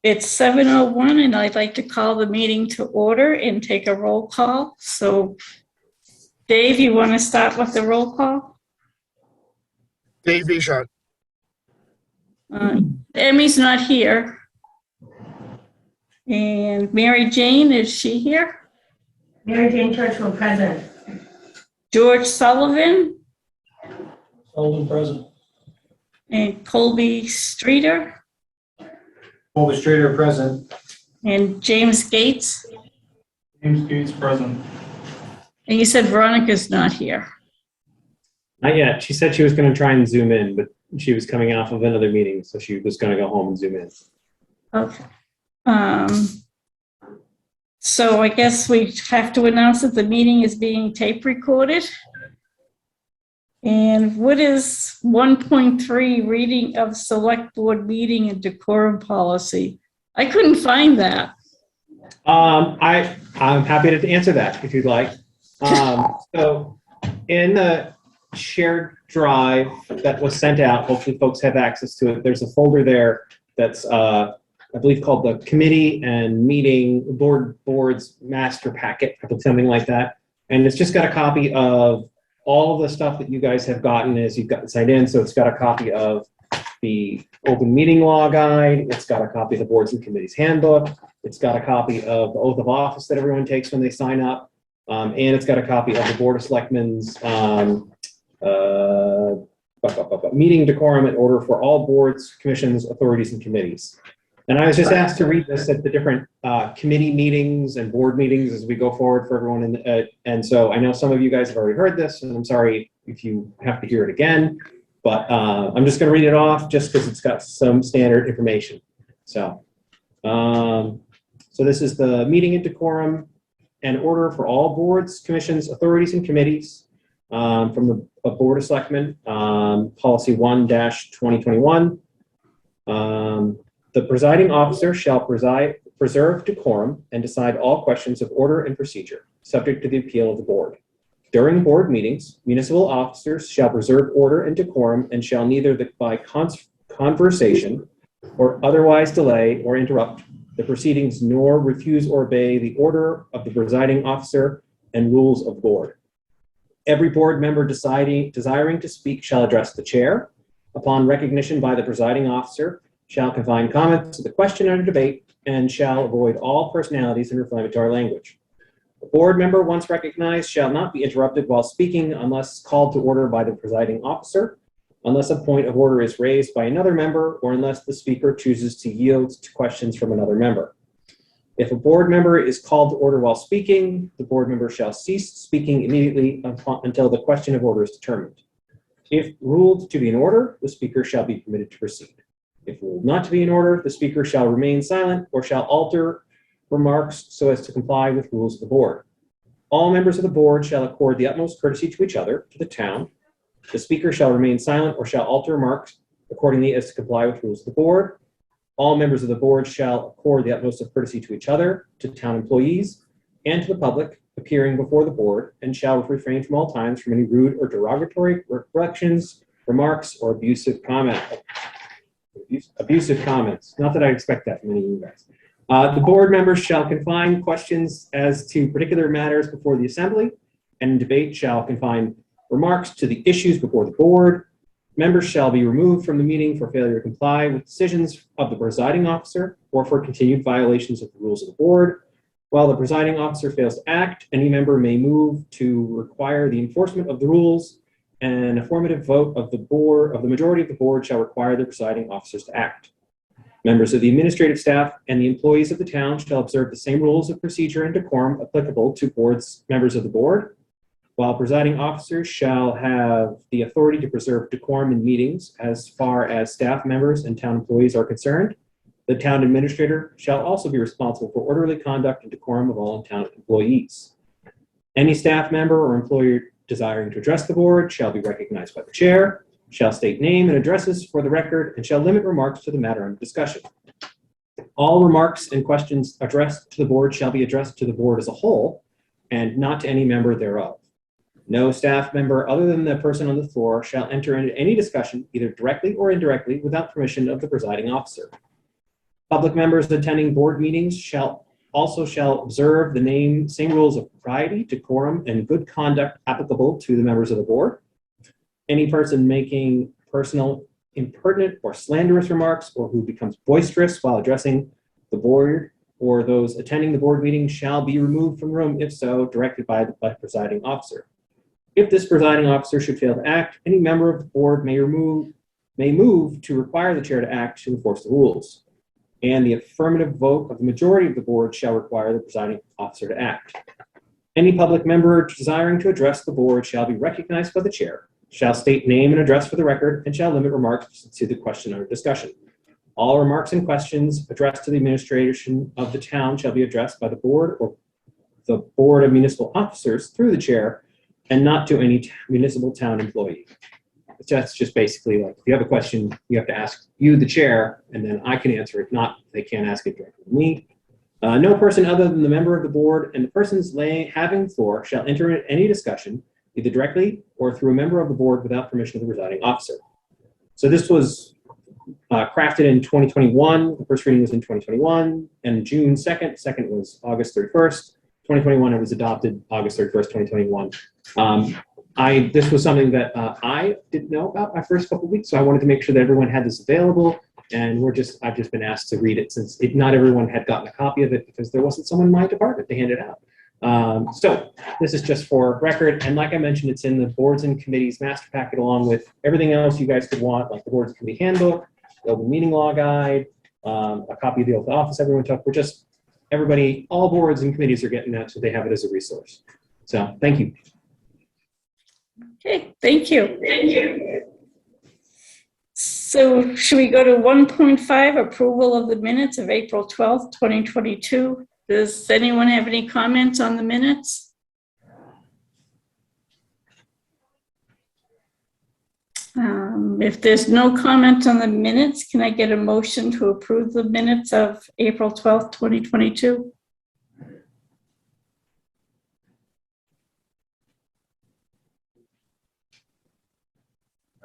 It's 7:01, and I'd like to call the meeting to order and take a roll call. So, Dave, you want to start with the roll call? Dave Bichon. Emmy's not here. And Mary Jane, is she here? Mary Jane Churchwell, present. George Sullivan Sullivan present. and Colby Streeter Colby Streeter present. and James Gates. James Gates present. And you said Veronica's not here. Not yet. She said she was going to try and zoom in, but she was coming off of another meeting, so she was going to go home and zoom in. Okay. So I guess we have to announce that the meeting is being tape recorded. And what is 1.3 reading of select board meeting and decorum policy? I couldn't find that. I'm happy to answer that if you'd like. So in the shared drive that was sent out, hopefully folks have access to it. There's a folder there that's I believe called the committee and meeting boards master packet, something like that. And it's just got a copy of all of the stuff that you guys have gotten as you've gotten signed in. So it's got a copy of the open meeting law guide. It's got a copy of the boards and committees handbook. It's got a copy of the oath of office that everyone takes when they sign up. And it's got a copy of the Board of Selectmen's meeting decorum and order for all boards, commissions, authorities, and committees. And I was just asked to read this at the different committee meetings and board meetings as we go forward for everyone. And so I know some of you guys have already heard this, and I'm sorry if you have to hear it again, but I'm just going to read it off just because it's got some standard information. So, so this is the meeting and decorum and order for all boards, commissions, authorities, and committees from the Board of Selectmen, policy 1-2021. The presiding officer shall preserve decorum and decide all questions of order and procedure, subject to the appeal of the board. During board meetings, municipal officers shall preserve order and decorum and shall neither by conversation or otherwise delay or interrupt the proceedings nor refuse or obey the order of the presiding officer and rules of the board. Every board member desiring to speak shall address the chair. Upon recognition by the presiding officer, shall confine comments to the question under debate and shall avoid all personalities and inflammatory language. A board member, once recognized, shall not be interrupted while speaking unless called to order by the presiding officer, unless a point of order is raised by another member, or unless the speaker chooses to yield to questions from another member. If a board member is called to order while speaking, the board member shall cease speaking immediately until the question of order is determined. If ruled to be in order, the speaker shall be permitted to proceed. If ruled not to be in order, the speaker shall remain silent or shall alter remarks so as to comply with rules of the board. All members of the board shall accord the utmost courtesy to each other, to the town. The speaker shall remain silent or shall alter remarks accordingly as to comply with rules of the board. All members of the board shall accord the utmost of courtesy to each other, to town employees, and to the public appearing before the board, and shall refrain from all times from any rude or derogatory reflections, remarks, or abusive comments. Not that I expect that from any of you guys. The board members shall confine questions as to particular matters before the assembly, and in debate shall confine remarks to the issues before the board. Members shall be removed from the meeting for failure to comply with decisions of the presiding officer or for continued violations of the rules of the board. While the presiding officer fails to act, any member may move to require the enforcement of the rules. An affirmative vote of the majority of the board shall require the presiding officers to act. Members of the administrative staff and the employees of the town shall observe the same rules of procedure and decorum applicable to members of the board. While presiding officers shall have the authority to preserve decorum in meetings as far as staff members and town employees are concerned, the town administrator shall also be responsible for orderly conduct and decorum of all town employees. Any staff member or employee desiring to address the board shall be recognized by the chair, shall state name and addresses for the record, and shall limit remarks to the matter under discussion. All remarks and questions addressed to the board shall be addressed to the board as a whole and not to any member thereof. No staff member other than the person on the floor shall enter into any discussion, either directly or indirectly, without permission of the presiding officer. Public members attending board meetings shall observe the same rules of propriety, decorum, and good conduct applicable to the members of the board. Any person making personal, impertinent, or slanderous remarks, or who becomes boisterous while addressing the board or those attending the board meeting shall be removed from the room, if so, directed by the presiding officer. If this presiding officer should fail to act, any member of the board may move to require the chair to act to enforce the rules. And the affirmative vote of the majority of the board shall require the presiding officer to act. Any public member desiring to address the board shall be recognized by the chair, shall state name and address for the record, and shall limit remarks to the question under discussion. All remarks and questions addressed to the administration of the town shall be addressed by the board or the board of municipal officers through the chair, and not to any municipal town employee. That's just basically like, if you have a question, you have to ask you, the chair, and then I can answer. If not, they can't ask it directly to me. No person other than the member of the board and the persons having the floor shall enter in any discussion, either directly or through a member of the board without permission of the presiding officer. So this was crafted in 2021. The first reading was in 2021, and June 2nd. Second was August 31st, 2021. It was adopted August 31st, 2021. This was something that I didn't know about my first couple of weeks, so I wanted to make sure that everyone had this available, and I've just been asked to read it since not everyone had gotten a copy of it because there wasn't someone in my department to hand it out. So this is just for record, and like I mentioned, it's in the boards and committees master packet along with everything else you guys could want, like the boards and committee handbook, the open meeting law guide, a copy of the oath of office everyone took. Everybody, all boards and committees are getting that, so they have it as a resource. So thank you. Okay, thank you. So should we go to 1.5, approval of the minutes of April 12th, 2022? Does anyone have any comments on the minutes? If there's no comments on the minutes, can I get a motion to approve the minutes of April 12th, 2022?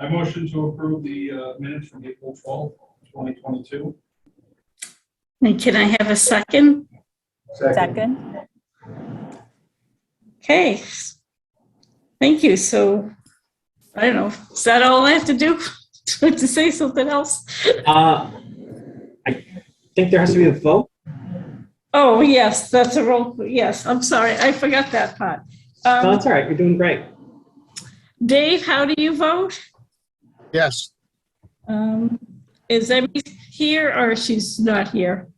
I motion to approve the minutes from April 12th, 2022. And can I have a second? Second. Okay. Thank you. So, I don't know, is that all I have to do? To say something else? I think there has to be a vote. Oh, yes, that's a roll. Yes, I'm sorry. I forgot that part. No, that's all right. You're doing great. Dave, how do you vote? Yes. Is Emmy here or she's not here?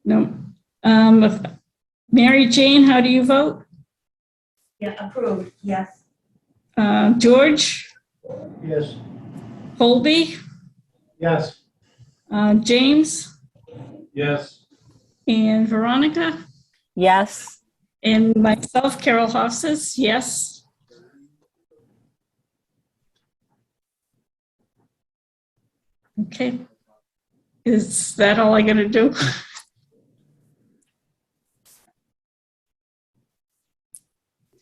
No. Mary Jane, how do you vote? Yeah, approved, yes. George? Yes. Colby? Yes. James? Yes. And Veronica? Yes. And myself, Carol Hofstas, yes. Okay. Is that all I gotta do?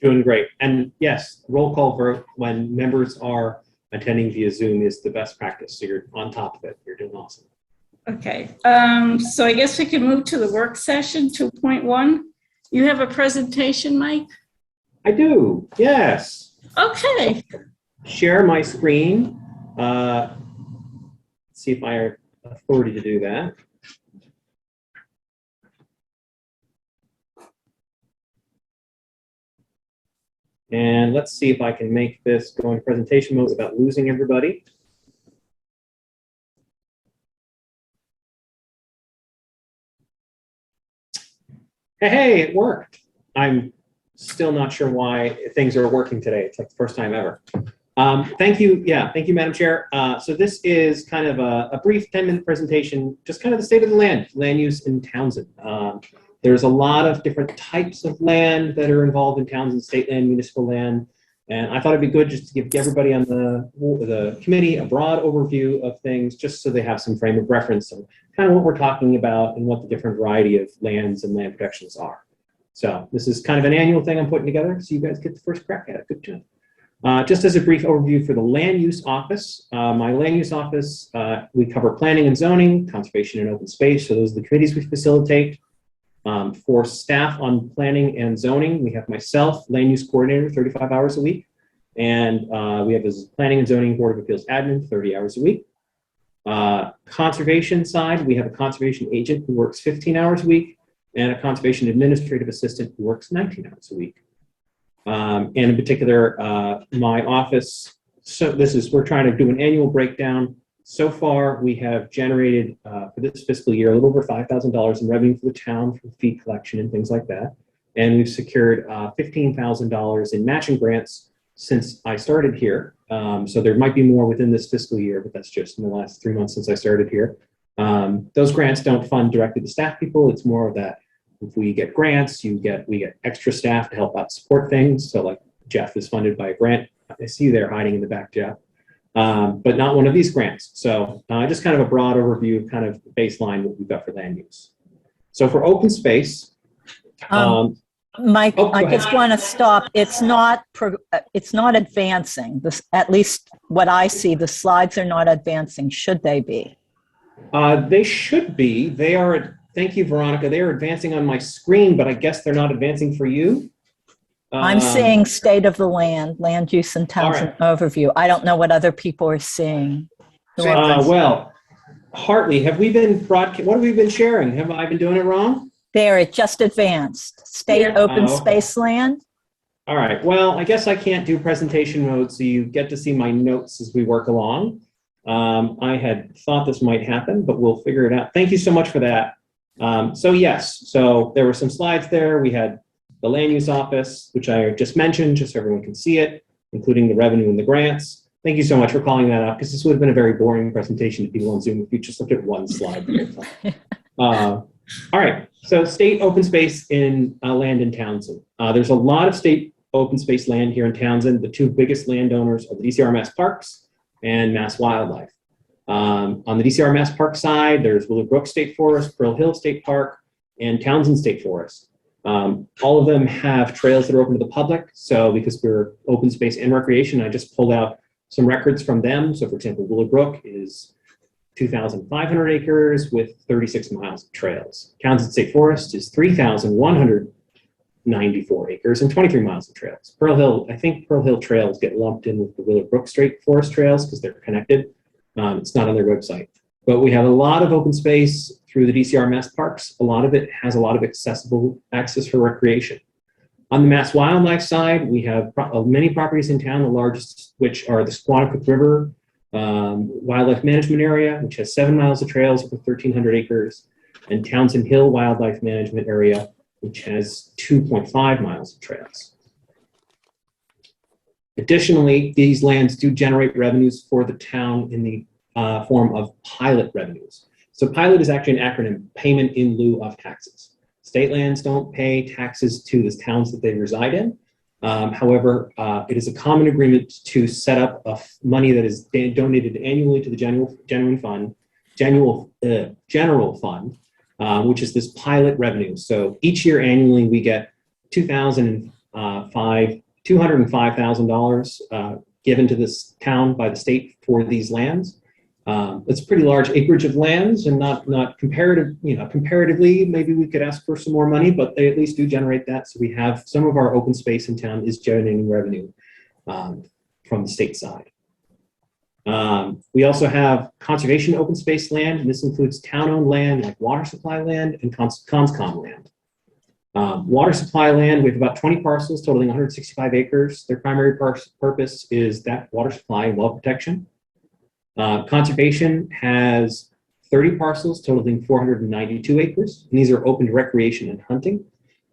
Doing great. And yes, roll call vote when members are attending via Zoom is the best practice. So you're on top of it. You're doing awesome. Okay, so I guess we can move to the work session 2.1. You have a presentation, Mike? I do, yes. Okay. Share my screen. See if I have authority to do that. And let's see if I can make this go into presentation mode without losing everybody. Hey, it worked. I'm still not sure why things are working today. It's like the first time ever. Thank you. Yeah, thank you, Madam Chair. So this is kind of a brief 10-minute presentation, just kind of the state of the land use in Townsend. There's a lot of different types of land that are involved in Townsend, state land, municipal land. And I thought it'd be good just to give everybody on the committee a broad overview of things, just so they have some frame of reference on kind of what we're talking about and what the different variety of lands and land protections are. So this is kind of an annual thing I'm putting together, so you guys get the first crack at it. Good job. Just as a brief overview for the land use office, my land use office, we cover planning and zoning, conservation and open space. So those are the committees we facilitate. For staff on planning and zoning, we have myself, land use coordinator, 35 hours a week. And we have this planning and zoning board of appeals admin, 30 hours a week. Conservation side, we have a conservation agent who works 15 hours a week and a conservation administrative assistant who works 19 hours a week. And in particular, my office, so we're trying to do an annual breakdown. So far, we have generated for this fiscal year a little over $5,000 in revenue for the town for fee collection and things like that. And we've secured $15,000 in matching grants since I started here. So there might be more within this fiscal year, but that's just in the last 3 months since I started here. Those grants don't fund directly to staff people. It's more of that if we get grants, we get extra staff to help out support things. So like Jeff is funded by a grant. I see you there hiding in the back, Jeff. But not one of these grants. So just kind of a broad overview, kind of baseline what we've got for land use. So for open space, Mike, Oh, go I ahead. just want to stop. It's not advancing. This, at least what I see, the slides are not advancing. Should they be? they should be. They are. Thank you, Veronica. They are advancing on my screen, but I guess they're not advancing for you. I'm seeing state of the land use and Townsend overview. I don't know what other people are seeing. Well, Hartley, have we been what have we been sharing? Have I been doing it wrong? There, it just advanced. State Yeah. open Okay. space land. All right. Well, I guess I can't do presentation mode, so you get to see my notes as we work along. I had thought this might happen, but we'll figure it out. Thank you so much for that. So yes, so there were some slides there. We had the land use office, which I just mentioned, just so everyone can see it, including the revenue and the grants. Thank you so much for calling that up, because this would have been a very boring presentation to people on Zoom if you just looked at one slide. All right, so state open space in land in Townsend. There's a lot of state open space land here in Townsend. The two biggest landowners are the DCR Mass Parks and Mass Wildlife. On the DCR Mass Park side, there's Willow Brook State Forest, Pearl Hill State Park, and Townsend State Forest. All of them have trails that are open to the public. So because we're open space and recreation, I just pulled out some records from them. So for example, Willow Brook is 2,500 acres with 36 miles of trails. Townsend State Forest is 3,194 acres and 23 miles of trails. Pearl Hill, I think Pearl Hill trails get lumped in with the Willow Brook State Forest trails because they're connected. It's not on their website. But we have a lot of open space through the DCR Mass Parks. A lot of it has a lot of accessible access for recreation. On the Mass Wildlife side, we have many properties in town, the largest which are the Squanicook River Wildlife Management Area, which has 7 miles of trails over 1,300 acres, and Townsend Hill Wildlife Management Area, which has 2.5 miles of trails. Additionally, these lands do generate revenues for the town in the form of pilot revenues. So pilot is actually an acronym, payment in lieu of taxes. State lands don't pay taxes to the towns that they reside in. However, it is a common agreement to set up money that is donated annually to the general fund, which is this pilot revenue. So each year annually we get $205,000 given to this town by the state for these lands. It's a pretty large acreage of lands, and not comparatively, maybe we could ask for some more money, but they at least do generate that. So we have some of our open space in town is generating revenue from the state side. We also have conservation open space land, and this includes town-owned land like water supply land and conscom land. Water supply land, we have about 20 parcels totaling 165 acres. Their primary purpose is that water supply and well protection. Conservation has 30 parcels totaling 492 acres. And these are open to recreation and hunting,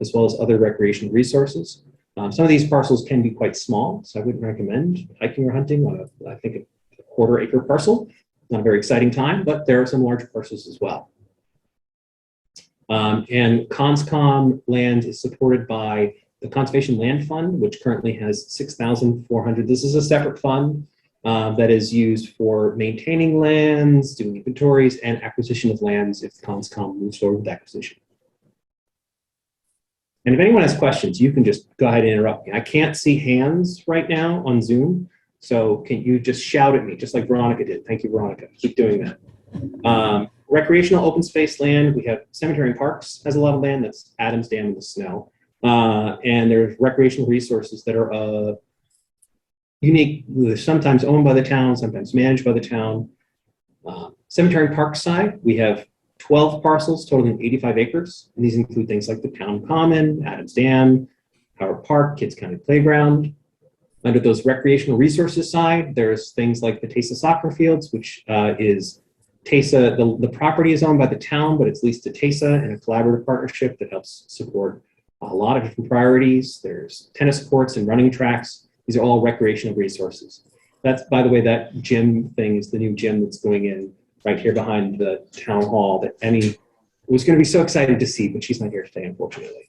as well as other recreation resources. Some of these parcels can be quite small, so I wouldn't recommend hiking or hunting on I think a quarter-acre parcel. Not a very exciting time, but there are some large parcels as well. And conscom land is supported by the Conservation Land Fund, which currently has 6,400. This is a separate fund that is used for maintaining lands, doing inventories, and acquisition of lands if conscom moves forward with acquisition. And if anyone has questions, you can just go ahead and interrupt me. I can't see hands right now on Zoom, so can you just shout at me, just like Veronica did? Thank you, Veronica. Keep doing that. Recreational open space land, we have cemetery and parks has a lot of land. That's Adams Dam in the snow. And there's recreational resources that are unique, sometimes owned by the town, sometimes managed by the town. Cemetery and park side, we have 12 parcels totaling 85 acres. And these include things like the Town Common, Adams Dam, Howard Park, Kids County Playground. Under those recreational resources side, there's things like the Tesa soccer fields, which is Tesa, the property is owned by the town, but it's leased to Tesa in a collaborative partnership that helps support a lot of different priorities. There's tennis courts and running tracks. These are all recreational resources. That's, by the way, that gym thing is the new gym that's going in right here behind the town hall that Emmy was going to be so excited to see, but she's not here today, unfortunately.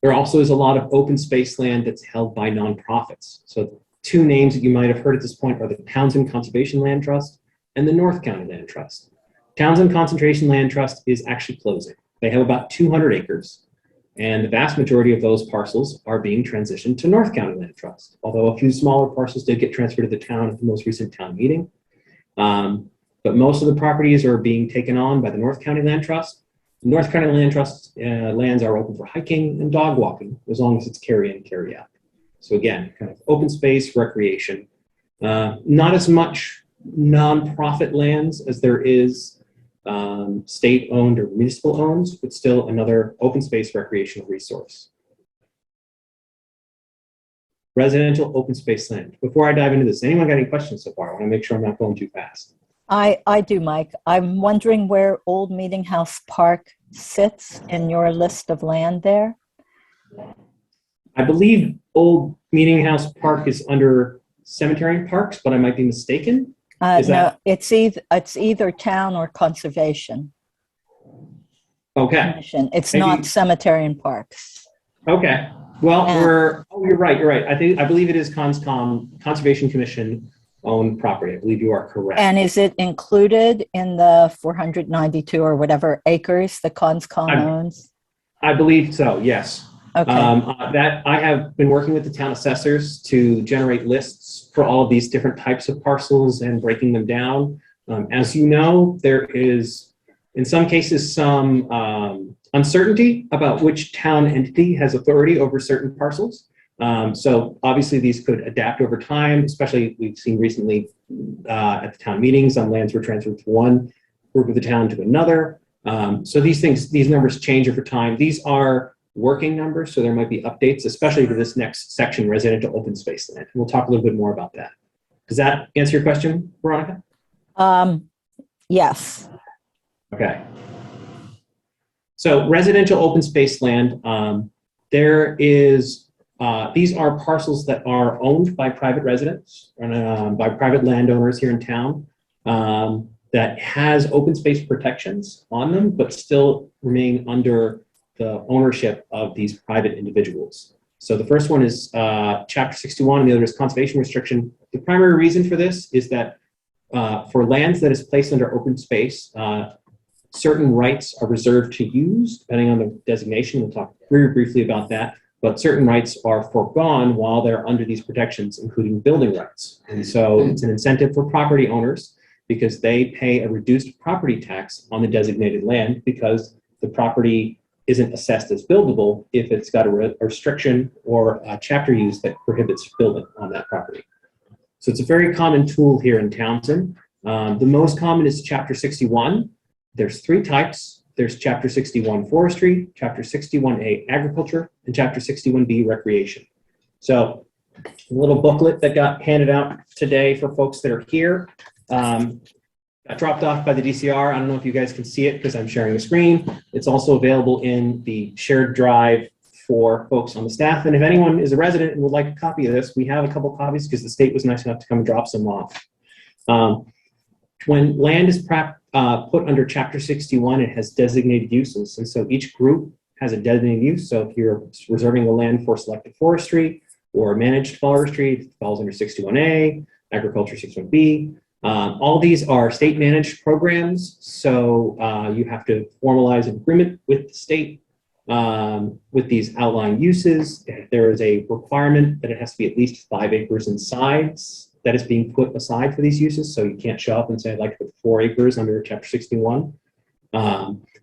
There also is a lot of open space land that's held by nonprofits. So two names that you might have heard at this point are the Townsend Conservation Land Trust and the North County Land Trust. Townsend Conservation Land Trust is actually closing. They have about 200 acres, and the vast majority of those parcels are being transitioned to North County Land Trust, although a few smaller parcels did get transferred to the town at the most recent town meeting. But most of the properties are being taken on by the North County Land Trust. North County Land Trust lands are open for hiking and dog walking, as long as it's carry in, carry out. So again, kind of open space, recreation. Not as much nonprofit lands as there is state-owned or municipal-owned, but still another open space recreational resource. Residential open space land. Before I dive into this, anyone got any questions so far? I want to make sure I'm not going too fast. I do, Mike. I'm wondering where Old Meeting House Park sits in your list of land there. I believe Old Meeting House Park is under cemetery and parks, but I might be mistaken. No, it's either town or conservation Okay. commission. It's Maybe- not cemetery and parks. Okay. Well, Yeah. you're right. You're right. I believe it is Conservation Commission owned property. I believe you are correct. And is it included in the 492 or whatever acres the ConsCom owns? I believe so. Yes. Okay. That I have been working with the town assessors to generate lists for all of these different types of parcels and breaking them down. As you know, there is, in some cases, some uncertainty about which town entity has authority over certain parcels. So obviously these could adapt over time, especially we've seen recently at the town meetings, some lands were transferred from one group of the town to another. So these numbers change over time. These are working numbers, so there might be updates, especially to this next section, residential open space land. We'll talk a little bit more about that. Does that answer your question, Veronica? Yes. Okay. So residential open space land, there is, these are parcels that are owned by private residents, by private landowners here in town, that has open space protections on them, but still remain under the ownership of these private individuals. So the first one is Chapter 61, and the other is conservation restriction. The primary reason for this is that for lands that is placed under open space, certain rights are reserved to use, depending on the designation. We'll talk very briefly about that, but certain rights are foregone while they're under these protections, including building rights. And so it's an incentive for property owners because they pay a reduced property tax on the designated land because the property isn't assessed as buildable if it's got a restriction or a chapter use that prohibits building on that property. So it's a very common tool here in Townsend. The most common is Chapter 61. There's three types. There's Chapter 61 Forestry, Chapter 61A Agriculture, and Chapter 61B Recreation. So a little booklet that got handed out today for folks that are here. Got dropped off by the DCR. I don't know if you guys can see it because I'm sharing the screen. It's also available in the shared drive for folks on the staff. And if anyone is a resident and would like a copy of this, we have a couple copies because the state was nice enough to come and drop some off. When land is put under Chapter 61, it has designated uses. And so each group has a designated use. So if you're reserving the land for selective forestry or managed forestry, it falls under 61A, agriculture 61B. All these are state managed programs. So you have to formalize an agreement with the state With these outlying uses, there is a requirement that it has to be at least 5 acres in size that is being put aside for these uses. So you can't show up and say, I'd like to put 4 acres under Chapter 61.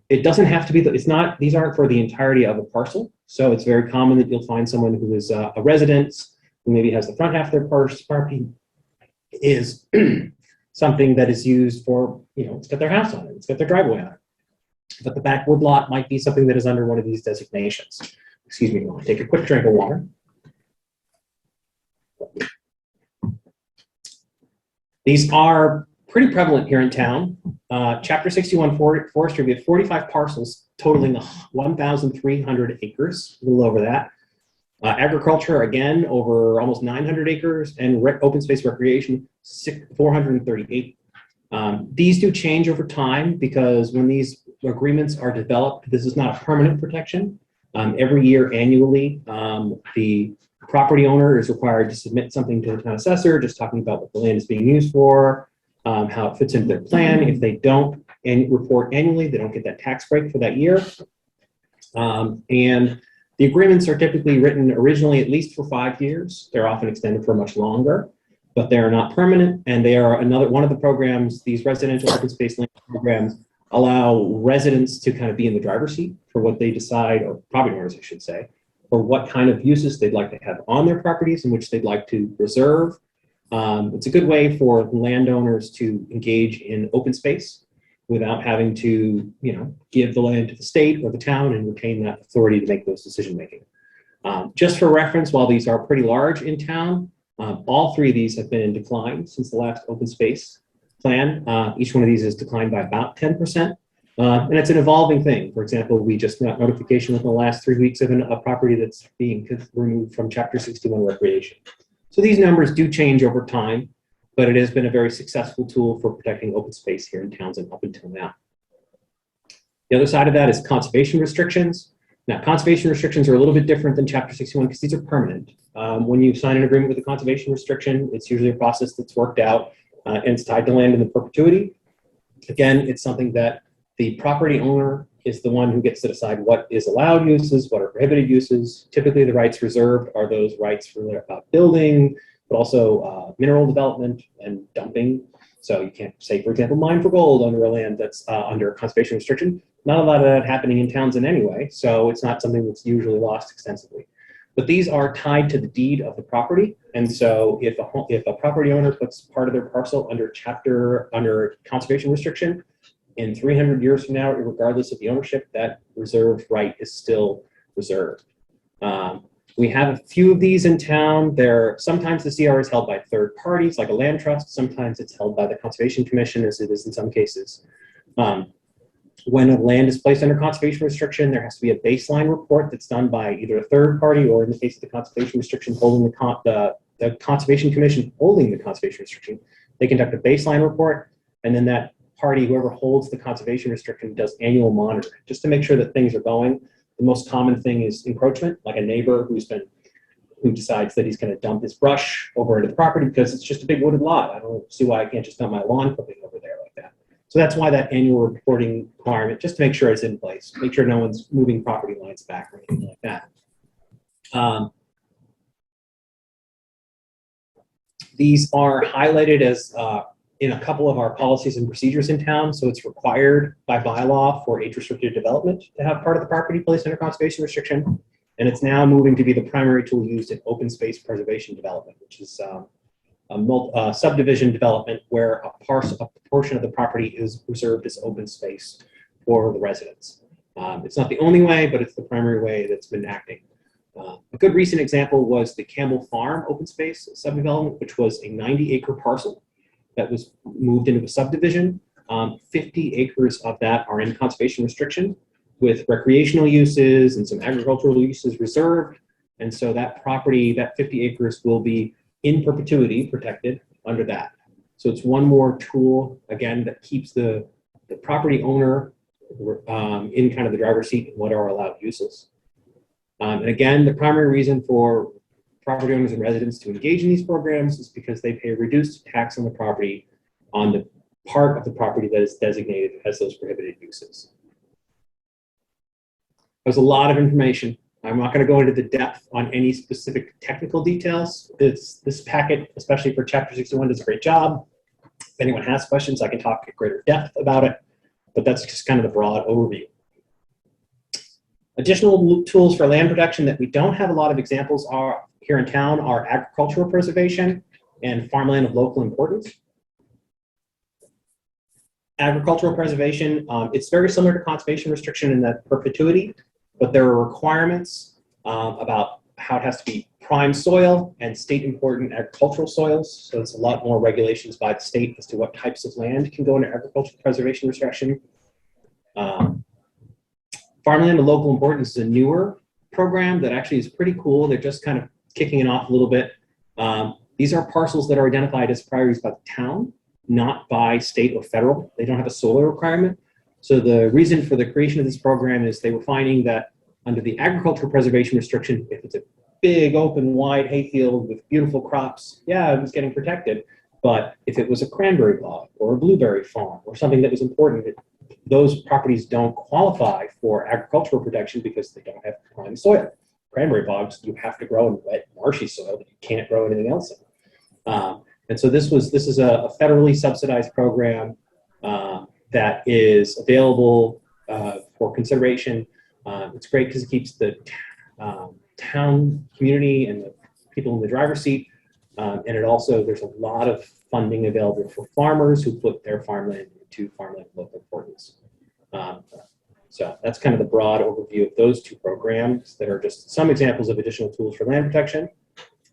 It doesn't have to be, these aren't for the entirety of a parcel. So it's very common that you'll find someone who is a resident who maybe has the front half of their property is something that is used for, it's got their house on it, it's got their driveway on it. But the backwood lot might be something that is under one of these designations. Excuse me, I'll take a quick drink of water. These are pretty prevalent here in town. Chapter 61 forestry, we have 45 parcels totaling 1,300 acres, a little over that. Agriculture, again, over almost 900 acres, and open space recreation, 438. These do change over time because when these agreements are developed, this is not a permanent protection. Every year annually, the property owner is required to submit something to the town assessor, just talking about what the land is being used for, how it fits into their plan. If they don't report annually, they don't get that tax break for that year. And the agreements are typically written originally at least for 5 years. They're often extended for much longer, but they are not permanent. And they are one of the programs, these residential open space land programs allow residents to kind of be in the driver's seat for what they decide, or property owners, I should say, or what kind of uses they'd like to have on their properties and which they'd like to reserve. It's a good way for landowners to engage in open space without having to, give the land to the state or the town and retain that authority to make those decision making. Just for reference, while these are pretty large in town, all 3 of these have been in decline since the last open space plan. Each one of these is declined by about 10%. And it's an evolving thing. For example, we just got notification within the last 3 weeks of a property that's being removed from Chapter 61 recreation. So these numbers do change over time, but it has been a very successful tool for protecting open space here in Townsend up until now. The other side of that is conservation restrictions. Now, conservation restrictions are a little bit different than Chapter 61 because these are permanent. When you sign an agreement with a conservation restriction, it's usually a process that's worked out and it's tied to land in the perpetuity. Again, it's something that the property owner is the one who gets to decide what is allowed uses, what are prohibited uses. Typically, the rights reserved are those rights for building, but also mineral development and dumping. So you can't say, for example, mine for gold under a land that's under a conservation restriction. Not a lot of that happening in Townsend anyway, so it's not something that's usually lost extensively. But these are tied to the deed of the property, and so if a property owner puts part of their parcel under conservation restriction, in 300 years from now, regardless of the ownership, that reserved right is still reserved. We have a few of these in town. Sometimes the CR is held by third parties, like a land trust. Sometimes it's held by the Conservation Commission, as it is in some cases. When a land is placed under conservation restriction, there has to be a baseline report that's done by either a third party or, in the case of the conservation restriction, holding the Conservation Commission holding the conservation restriction. They conduct a baseline report, and then that party, whoever holds the conservation restriction, does annual monitoring just to make sure that things are going. The most common thing is encroachment, like a neighbor who decides that he's going to dump his brush over into the property because it's just a big wooded lot. I don't see why I can't just dump my lawn clipping over there like that. So that's why that annual reporting requirement, just to make sure it's in place, make sure no one's moving property lines back or anything like that. These are highlighted as in a couple of our policies and procedures in town. So it's required by bylaw for age-restricted development to have part of the property placed under conservation restriction. And it's now moving to be the primary tool used in open space preservation development, which is a subdivision development where a portion of the property is reserved as open space for the residents. It's not the only way, but it's the primary way that's been acting. A good recent example was the Campbell Farm open space subdevelopment, which was a 90-acre parcel that was moved into a subdivision. 50 acres of that are in conservation restriction with recreational uses and some agricultural uses reserved. And so that property, that 50 acres will be in perpetuity protected under that. So it's one more tool, again, that keeps the property owner in kind of the driver's seat in what are allowed uses. And again, the primary reason for property owners and residents to engage in these programs is because they pay a reduced tax on the property on the part of the property that is designated as those prohibited uses. was a lot of information. I'm not going to go into the depth on any specific technical details. This packet, especially for Chapter 61, does a great job. If anyone has questions, I can talk at greater depth about it, but that's just kind of the broad overview. Additional tools for land protection that we don't have a lot of examples are here in town are agricultural preservation and farmland of local importance. Agricultural preservation, it's very similar to conservation restriction in that perpetuity, but there are requirements about how it has to be prime soil and state important agricultural soils. So there's a lot more regulations by the state as to what types of land can go into agricultural preservation restriction. Farmland of local importance is a newer program that actually is pretty cool. They're just kind of kicking it off a little bit. These are parcels that are identified as priorities by the town, not by state or federal. They don't have a solar requirement. So the reason for the creation of this program is they were finding that under the agricultural preservation restriction, if it's a big open wide hayfield with beautiful crops, yeah, it was getting protected. But if it was a cranberry bog or a blueberry farm or something that was important, those properties don't qualify for agricultural protection because they don't have prime soil. Cranberry bogs, you have to grow in wet, marshy soil, but you can't grow anything else in. And so this is a federally subsidized program that is available for consideration. It's great because it keeps the town community and the people in the driver's seat. And it also, there's a lot of funding available for farmers who put their farmland into farmland of local importance. So that's kind of the broad overview of those two programs that are just some examples of additional tools for land protection.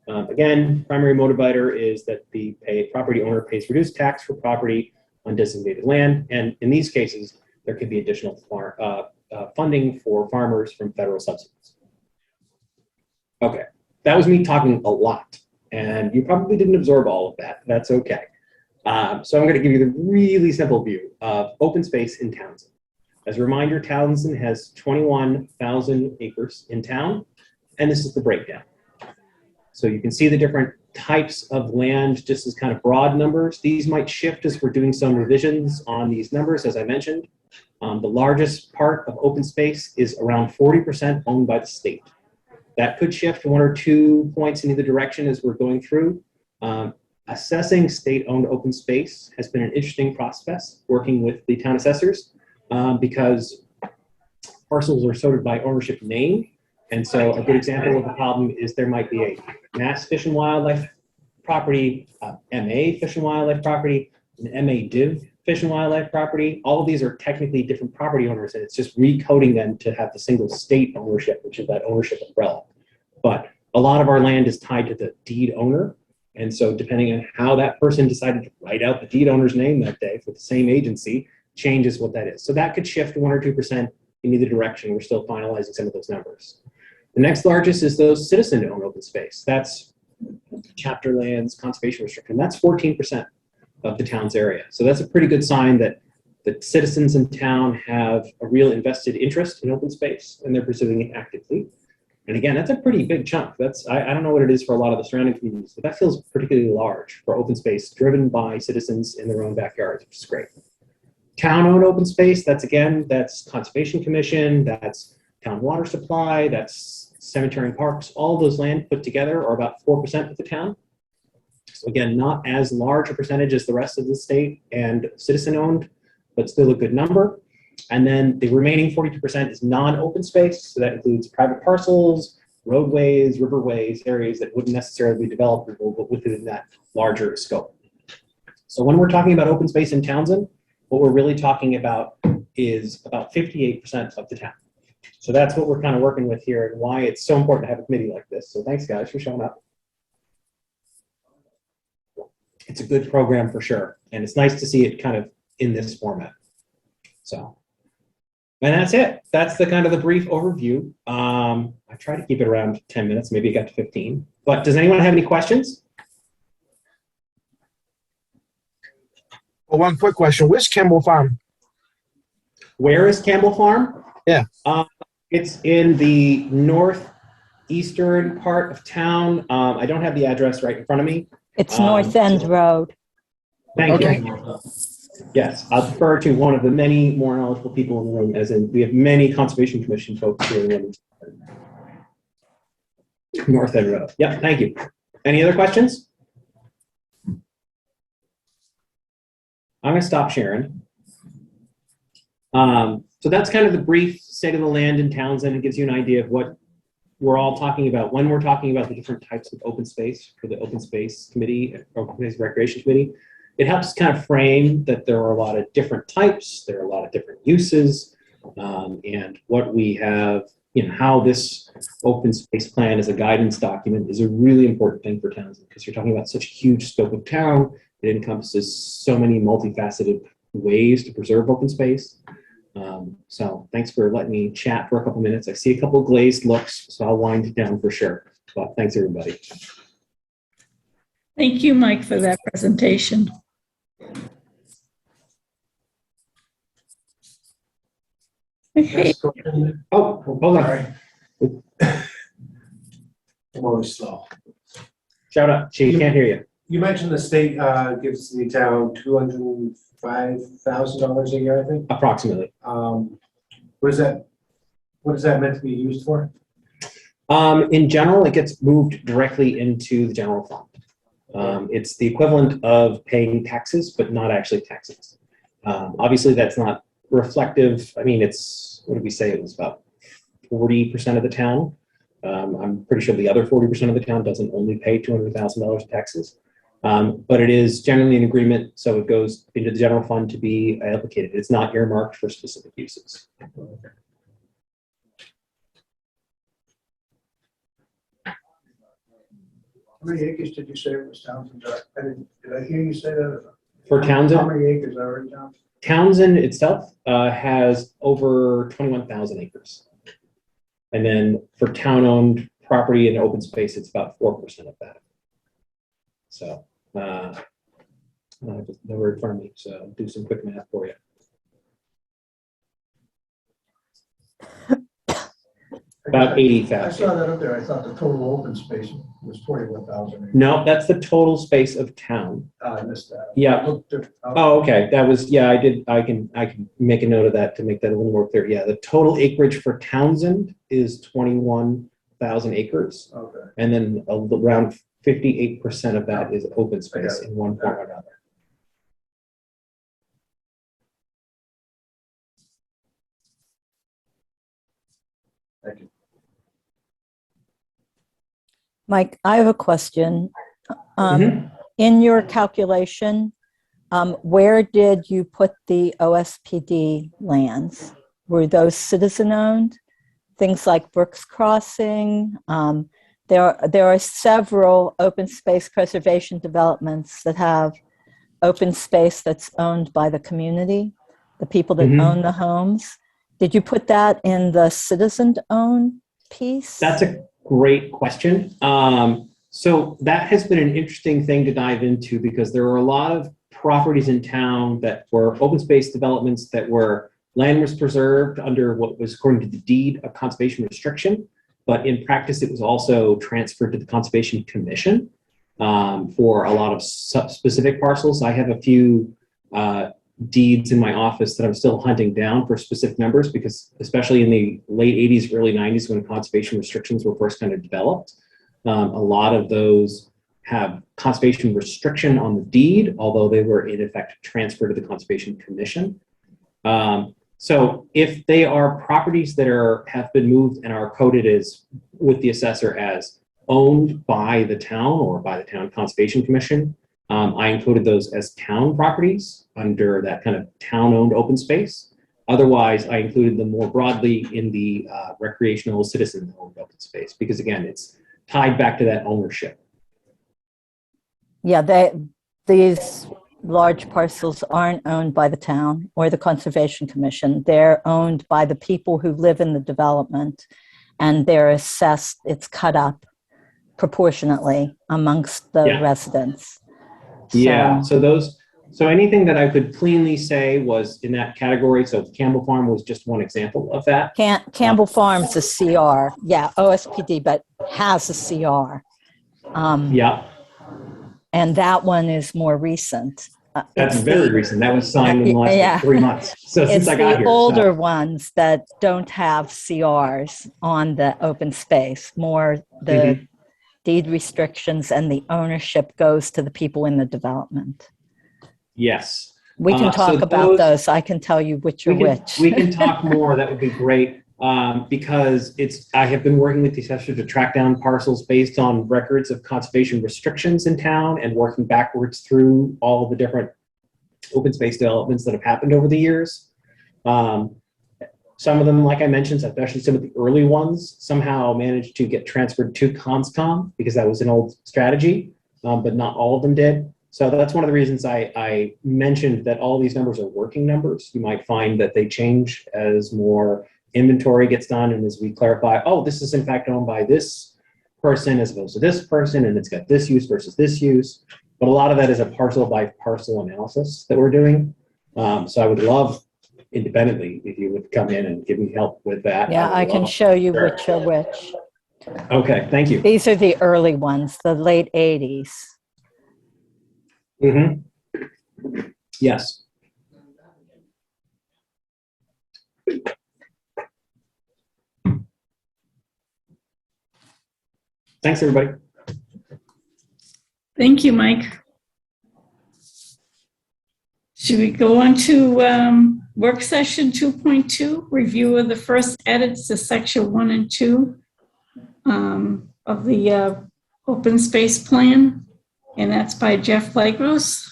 Again, primary motivator is that the property owner pays reduced tax for property on designated land. And in these cases, there could be additional funding for farmers from federal subsidies. Okay, that was me talking a lot. And you probably didn't absorb all of that. That's okay. So I'm going to give you the really simple view of open space in Townsend. As a reminder, Townsend has 21,000 acres in town, and this is the breakdown. So you can see the different types of land just as kind of broad numbers. These might shift as we're doing some revisions on these numbers, as I mentioned. The largest part of open space is around 40% owned by the state. That could shift 1 or 2 points in either direction as we're going through. Assessing state-owned open space has been an interesting process, working with the town assessors, because parcels are sorted by ownership name. And so a good example of the problem is there might be a Mass Fish and Wildlife property, MA Fish and Wildlife property, an MA Div Fish and Wildlife property. All of these are technically different property owners, and it's just recoding them to have the single state ownership, which is that ownership umbrella. But a lot of our land is tied to the deed owner. And so depending on how that person decided to write out the deed owner's name that day for the same agency changes what that is. So that could shift 1 or 2% in either direction. We're still finalizing some of those numbers. The next largest is those citizen-owned open space. That's chapter lands, conservation restriction. That's 14% of the town's area. So that's a pretty good sign that the citizens in town have a real invested interest in open space and they're pursuing it actively. And again, that's a pretty big chunk. I don't know what it is for a lot of the surrounding communities, but that feels particularly large for open space driven by citizens in their own backyards, which is great. Town-owned open space, that's Conservation Commission, that's town water supply, that's cemetery and parks. All those land put together are about 4% of the town. So again, not as large a percentage as the rest of the state and citizen-owned, but still a good number. And then the remaining 42% is non-open space. So that includes private parcels, roadways, riverways, areas that wouldn't necessarily be developable, but within that larger scope. So when we're talking about open space in Townsend, what we're really talking about is about 58% of the town. So that's what we're kind of working with here and why it's so important to have a committee like this. So thanks guys for showing up. It's a good program for sure. And it's nice to see it kind of in this format. So, and that's it. That's the kind of the brief overview. I try to keep it around 10 minutes, maybe it got to 15. But does anyone have any questions? Well, one quick question. Where's Campbell Farm? Where is Campbell Farm? Yeah. It's in the northeastern part of town. I don't have the address right in front of me. It's North End Road. Thank Okay. you. Yes, I'll defer to one of the many more knowledgeable people in the room, as in we have many Conservation Commission folks here in Wilmington. North End Road. Yep, thank you. Any other questions? I'm going to stop sharing. So that's kind of the brief state of the land in Townsend. It gives you an idea of what we're all talking about when we're talking about the different types of open space for the Open Space Committee, Open Space Recreation Committee. It helps kind of frame that there are a lot of different types, there are a lot of different uses, and what we have, how this open space plan as a guidance document is a really important thing for towns, because you're talking about such a huge scope of town. It encompasses so many multifaceted ways to preserve open space. So thanks for letting me chat for a couple minutes. I see a couple glazed looks, so I'll wind it down for sure. But thanks, everybody. Thank you, Mike, for that presentation. Okay, Oh, hold on. I'm always slow. Shout out. She can't hear you. You mentioned the state gives the town $205,000 a year, I think. Approximately. What is that meant to be used for? In general, it gets moved directly into the general fund. It's the equivalent of paying taxes, but not actually taxes. Obviously, that's not reflective. I mean, what did we say? It was about 40% of the town. I'm pretty sure the other 40% of the town doesn't only pay $200,000 in taxes. But it is generally an agreement, so it goes into the general fund to be allocated. It's not earmarked for specific uses. How many acres did you say it was Townsend? Did I hear you say that? For Townsend? How many acres are in Townsend? Townsend itself has over 21,000 acres. And then for town-owned property and open space, it's about 4% of that. So, they were in front of me, so I'll do some quick math for you. About I 80,000. saw that up there. I thought the total open space was 21,000. No, that's the total space of town. I missed that. Yeah. Looked at- Oh, okay. That was, yeah, I can make a note of that to make that a little more clear. Yeah, the total acreage for Townsend is 21,000 acres. Okay. And then around 58% of that is open space I got it. in one form or another. Thank you. Mike, I have a question. Mhm. In your calculation, where did you put the OSPD lands? Were those citizen-owned? Things like Brooks Crossing? There are several open space preservation developments that have open space that's owned by the community, the people that own the homes. Did you put that in the citizen-owned piece? That's a great question. So that has been an interesting thing to dive into, because there are a lot of properties in town that were open space developments that were land was preserved under what was, according to the deed, a conservation restriction. But in practice, it was also transferred to the Conservation Commission for a lot of specific parcels. I have a few deeds in my office that I'm still hunting down for specific numbers, because especially in the late 80s, early 90s, when conservation restrictions were first kind of developed, a lot of those have conservation restriction on the deed, although they were in effect transferred to the Conservation Commission. So if they are properties that have been moved and are coded as with the assessor as owned by the town or by the town Conservation Commission, I encoded those as town properties under that kind of town-owned open space. Otherwise, I included them more broadly in the recreational citizen-owned open space, because again, it's tied back to that ownership. Yeah, these large parcels aren't owned by the town or the Conservation Commission. They're owned by the people who live in the development, and they're assessed, it's cut up proportionately amongst the residents. Yeah, so anything that I could cleanly say was in that category. So Campbell Farm was just one example of that. Campbell Farm's a CR, yeah, OSPD, but has a CR. Yeah. And that one is more recent. That's It's very the- recent. That was signed in the last Yeah. 3 months. So It's since I got the here. so- older ones that don't have CRs on the open space, more the deed restrictions and the ownership goes to the people in the development. Yes. We can So talk about those. I can tell you which are which. We can talk more. That would be great. Because I have been working with the assessor to track down parcels based on records of conservation restrictions in town and working backwards through all of the different open space developments that have happened over the years. Some of them, like I mentioned, especially some of the early ones, somehow managed to get transferred to CONSCOM because that was an old strategy, but not all of them did. So that's one of the reasons I mentioned that all these numbers are working numbers. You might find that they change as more inventory gets done and as we clarify, oh, this is in fact owned by this person as opposed to this person, and it's got this use versus this use. But a lot of that is a parcel by parcel analysis that we're doing. So I would love independently if you would come in and give me help with that. Yeah, I can show you which are which. Okay, thank you. These are the early ones, the late 80s. Yes. Thanks, everybody. Thank you, Mike. Should we go on to work session 2.2, review of the first edits to section 1 and 2 of the open space plan? And that's by Jeff Flagros.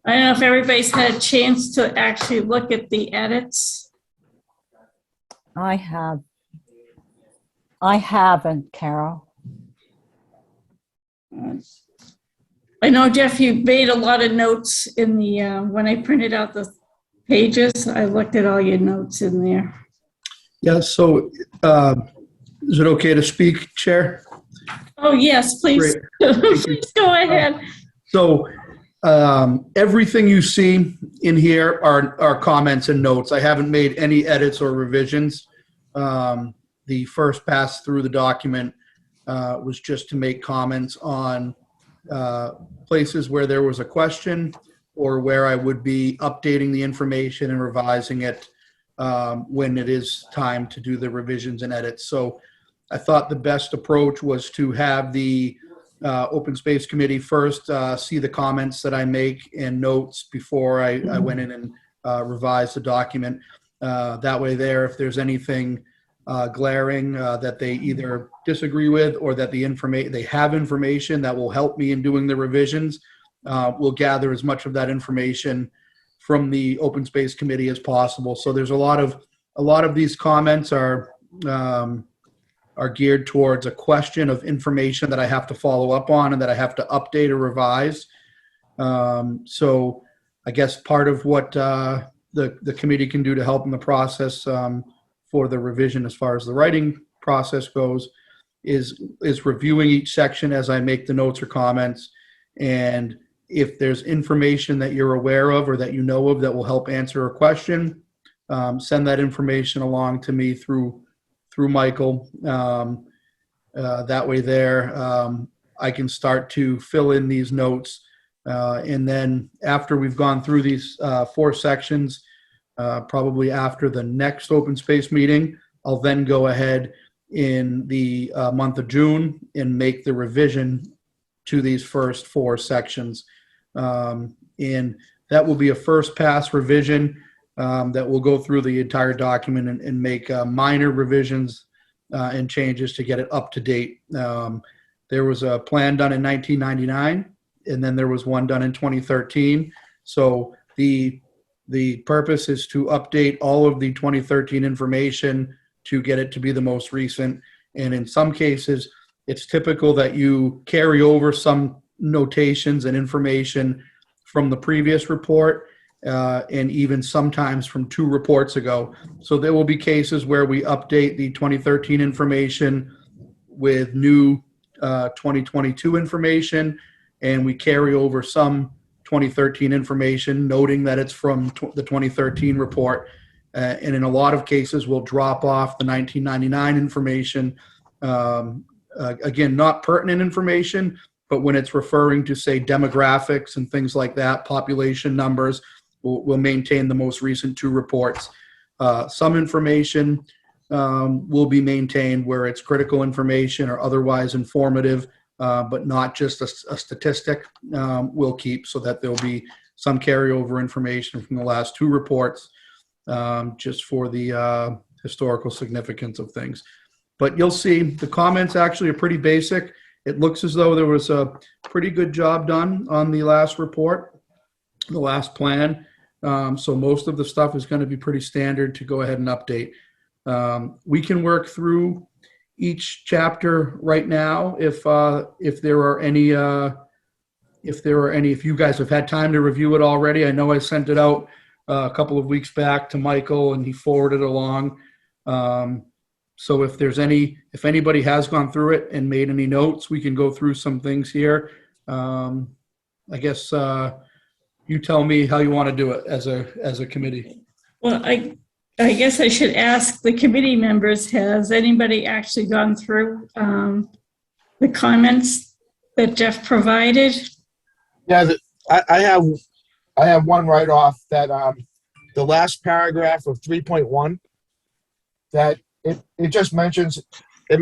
I don't know if everybody's had a chance to actually look at the edits. I haven't, Carol. I know, Jeff, you made a lot of notes in the, when I printed out the pages, I looked at all your notes in there. Yeah, so is it okay to speak, Chair? Oh, yes, please. Please go ahead. So everything you see in here are comments and notes. I haven't made any edits or revisions. The first pass through the document was just to make comments on places where there was a question or where I would be updating the information and revising it when it is time to do the revisions and edits. So I thought the best approach was to have the Open Space Committee first see the comments that I make and notes before I went in and revised the document. That way there, if there's anything glaring that they either disagree with or that they have information that will help me in doing the revisions, we'll gather as much of that information from the Open Space Committee as possible. So there's a lot of these comments are geared towards a question of information that I have to follow up on and that I have to update or revise. So I guess part of what the committee can do to help in the process for the revision as far as the writing process goes is reviewing each section as I make the notes or comments. And if there's information that you're aware of or that you know of that will help answer a question, send that information along to me through Michael. That way there, I can start to fill in these notes. And then after we've gone through these 4 sections, probably after the next open space meeting, I'll then go ahead in the month of June and make the revision to these first 4 sections. And that will be a first pass revision that will go through the entire document and make minor revisions and changes to get it up to date. There was a plan done in 1999, and then there was one done in 2013. So the purpose is to update all of the 2013 information to get it to be the most recent. And in some cases, it's typical that you carry over some notations and information from the previous report, and even sometimes from 2 reports ago. So there will be cases where we update the 2013 information with new 2022 information, and we carry over some 2013 information, noting that it's from the 2013 report. And in a lot of cases, we'll drop off the 1999 information. Again, not pertinent information, but when it's referring to, say, demographics and things like that, population numbers, we'll maintain the most recent 2 reports. Some information will be maintained where it's critical information or otherwise informative, but not just a statistic. We'll keep so that there'll be some carryover information from the last 2 reports, just for the historical significance of things. But you'll see the comments actually are pretty basic. It looks as though there was a pretty good job done on the last report, the last plan. So most of the stuff is going to be pretty standard to go ahead and update. We can work through each chapter right now if there are any, if you guys have had time to review it already. I know I sent it out a couple of weeks back to Michael and he forwarded it along. So if anybody has gone through it and made any notes, we can go through some things here. I guess you tell me how you want to do it as a committee. Well, I guess I should ask the committee members, has anybody actually gone through the comments that Jeff provided? Yeah, I have one right off that the last paragraph of 3.1 that it just mentions that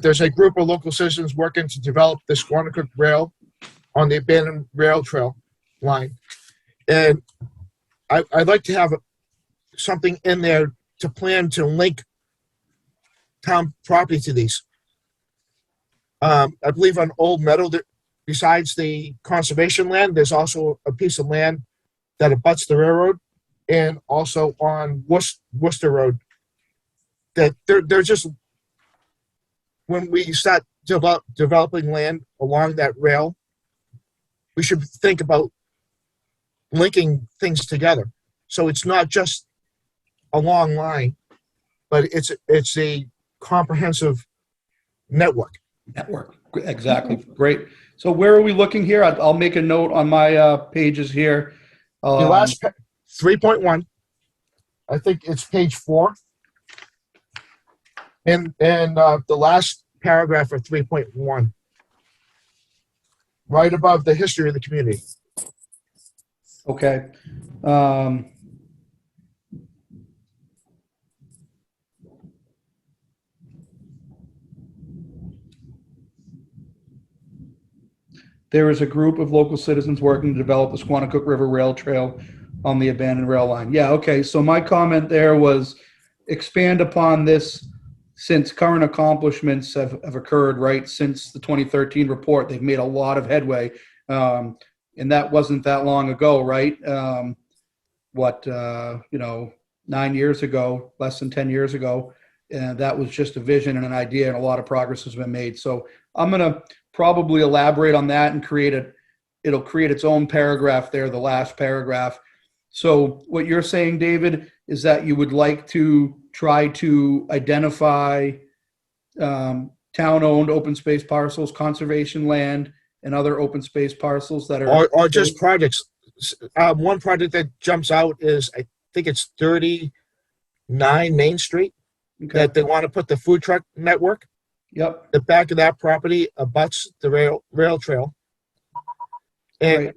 there's a group of local citizens working to develop the Squanicook Rail on the abandoned rail trail line, and I'd like to have something in there to plan to link town property to these. I believe on Old Meadow, besides the conservation land, there's also a piece of land that abuts the railroad, and also on Worcester Road. That they're just, when we start developing land along that rail, we should think about linking things together. So it's not just a long line, but it's a comprehensive network. Network, exactly. Great. So where are we looking here? I'll make a note on my pages here. The last 3.1, I think it's page 4, and the last paragraph of 3.1, right above the history of the community. Okay. There is a group of local citizens working to develop the Squanicook River Rail Trail on the abandoned rail line. Yeah, okay. So my comment there was expand upon this since current accomplishments have occurred, right? Since the 2013 report, they've made a lot of headway. And that wasn't that long ago, right? 9 years ago, less than 10 years ago. And that was just a vision and an idea, and a lot of progress has been made. So I'm going to probably elaborate on that and it'll create its own paragraph there, the last paragraph. So what you're saying, David, is that you would like to try to identify town-owned open space parcels, conservation land, and other open space parcels that are... Or just projects. One project that jumps out is, I think it's 39 Main Street, Okay. that they want to put the food truck network. Yep. The back of that property abuts the rail trail. And Right.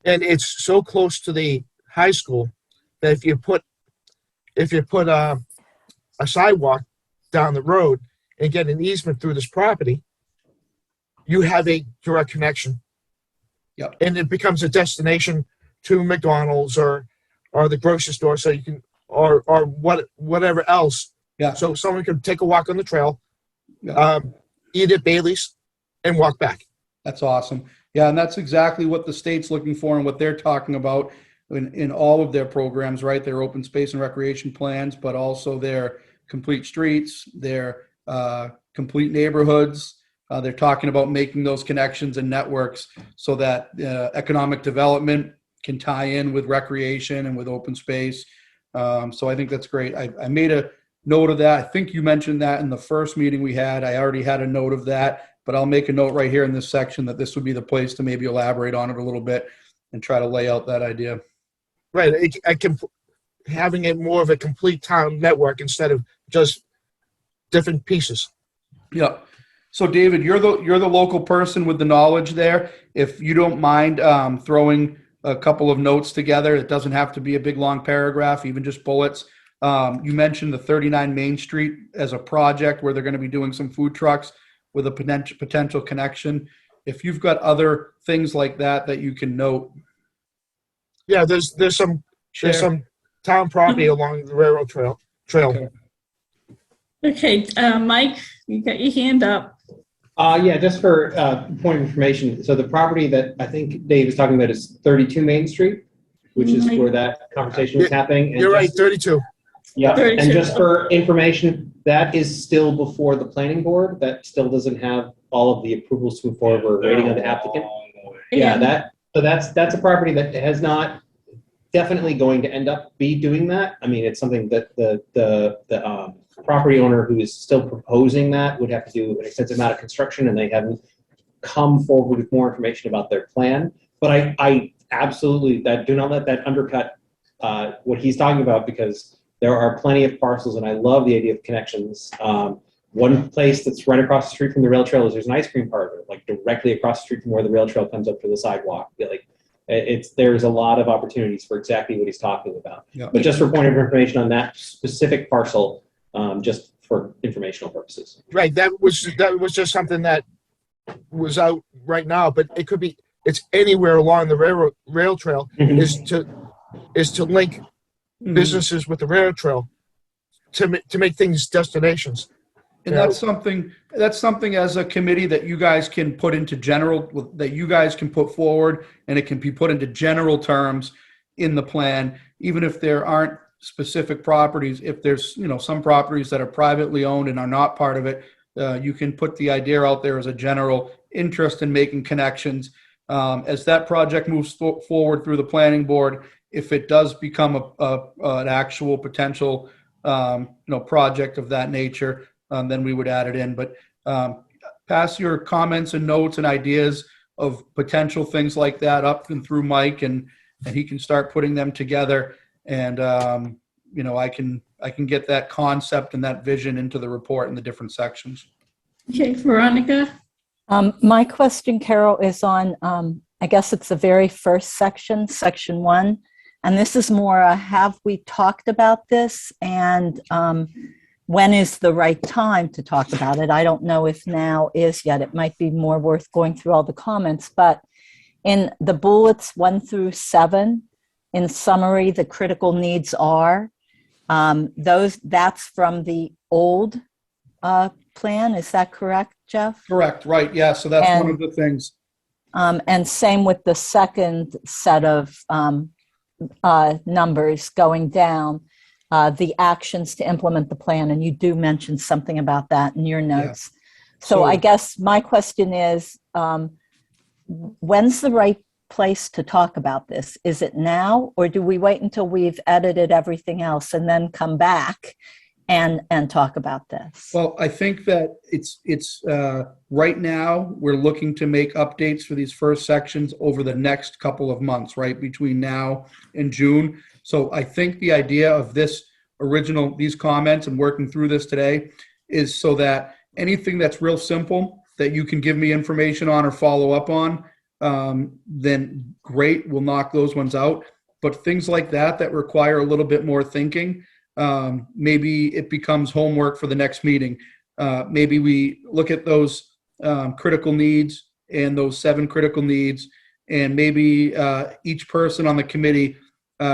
and it's so close to the high school that if you put a sidewalk down the road and get an easement through this property, you have a direct connection. Yep. And it becomes a destination to McDonald's or the grocery store, so you can or whatever else. Yeah. So someone can take a walk on the trail, Yeah. Eat at Bailey's, and walk back. That's awesome. Yeah, and that's exactly what the state's looking for and what they're talking about in all of their programs, right? Their open space and recreation plans, but also their complete streets, their complete neighborhoods. They're talking about making those connections and networks so that economic development can tie in with recreation and with open space. So I think that's great. I made a note of that. I think you mentioned that in the first meeting we had. I already had a note of that, but I'll make a note right here in this section that this would be the place to maybe elaborate on it a little bit and try to lay out that idea. Right. Having it more of a complete town network instead of just different pieces. Yeah. So David, you're the local person with the knowledge there. If you don't mind throwing a couple of notes together, it doesn't have to be a big long paragraph, even just bullets. You mentioned the 39 Main Street as a project where they're going to be doing some food trucks with a potential connection. If you've got other things like that you can note. Yeah, there's some town property along the railroad trail. Okay. Okay, Mike, you got your hand up. Yeah, just for point of information. So the property that I think Dave is talking about is 32 Main Street, which is where that conversation was happening. And You're right, just- 32. Yeah, 32. and just for information, that is still before the planning board. That still doesn't have all of the approvals to move forward. We're waiting on the applicant. Yeah, that's a property that has not definitely going to end up be doing that. I mean, it's something that the property owner who is still proposing that would have to do an extensive amount of construction, and they haven't come forward with more information about their plan. But I absolutely do not let that undercut what he's talking about, because there are plenty of parcels, and I love the idea of connections. One place that's right across the street from the rail trail is there's an ice cream parlor, like directly across the street from where the rail trail comes up to the sidewalk. Like there's a lot of opportunities for exactly what he's talking about. Yeah. But just for point of information on that specific parcel, just for informational purposes. Right, that was just something that was out right now, but it's anywhere along the rail trail is to link businesses with the rail trail to make things destinations. And that's something as a committee that you guys can put into general, that you guys can put forward, and it can be put into general terms in the plan, even if there aren't specific properties. If there's, some properties that are privately owned and are not part of it, you can put the idea out there as a general interest in making connections. As that project moves forward through the planning board, if it does become an actual potential, project of that nature, then we would add it in. But pass your comments and notes and ideas of potential things like that up and through Mike, and he can start putting them together. And I can get that concept and that vision into the report in the different sections. Okay, Veronica? My question, Carol, is on, I guess it's the very first section, section 1. And this is more, have we talked about this? And when is the right time to talk about it? I don't know if now is yet. It might be more worth going through all the comments. But in the bullets 1 through 7, in summary, the critical needs are, that's from the old plan. Is that correct, Jeff? Correct, right, yeah, so that's one of the things. And same with the second set of numbers going down, the actions to implement the plan, and you do mention something about that in your notes. Yeah. So I guess my question is, when's the right place to talk about this? Is it now, or do we wait until we've edited everything else and then come back and talk about this? Well, I think that it's right now we're looking to make updates for these first sections over the next couple of months, right, between now and June. So I think the idea of these comments and working through this today is so that anything that's real simple that you can give me information on or follow up on, then great, we'll knock those ones out. But things like that require a little bit more thinking, maybe it becomes homework for the next meeting. Maybe we look at those critical needs and those 7 critical needs, and maybe each person on the committee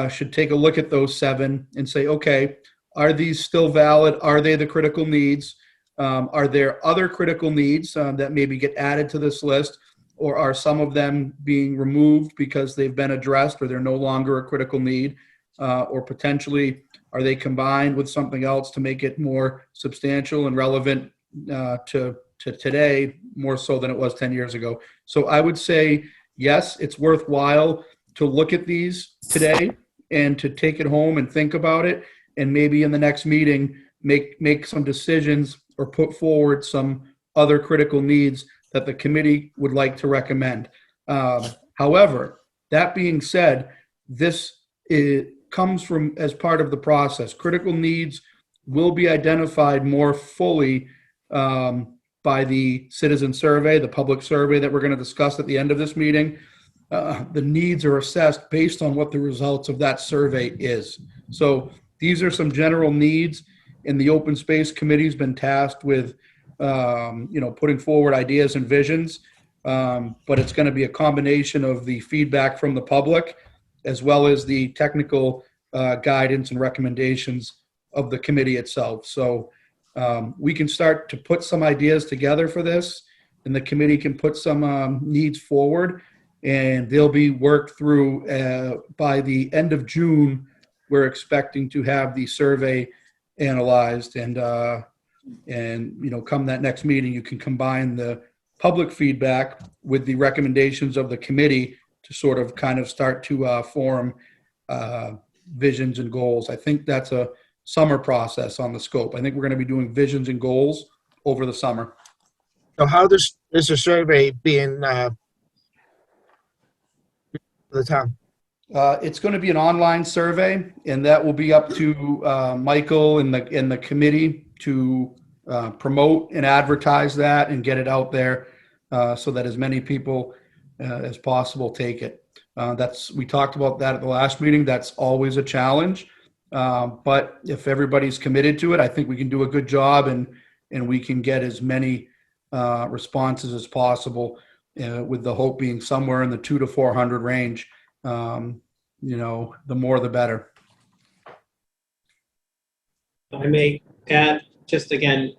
should take a look at those 7 and say, okay, are these still valid? Are they the critical needs? Are there other critical needs that maybe get added to this list? Or are some of them being removed because they've been addressed or they're no longer a critical need? Or potentially, are they combined with something else to make it more substantial and relevant to today, more so than it was 10 years ago? So I would say, yes, it's worthwhile to look at these today and to take it home and think about it. And maybe in the next meeting, make some decisions or put forward some other critical needs that the committee would like to recommend. However, that being said, this comes from as part of the process. Critical needs will be identified more fully by the citizen survey, the public survey that we're going to discuss at the end of this meeting. The needs are assessed based on what the results of that survey is. So these are some general needs, and the Open Space Committee's been tasked with, putting forward ideas and visions. But it's going to be a combination of the feedback from the public as well as the technical guidance and recommendations of the committee itself. So we can start to put some ideas together for this, and the committee can put some needs forward, and they'll be worked through by the end of June. We're expecting to have the survey analyzed, and come that next meeting, you can combine the public feedback with the recommendations of the committee to sort of kind of start to form visions and goals. I think that's a summer process on the scope. I think we're going to be doing visions and goals over the summer. So how is the survey being for the town? It's going to be an online survey, and that will be up to Michael and the committee to promote and advertise that and get it out there so that as many people as possible take it. We talked about that at the last meeting. That's always a challenge. But if everybody's committed to it, I think we can do a good job, and we can get as many responses as possible, with the hope being somewhere in the 200 to 400 range. The more the better. I may add, just again,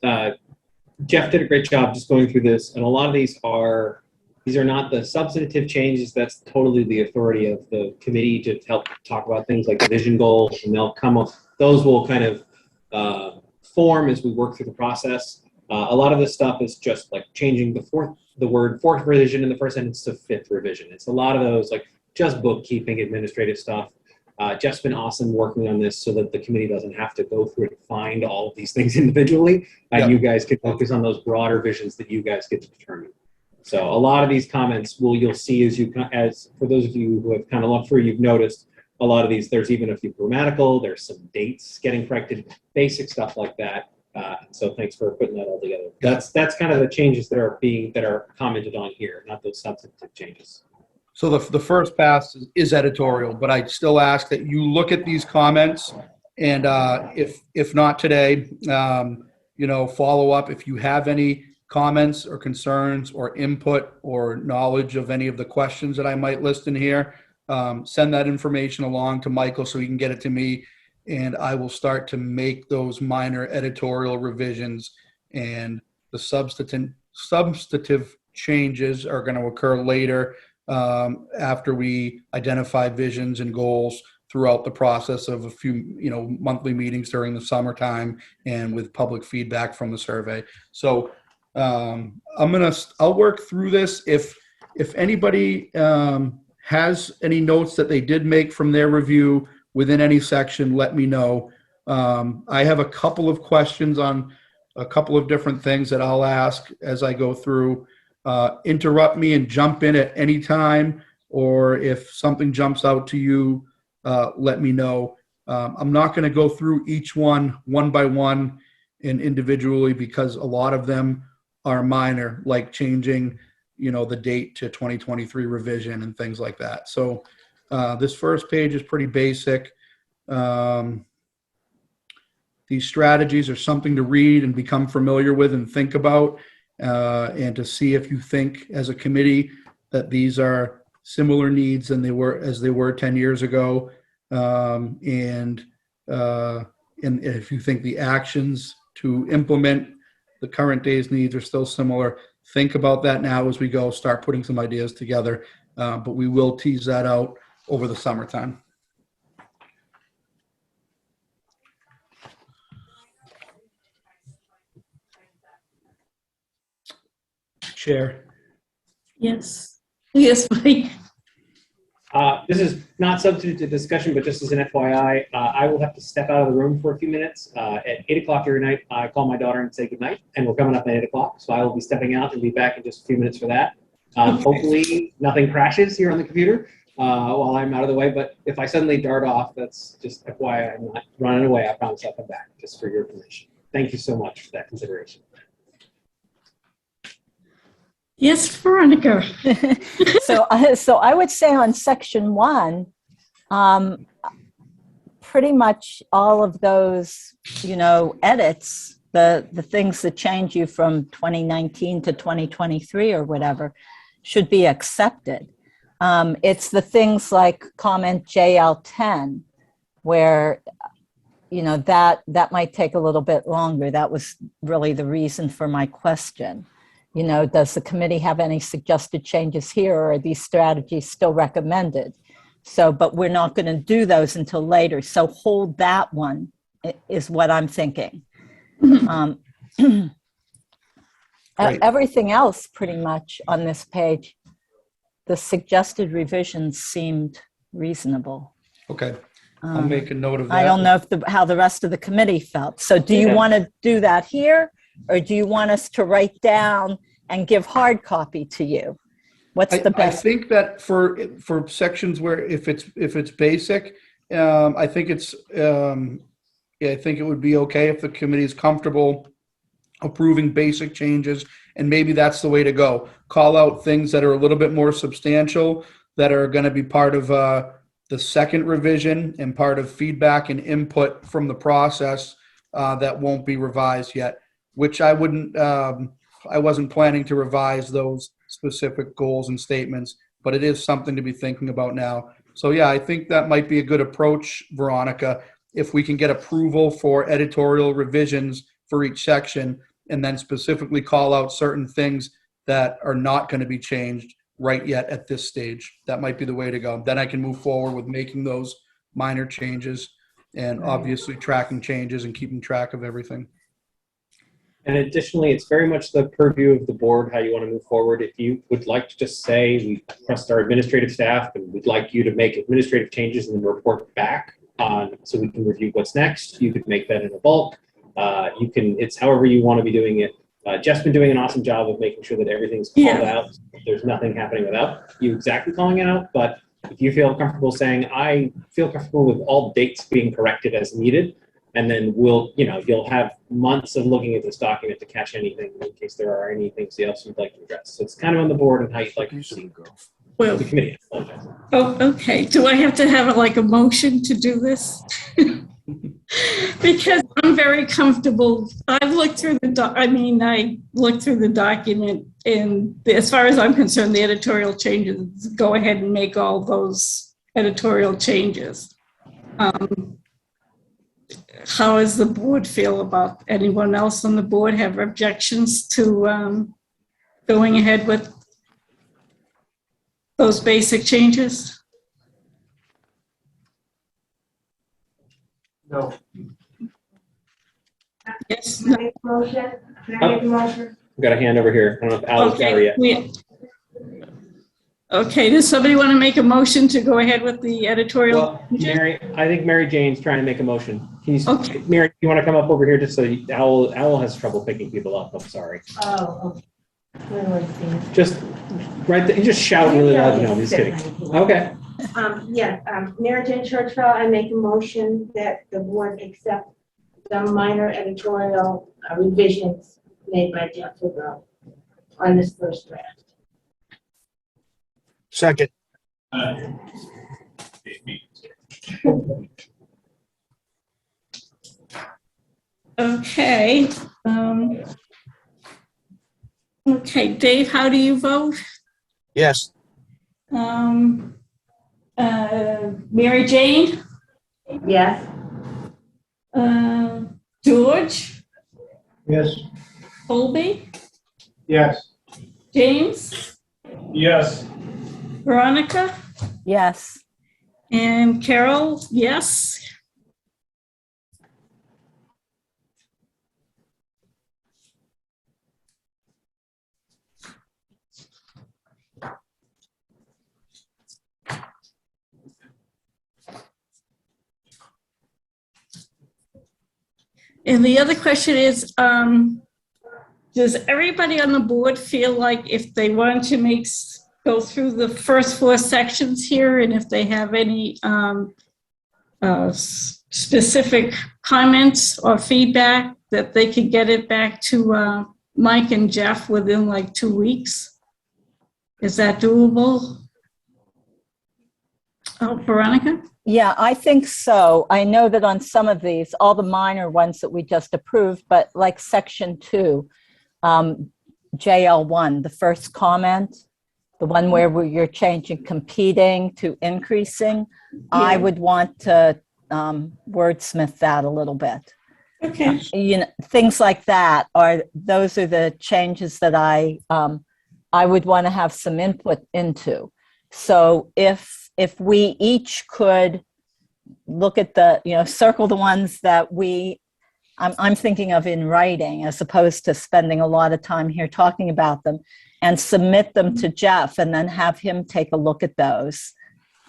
Jeff did a great job just going through this, and a lot of these are not the substantive changes. That's totally the authority of the committee to help talk about things like the vision goals, and they'll come up. Those will kind of form as we work through the process. A lot of this stuff is just like changing the word fourth revision in the first sentence to fifth revision. It's a lot of those like just bookkeeping, administrative stuff. Jeff's been awesome working on this so that the committee doesn't have to go through and find all of these things individually, and Yep. you guys can focus on those broader visions that you guys get to determine. So a lot of these comments you'll see as for those of you who have kind of looked through, you've noticed a lot of these. There's even a few grammatical. There's some dates getting corrected, basic stuff like that. So thanks for putting that all together. That's kind of the changes that are commented on here, not those substantive changes. So the first pass is editorial, but I still ask that you look at these comments, and if not today, follow up if you have any comments or concerns or input or knowledge of any of the questions that I might list in here. Send that information along to Michael so he can get it to me, and I will start to make those minor editorial revisions, and the substantive changes are going to occur later after we identify visions and goals throughout the process of a few, monthly meetings during the summertime and with public feedback from the survey. So I'll work through this. If anybody has any notes that they did make from their review within any section, let me know. I have a couple of questions on a couple of different things that I'll ask as I go through. Interrupt me and jump in at any time, or if something jumps out to you, let me know. I'm not going to go through each one by one and individually, because a lot of them are minor, like changing, the date to 2023 revision and things like that. So this first page is pretty basic. These strategies are something to read and become familiar with and think about, and to see if you think as a committee that these are similar needs than they were 10 years ago. And if you think the actions to implement the current day's needs are still similar, think about that now as we go, start putting some ideas together. But we will tease that out over the summertime. Chair. Yes. Yes, Mike. This is not substitute to discussion, but just as an FYI, I will have to step out of the room for a few minutes. At 8 o'clock every night, I call my daughter and say goodnight, and we're coming up at 8 o'clock, so I will be stepping out and be back in just a few minutes for that. Hopefully nothing crashes here on the computer while I'm out of the way, but if I suddenly dart off, that's just FYI, I'm not running away. I promise I'll come back, just for your information. thank you so much for that consideration. Yes, Veronica. So I would say on section 1, pretty much all of those, edits, the things that change you from 2019 to 2023 or whatever, should be accepted. It's the things like comment JL10, where, that might take a little bit longer. That was really the reason for my question. Does the committee have any suggested changes here, or are these strategies still recommended? So, but we're not going to do those until later. So hold that one is what I'm thinking. Great. Everything else pretty much on this page, the suggested revisions seemed reasonable. Okay, I'll make a note of that. I don't know how the rest of the committee felt. So do you want to do that here, or do you want us to write down and give hard copy to you? What's the I best? think that for sections where if it's basic, I think I think it would be okay if the committee is comfortable approving basic changes, and maybe that's the way to go. Call out things that are a little bit more substantial, that are going to be part of the second revision and part of feedback and input from the process that won't be revised yet, which I wasn't planning to revise those specific goals and statements, but it is something to be thinking about now. So yeah, I think that might be a good approach, Veronica, if we can get approval for editorial revisions for each section, and then specifically call out certain things that are not going to be changed right yet at this stage. That might be the way to go. Then I can move forward with making those minor changes and obviously tracking changes and keeping track of everything. And additionally, it's very much the purview of the board how you want to move forward. If you would like to just say, we trust our administrative staff and we'd like you to make administrative changes and then report back on so we can review what's next, you could make that in a bulk. It's however you want to be doing it. Jeff's been doing an awesome job of making sure that everything's called out. There's nothing happening without you exactly calling it out. But if you feel comfortable saying, I feel comfortable with all dates being corrected as needed, and then you'll have months of looking at this document to catch anything in case there are any things else you'd like to address. So it's kind of on the board and how you'd like to see Well, the committee. I apologize. oh, okay. Do I have to have a motion to do this? Because I'm very comfortable. I've looked through I looked through the document, and as far as I'm concerned, the editorial changes, go ahead and make all those editorial changes. How does the board feel about, anyone else on the board have objections to going ahead with those basic changes? No. Yes. Can I make a motion? Can I make a motion? I've got a hand over here. I don't know if Al's got her yet. Okay, does somebody want to make a motion to go ahead with the editorial? Well, I think Mary Jane's trying to make a motion. Okay. Mary, you want to come up over here just so Al has trouble picking people up. I'm sorry. Oh, okay. Where was it? Just just shout really loud. No, I'm just kidding. Okay. Mary Jane Churchwell, I make a motion that the board accept the minor editorial revisions made by Jeff Legault on this first draft. Second. Okay. Okay, Dave, how do you vote? Yes. Mary Jane? Yes. George? Yes. Colby? Yes. James? Yes. Veronica? Yes. And Carol, yes. And the other question is, does everybody on the board feel like if they want to go through the first 4 sections here, and if they have any specific comments or feedback, that they could get it back to Mike and Jeff within like 2 weeks? Is that doable? Oh, Veronica? Yeah, I think so. I know that on some of these, all the minor ones that we just approved, but like section 2, JL1, the first comment, the one where you're changing competing to increasing, I would want to wordsmith that a little bit. Okay. You know, things like that those are the changes that I would want to have some input into. So if we each could look at circle the ones that I'm thinking of in writing, as opposed to spending a lot of time here talking about them, and submit them to Jeff, and then have him take a look at those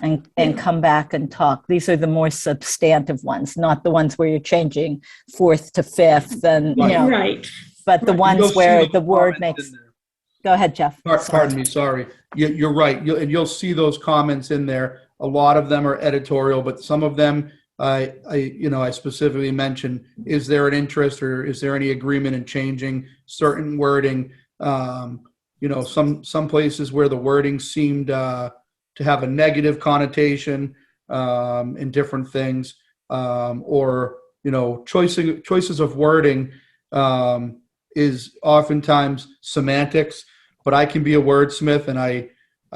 and come back and talk. These are the more substantive ones, not the ones where you're changing 4th to 5th and, Right. but the You'll ones see where those the word comments makes, in there. go ahead, Jeff. Pardon me, sorry. You're right. You'll see those comments in there. A lot of them are editorial, but some of them, I specifically mentioned, is there an interest or is there any agreement in changing certain wording? Some places where the wording seemed to have a negative connotation in different things, or choices of wording is oftentimes semantics. But I can be a wordsmith, and I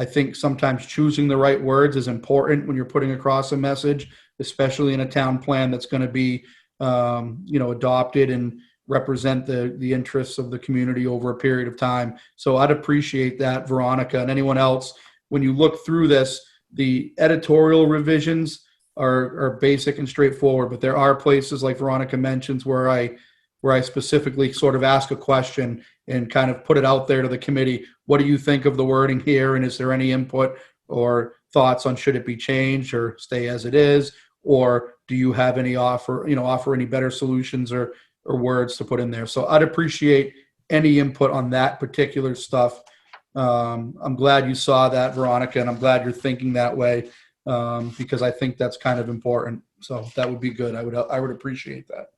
think sometimes choosing the right words is important when you're putting across a message, especially in a town plan that's going to be adopted and represent the interests of the community over a period of time. So I'd appreciate that, Veronica, and anyone else. When you look through this, the editorial revisions are basic and straightforward, but there are places, like Veronica mentions, where I specifically sort of ask a question and kind of put it out there to the committee. What do you think of the wording here? And is there any input or thoughts on should it be changed or stay as it is? Or do you have any offer any better solutions or words to put in there? So I'd appreciate any input on that particular stuff. I'm glad you saw that, Veronica, and I'm glad you're thinking that way, because I think that's kind of important. So that would be good. I would appreciate that.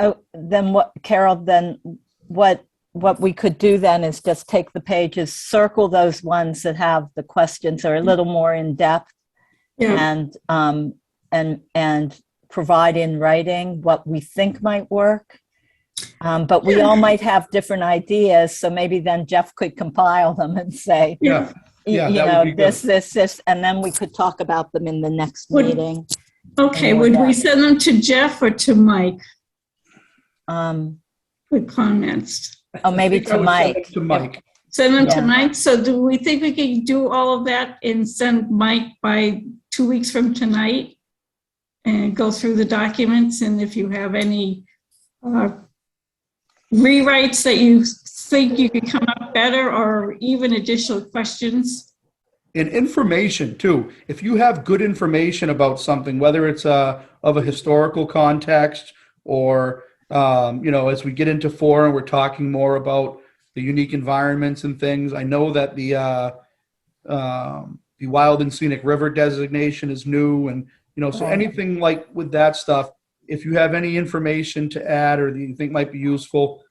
Oh, then what, Carol, then what we could do then is just take the pages, circle those ones that have the questions are a little more in depth, and provide in writing what we think might work. But we all might have different ideas, so maybe then Jeff could compile them and say, Yeah, that would be good. this, and then we could talk about them in the next meeting. Okay, would we send them to Jeff or to Mike with comments? Oh, maybe to Mike. To Mike. Send them to Mike. So do we think we can do all of that and send Mike by 2 weeks from tonight and go through the documents? And if you have any rewrites that you think you could come up better, or even additional questions? And information too. If you have good information about something, whether it's of a historical context or as we get into 4 and we're talking more about the unique environments and things. I know that the wild and scenic river designation is new, and so anything like with that stuff. If you have any information to add or that you think might be useful,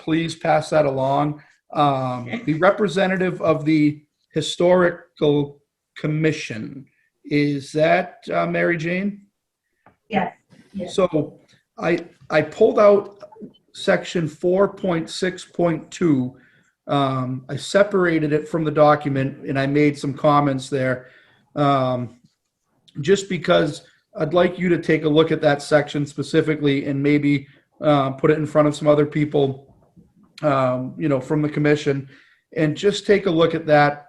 please pass that along. The representative of the Historical Commission, is that Mary Jane? Yes. Yes. So I pulled out section 4.6.2. I separated it from the document and I made some comments there, just because I'd like you to take a look at that section specifically and maybe put it in front of some other people, from the commission, and just take a look at that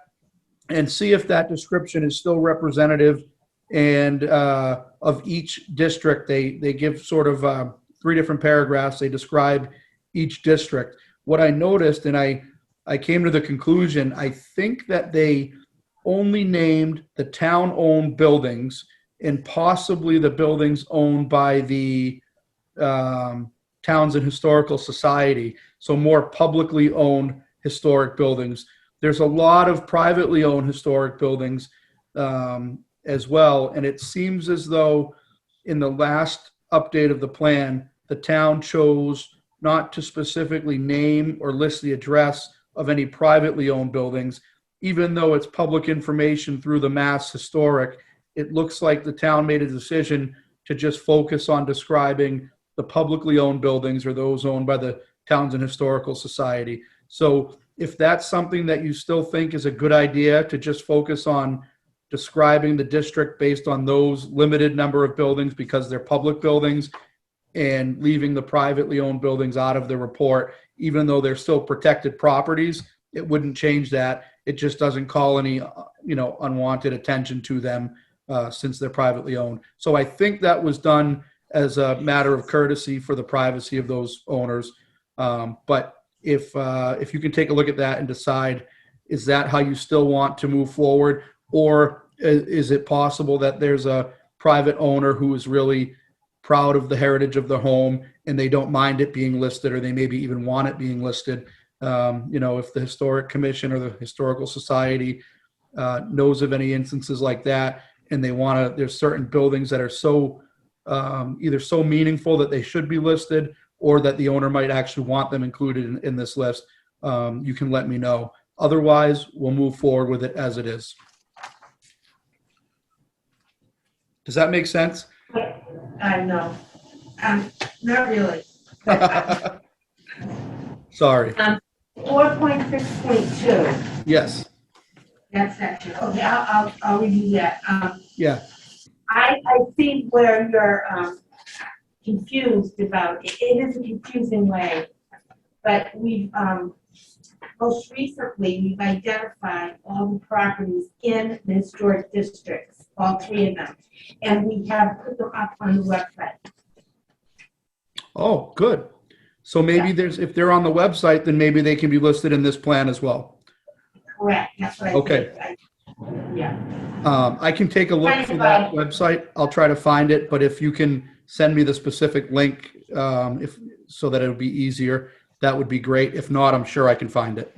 and see if that description is still representative and of each district. They give sort of 3 different paragraphs. They describe each district. What I noticed, and I came to the conclusion, I think that they only named the town-owned buildings and possibly the buildings owned by the Townsend Historical Society. So more publicly owned historic buildings. There's a lot of privately owned historic buildings as well. And it seems as though in the last update of the plan, the town chose not to specifically name or list the address of any privately owned buildings, even though it's public information through the Mass Historic. It looks like the town made a decision to just focus on describing the publicly owned buildings or those owned by the Townsend Historical Society. So if that's something that you still think is a good idea, to just focus on describing the district based on those limited number of buildings because they're public buildings, and leaving the privately owned buildings out of the report, even though they're still protected properties, it wouldn't change that. It just doesn't call any, unwanted attention to them since they're privately owned. So I think that was done as a matter of courtesy for the privacy of those owners. But if you can take a look at that and decide, is that how you still want to move forward? Or is it possible that there's a private owner who is really proud of the heritage of the home and they don't mind it being listed, or they maybe even want it being listed? If the Historic Commission or the Historical Society knows of any instances like that, and they want to, there's certain buildings that are so either so meaningful that they should be listed, or that the owner might actually want them included in this list, you can let me know. Otherwise, we'll move forward with it as it is. Does that make sense? No. Not really. Sorry. 4.6.2, Yes. that section. Okay, I'll review that. Yeah. I see where you're confused about it. It is a confusing way, but we've most recently we've identified all the properties in the historic districts, all 3 of them, and we have put them up on the website. Oh, good. So maybe if they're on the website, then maybe they can be listed in this plan as well. Correct. That's what I Okay. think. Yeah. I can take a look for that website. I'll try to find it, but if you can send me the specific link, so that it'll be easier, that would be great. If not, I'm sure I can find it.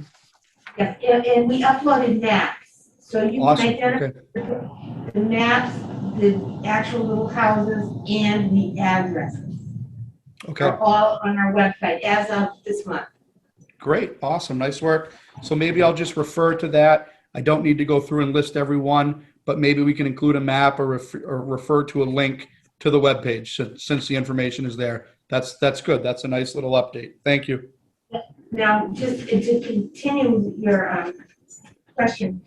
Yes, and we uploaded maps, so you Awesome. can identify Okay. the maps, the actual little houses, and the addresses. Okay. Are all on our website as of this month. Great. Awesome. Nice work. So maybe I'll just refer to that. I don't need to go through and list every one, but maybe we can include a map or refer to a link to the webpage since the information is there. That's good. That's a nice little update. Thank you. Now, just to continue your question,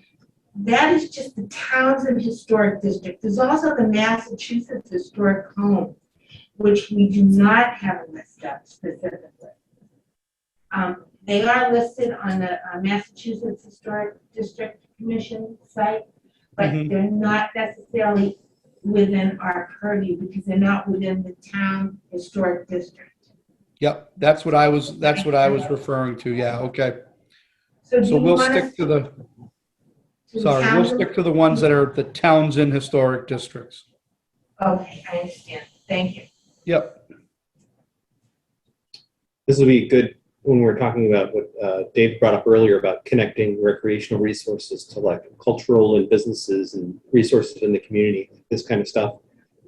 that is just the Townsend Historic District. There's also the Massachusetts Historic Home, which we do not have a list of specifically. They are listed on the Massachusetts Historic District Commission site, but they're not necessarily within our purview because they're not within the town historic district. Yep. That's what I was referring to. Yeah. Okay. So We'll stick to the ones that are the Townsend historic districts. Okay, I understand. Thank you. Yep. This will be good when we're talking about what Dave brought up earlier about connecting recreational resources to like cultural and businesses and resources in the community, this kind of stuff.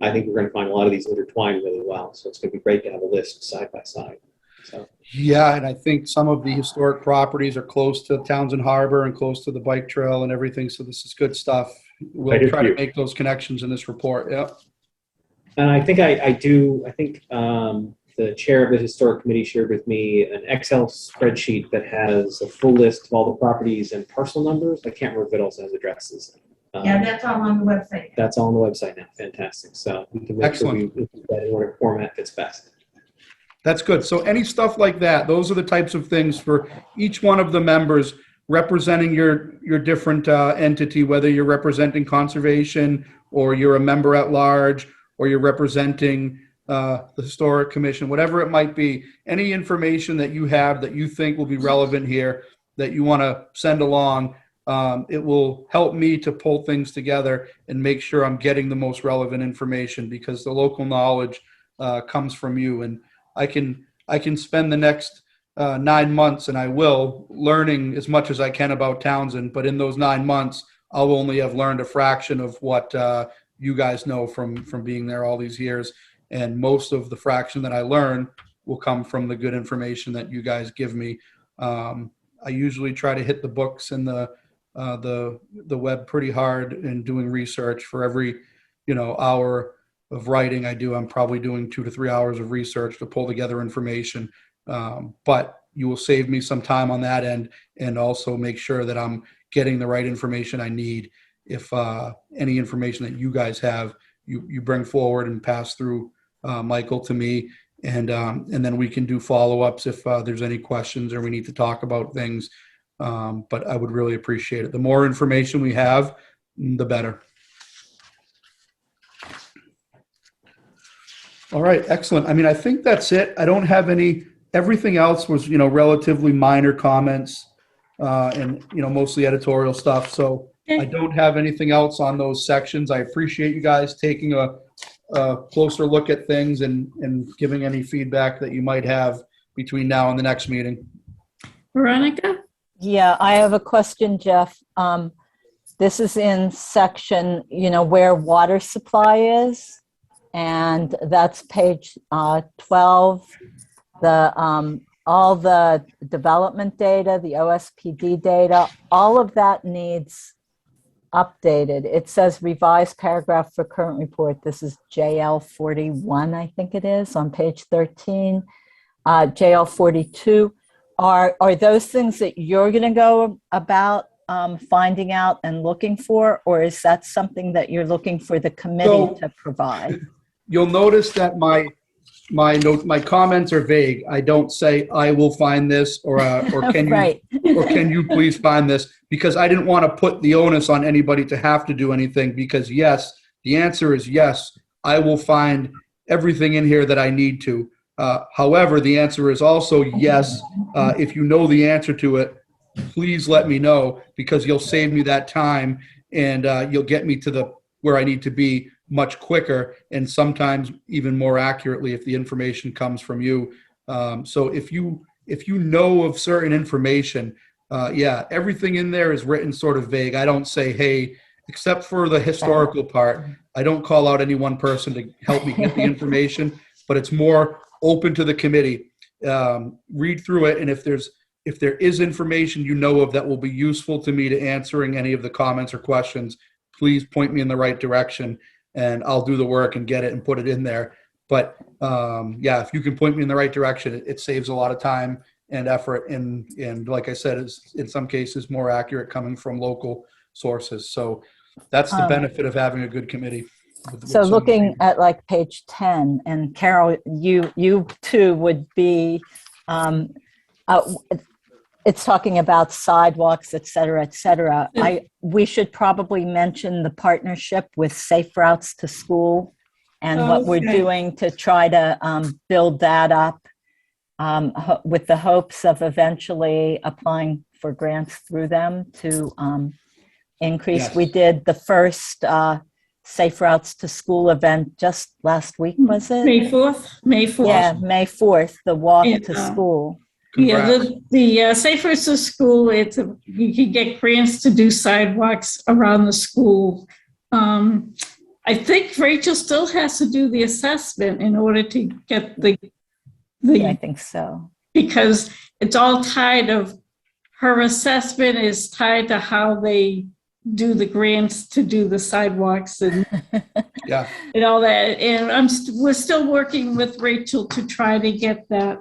I think we're going to find a lot of these intertwined really well. So it's going to be great to have a list side by side. So. Yeah, and I think some of the historic properties are close to Townsend Harbor and close to the bike trail and everything. So this is good stuff. We'll try to make those connections in this report. Yep. And I think I think the chair of the historic committee shared with me an Excel spreadsheet that has a full list of all the properties and parcel numbers. I can't remember if it also has addresses. Yeah, that's all on the website. That's all on the website now. Fantastic. So we can make sure we put that in whatever format fits best. That's good. So any stuff like that, those are the types of things for each one of the members representing your different entity, whether you're representing conservation or you're a member at large or you're representing the historic commission, whatever it might be. Any information that you have that you think will be relevant here that you want to send along, it will help me to pull things together and make sure I'm getting the most relevant information, because the local knowledge comes from you. And I can spend the next 9 months, and I will, learning as much as I can about Townsend, but in those 9 months, I'll only have learned a fraction of what you guys know from being there all these years. And most of the fraction that I learn will come from the good information that you guys give me. I usually try to hit the books and the web pretty hard in doing research. For every hour of writing I do, I'm probably doing 2 to 3 hours of research to pull together information. But you will save me some time on that end, and also make sure that I'm getting the right information I need. If any information that you guys have, you bring forward and pass through Michael to me, and then we can do follow-ups if there's any questions or we need to talk about things. But I would really appreciate it. The more information we have, the better. All right, excellent. I mean, I think that's it. I don't have any. Everything else was, relatively minor comments, and mostly editorial stuff. So I don't have anything else on those sections. I appreciate you guys taking a closer look at things and giving any feedback that you might have between now and the next meeting. Veronica? Yeah, I have a question, Jeff. This is in section, where water supply is, and that's page 12. All the development data, the OSPD data, all of that needs updated. It says revised paragraph for current report. This is JL 41, I think it is, on page 13. JL 42. Are those things that you're going to go about finding out and looking for, or is that something that you're looking for the committee to provide? You'll notice that my comments are vague. I don't say I will find this or can you Right. or can you please find this, because I didn't want to put the onus on anybody to have to do anything, because yes, the answer is yes, I will find everything in here that I need to. However, the answer is also yes. If you know the answer to it, please let me know, because you'll save me that time, and you'll get me to where I need to be much quicker, and sometimes even more accurately if the information comes from you. So if you know of certain information, everything in there is written sort of vague. I don't say, hey, except for the historical part, I don't call out any one person to help me get the information, but it's more open to the committee. Read through it, and if there is information of that will be useful to me to answering any of the comments or questions, please point me in the right direction, and I'll do the work and get it and put it in there. But if you can point me in the right direction, it saves a lot of time and effort, and like I said, is in some cases more accurate coming from local sources. So that's the benefit of having a good committee. So looking at like page 10, and Carol, you too would be, it's talking about sidewalks, et cetera, et cetera. We should probably mention the partnership with Safe Routes to School and what we're doing to try to build that up with the hopes of eventually applying for grants through them to increase. Yes. We did the first Safe Routes to School event just last week, was it? May 4th? May 4th. Yeah, May 4th, the walk Yeah. to school. Congrats. Yeah, the Safe Routes to School, you can get grants to do sidewalks around the school. I think Rachel still has to do the assessment in order to get Yeah, I think so. because it's all her assessment is tied to how they do the grants to do the sidewalks and Yeah. and all that. And we're still working with Rachel to try to get that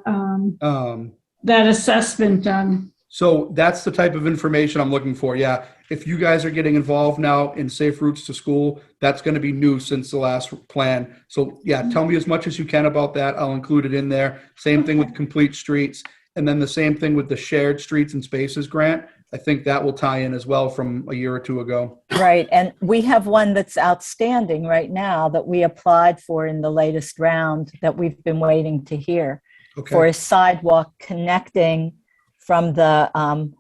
that assessment done. So that's the type of information I'm looking for. Yeah. If you guys are getting involved now in Safe Routes to School, that's going to be new since the last plan. So yeah, tell me as much as you can about that. I'll include it in there. Same thing with Complete Streets. And then the same thing with the Shared Streets and Spaces grant. I think that will tie in as well from a year or two ago. Right. And we have one that's outstanding right now that we applied for in the latest round that we've been waiting to hear for a sidewalk connecting from the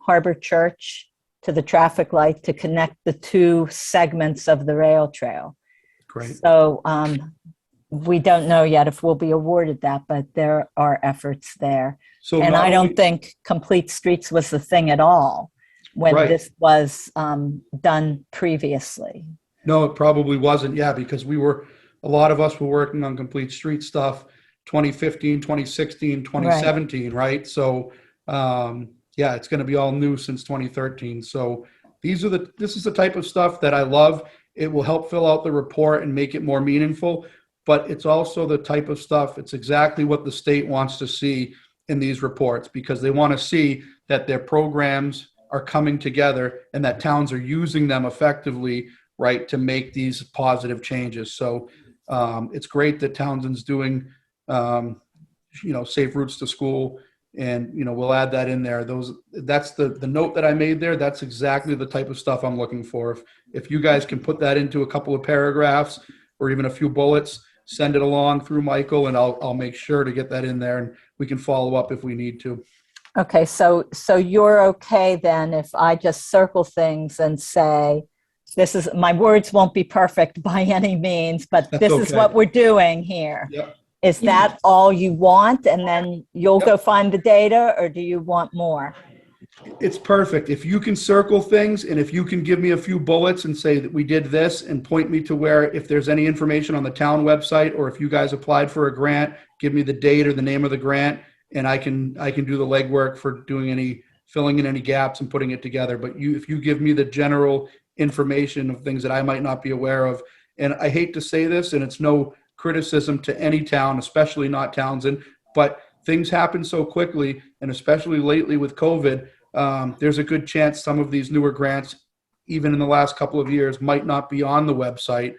Harbor Church to the traffic light to connect the two segments of the rail trail. Great. So we don't know yet if we'll be awarded that, but there are efforts there. So And not I don't only- think Complete Streets was the thing at all when Right. this was done previously. No, it probably wasn't. Yeah, because a lot of us were working on Complete Street stuff 2015, 2016, 2017, right? So, yeah, it's going to be all new since 2013. So this is the type of stuff that I love. It will help fill out the report and make it more meaningful, but it's also the type of stuff, it's exactly what the state wants to see in these reports, because they want to see that their programs are coming together and that towns are using them effectively, right, to make these positive changes. So it's great that Townsend's doing, safe routes to school, and we'll add that in there. That's the note that I made there. That's exactly the type of stuff I'm looking for. If you guys can put that into a couple of paragraphs or even a few bullets, send it along through Michael, and I'll make sure to get that in there, and we can follow up if we need to. Okay, so you're okay then if I just circle things and say, my words won't be perfect by any means, but That's this is okay. what we're doing here. Yep. Is that all you want? And then you'll go find the data, or do you want more? It's perfect. If you can circle things and if you can give me a few bullets and say that we did this and point me to where, if there's any information on the town website, or if you guys applied for a grant, give me the date or the name of the grant, and I can do the legwork for filling in any gaps and putting it together. But if you give me the general information of things that I might not be aware of, and I hate to say this, and it's no criticism to any town, especially not Townsend, but things happen so quickly, and especially lately with COVID, there's a good chance some of these newer grants, even in the last couple of years, might not be on the website.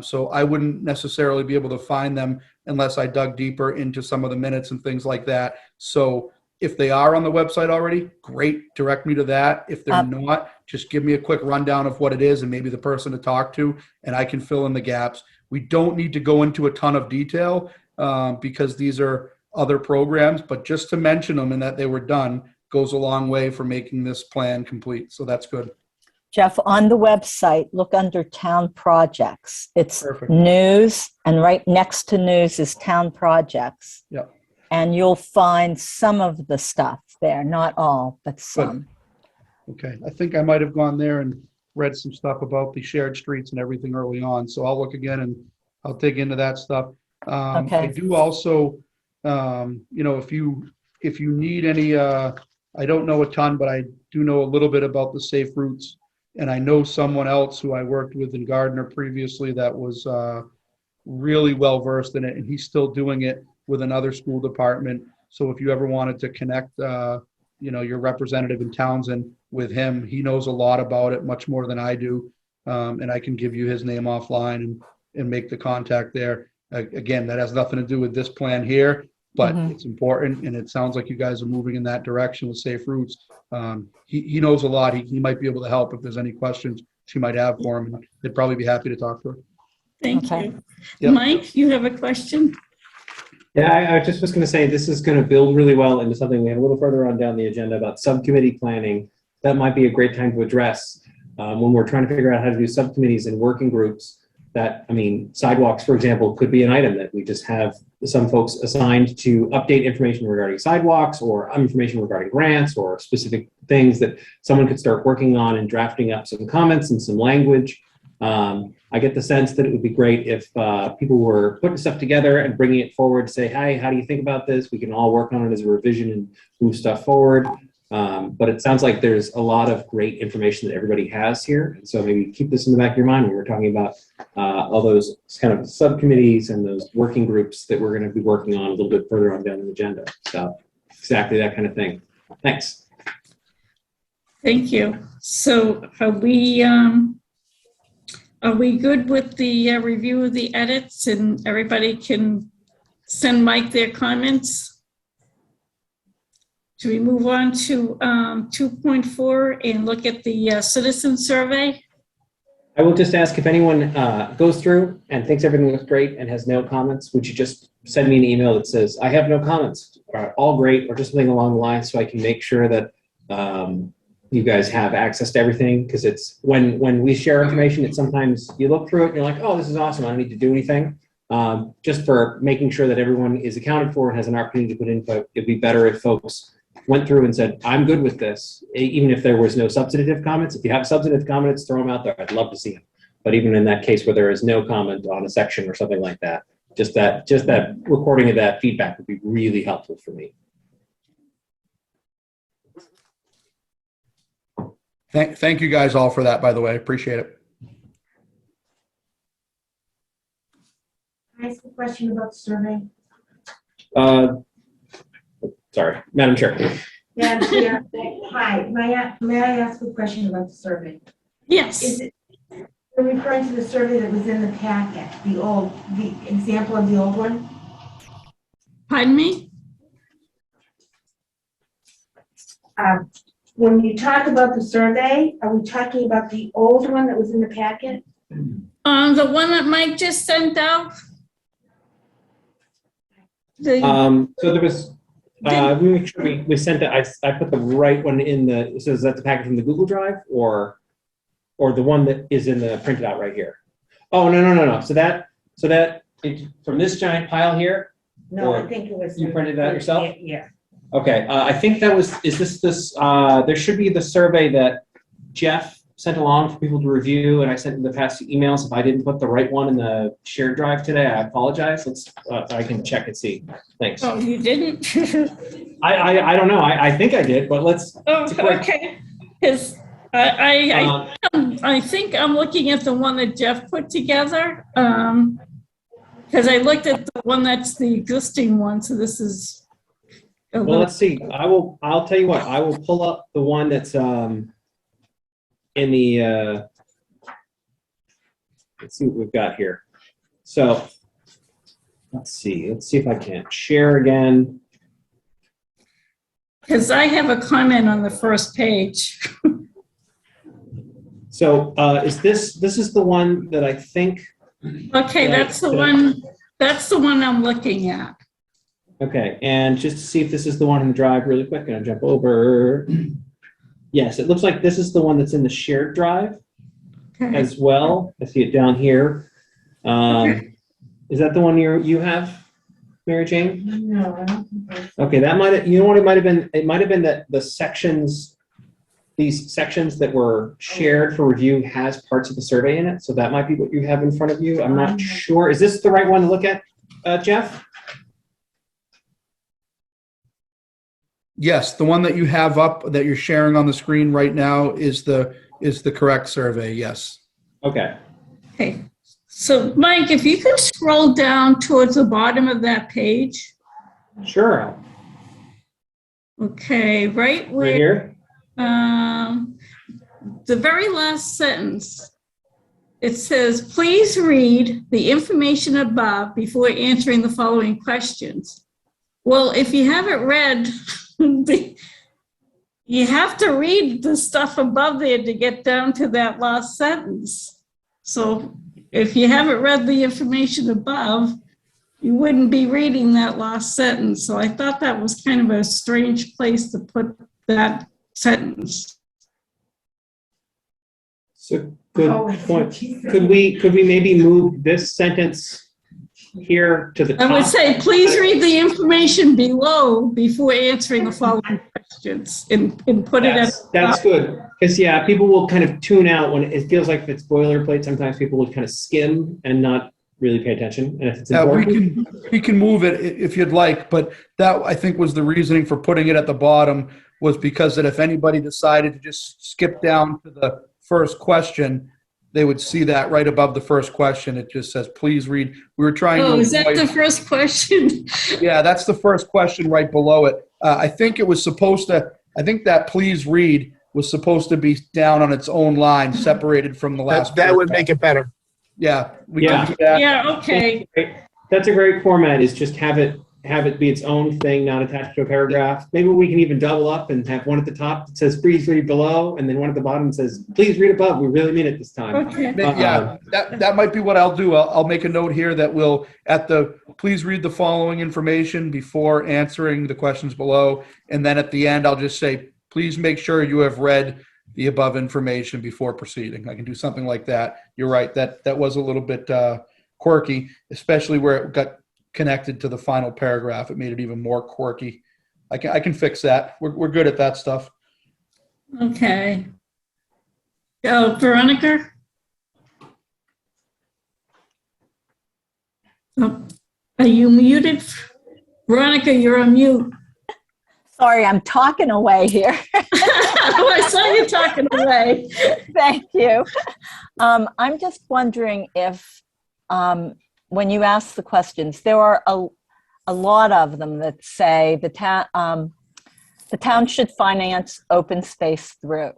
So I wouldn't necessarily be able to find them unless I dug deeper into some of the minutes and things like that. So if they are on the website already, great, direct me to that. If they're not, just give me a quick rundown of what it is and maybe the person to talk to, and I can fill in the gaps. We don't need to go into a ton of detail because these are other programs, but just to mention them and that they were done goes a long way for making this plan complete. So that's good. Jeff, on the website, look under town projects. It's Perfect. news, and right next to news is town projects. Yep. And you'll find some of the stuff there, not all, but some. Okay. I think I might have gone there and read some stuff about the shared streets and everything early on. So I'll look again and I'll dig into that stuff. Okay. I do also, if you need any, I don't know a ton, but I do know a little bit about the safe routes. And I know someone else who I worked with in Gardner previously that was really well versed in it, and he's still doing it with another school department. So if you ever wanted to connect, your representative in Townsend with him, he knows a lot about it, much more than I do. And I can give you his name offline and make the contact there. Again, that has nothing to do with this plan here, but it's important. And it sounds like you guys are moving in that direction with safe routes. He knows a lot. He might be able to help if there's any questions she might have for him. They'd probably be happy to talk to her. Thank Okay. you. Yep. Mike, you have a question? Yeah, I just was going to say, this is going to build really well into something we have a little further on down the agenda about subcommittee planning. That might be a great time to address when we're trying to figure out how to do subcommittees and working groups. Sidewalks, for example, could be an item that we just have some folks assigned to update information regarding sidewalks, or information regarding grants, or specific things that someone could start working on and drafting up some comments and some language. I get the sense that it would be great if people were putting stuff together and bringing it forward to say, hi, how do you think about this? We can all work on it as a revision and move stuff forward. But it sounds like there's a lot of great information that everybody has here. And so maybe keep this in the back of your mind when we're talking about all those kind of subcommittees and those working groups that we're going to be working on a little bit further on down the agenda. So exactly that kind of thing. Thanks. Thank you. So are we good with the review of the edits, and everybody can send Mike their comments? Should we move on to 2.4 and look at the citizen survey? I will just ask, if anyone goes through and thinks everything looks great and has no comments, would you just send me an email that says, I have no comments, all great, or just something along the line, so I can make sure that you guys have access to everything. Because it's when we share information, it's sometimes you look through it and you're like, oh, this is awesome, I don't need to do anything. just for making sure that everyone is accounted for and has an opportunity to put input. It'd be better if folks went through and said, I'm good with this, even if there was no substantive comments. If you have substantive comments, throw them out there. I'd love to see them. But even in that case where there is no comment on a section or something like that, just that recording of that feedback would be really helpful for me. Thank you guys all for that, by the way. Appreciate it. Can I ask a question about the survey? Sorry, Madam Chair. Yeah, hi, may I ask a question about the survey? Yes. Is it, you're referring to the survey that was in the packet, the example of the old one? Pardon me? When you talk about the survey, are we talking about the old one that was in the packet? The one that Mike just sent out? So there was, let me make sure we sent it. I put the right one in the, so is that the packet from the Google Drive or the one that is in the printed out right here? Oh, no. So that from this giant pile here? No, Or I think it was. you printed that yourself? Yeah. Okay, I think that was, is this, there should be the survey that Jeff sent along for people to review, and I sent in the past few emails. If I didn't put the right one in the shared drive today, I apologize. Let's, I can check and see. Thanks. Oh, you didn't? I don't know. I think I did, but let's. Oh, it's a quick- okay. Because I think I'm looking at the one that Jeff put together. Because I looked at the one that's the existing one, so this is. Well, let's see. I'll tell you what, I will pull up the one that's in the let's see what we've got here. So let's see if I can share again. Because I have a comment on the first page. So is this is the one that I think. Okay, that's the one I'm looking at. Okay, and just to see if this is the one in the drive really quick, and I'll jump over. Yes, it looks like this is the one that's in the shared drive Okay. as well. I see it down here. Is that the one you have, Mary Jane? No, I don't think so. Okay, that might have, you know what it might have been? It might have been that the sections, these sections that were shared for review has parts of the survey in it. So that might be what you have in front of you. I'm not sure. Is this the right one to look at, Jeff? Yes, the one that you have up that you're sharing on the screen right now is the correct survey. Yes. Okay. Okay. So Mike, if you could scroll down towards the bottom of that page. Sure. Okay, right Right where, here. the very last sentence, it says, please read the information above before answering the following questions. Well, if you haven't read, you have to read the stuff above there to get down to that last sentence. So if you haven't read the information above, you wouldn't be reading that last sentence. So I thought that was kind of a strange place to put that sentence. So good Oh, point. geez. Could we maybe move this sentence here to the top? I would say, please read the information below before answering the following questions and put it at. That's good. Because yeah, people will kind of tune out when it feels like it's boilerplate. Sometimes people will kind of skim and not really pay attention. And if it's important. We can move it if you'd like, but that I think was the reasoning for putting it at the bottom was because that if anybody decided to just skip down to the first question, they would see that right above the first question. It just says, please read. We were trying to. Oh, is that the first question? Yeah, that's the first question right below it. I think it was supposed to, I think that please read was supposed to be down on its own line, separated from the last. That would make it better. Yeah, we Yeah. can do that. Yeah, okay. That's a great format, is just have it be its own thing, not attached to a paragraph. Maybe we can even double up and have one at the top that says please read below, and then one at the bottom that says please read above. We really mean it this time. Okay. Yeah, that might be what I'll do. I'll make a note here that we'll, please read the following information before answering the questions below. And then at the end, I'll just say, please make sure you have read the above information before proceeding. I can do something like that. You're right. That was a little bit quirky, especially where it got connected to the final paragraph. It made it even more quirky. I can fix that. We're good at that stuff. Okay. Oh, Veronica? Oh, are you muted? Veronica, you're on mute. Sorry, I'm talking away here. Oh, I saw you talking away. Thank you. I'm just wondering if, when you ask the questions, there are a lot of them that say the town should finance open space through.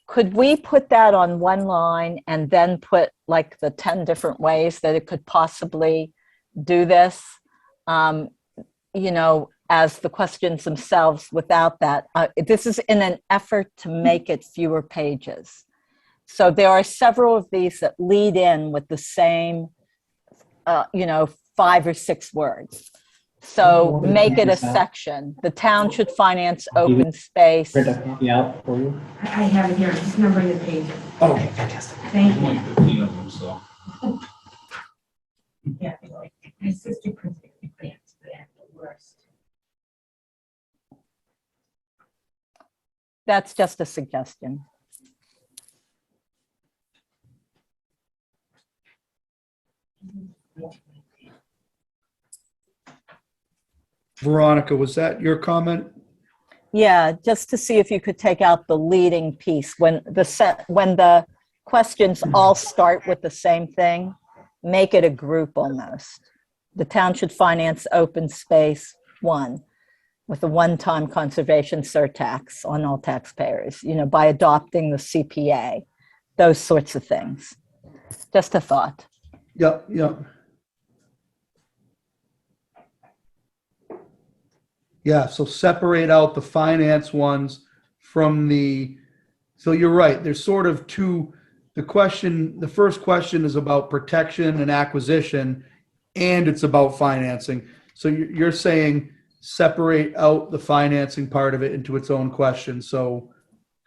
Could we put that on one line and then put like the 10 different ways that it could possibly do this? As the questions themselves without that. This is in an effort to make it fewer pages. So there are several of these that lead in with the same, 5 or 6 words. So make it a section. The town should finance open space. Print a copy out for you. I have it here, just numbering the pages. Oh, okay, fantastic. Thank Only you. 15 of them, so. Yeah, my sister printed the plans, but they're the worst. That's just a suggestion. Veronica, was that your comment? Yeah, just to see if you could take out the leading piece when the questions all start with the same thing, make it a group almost. The town should finance open space, 1, with a one-time conservation surtax on all taxpayers, by adopting the CPA, those sorts of things. Just a thought. Yep. Yeah, so separate out the finance ones from so you're right, there's sort of two, the first question is about protection and acquisition, and it's about financing. So you're saying separate out the financing part of it into its own question. So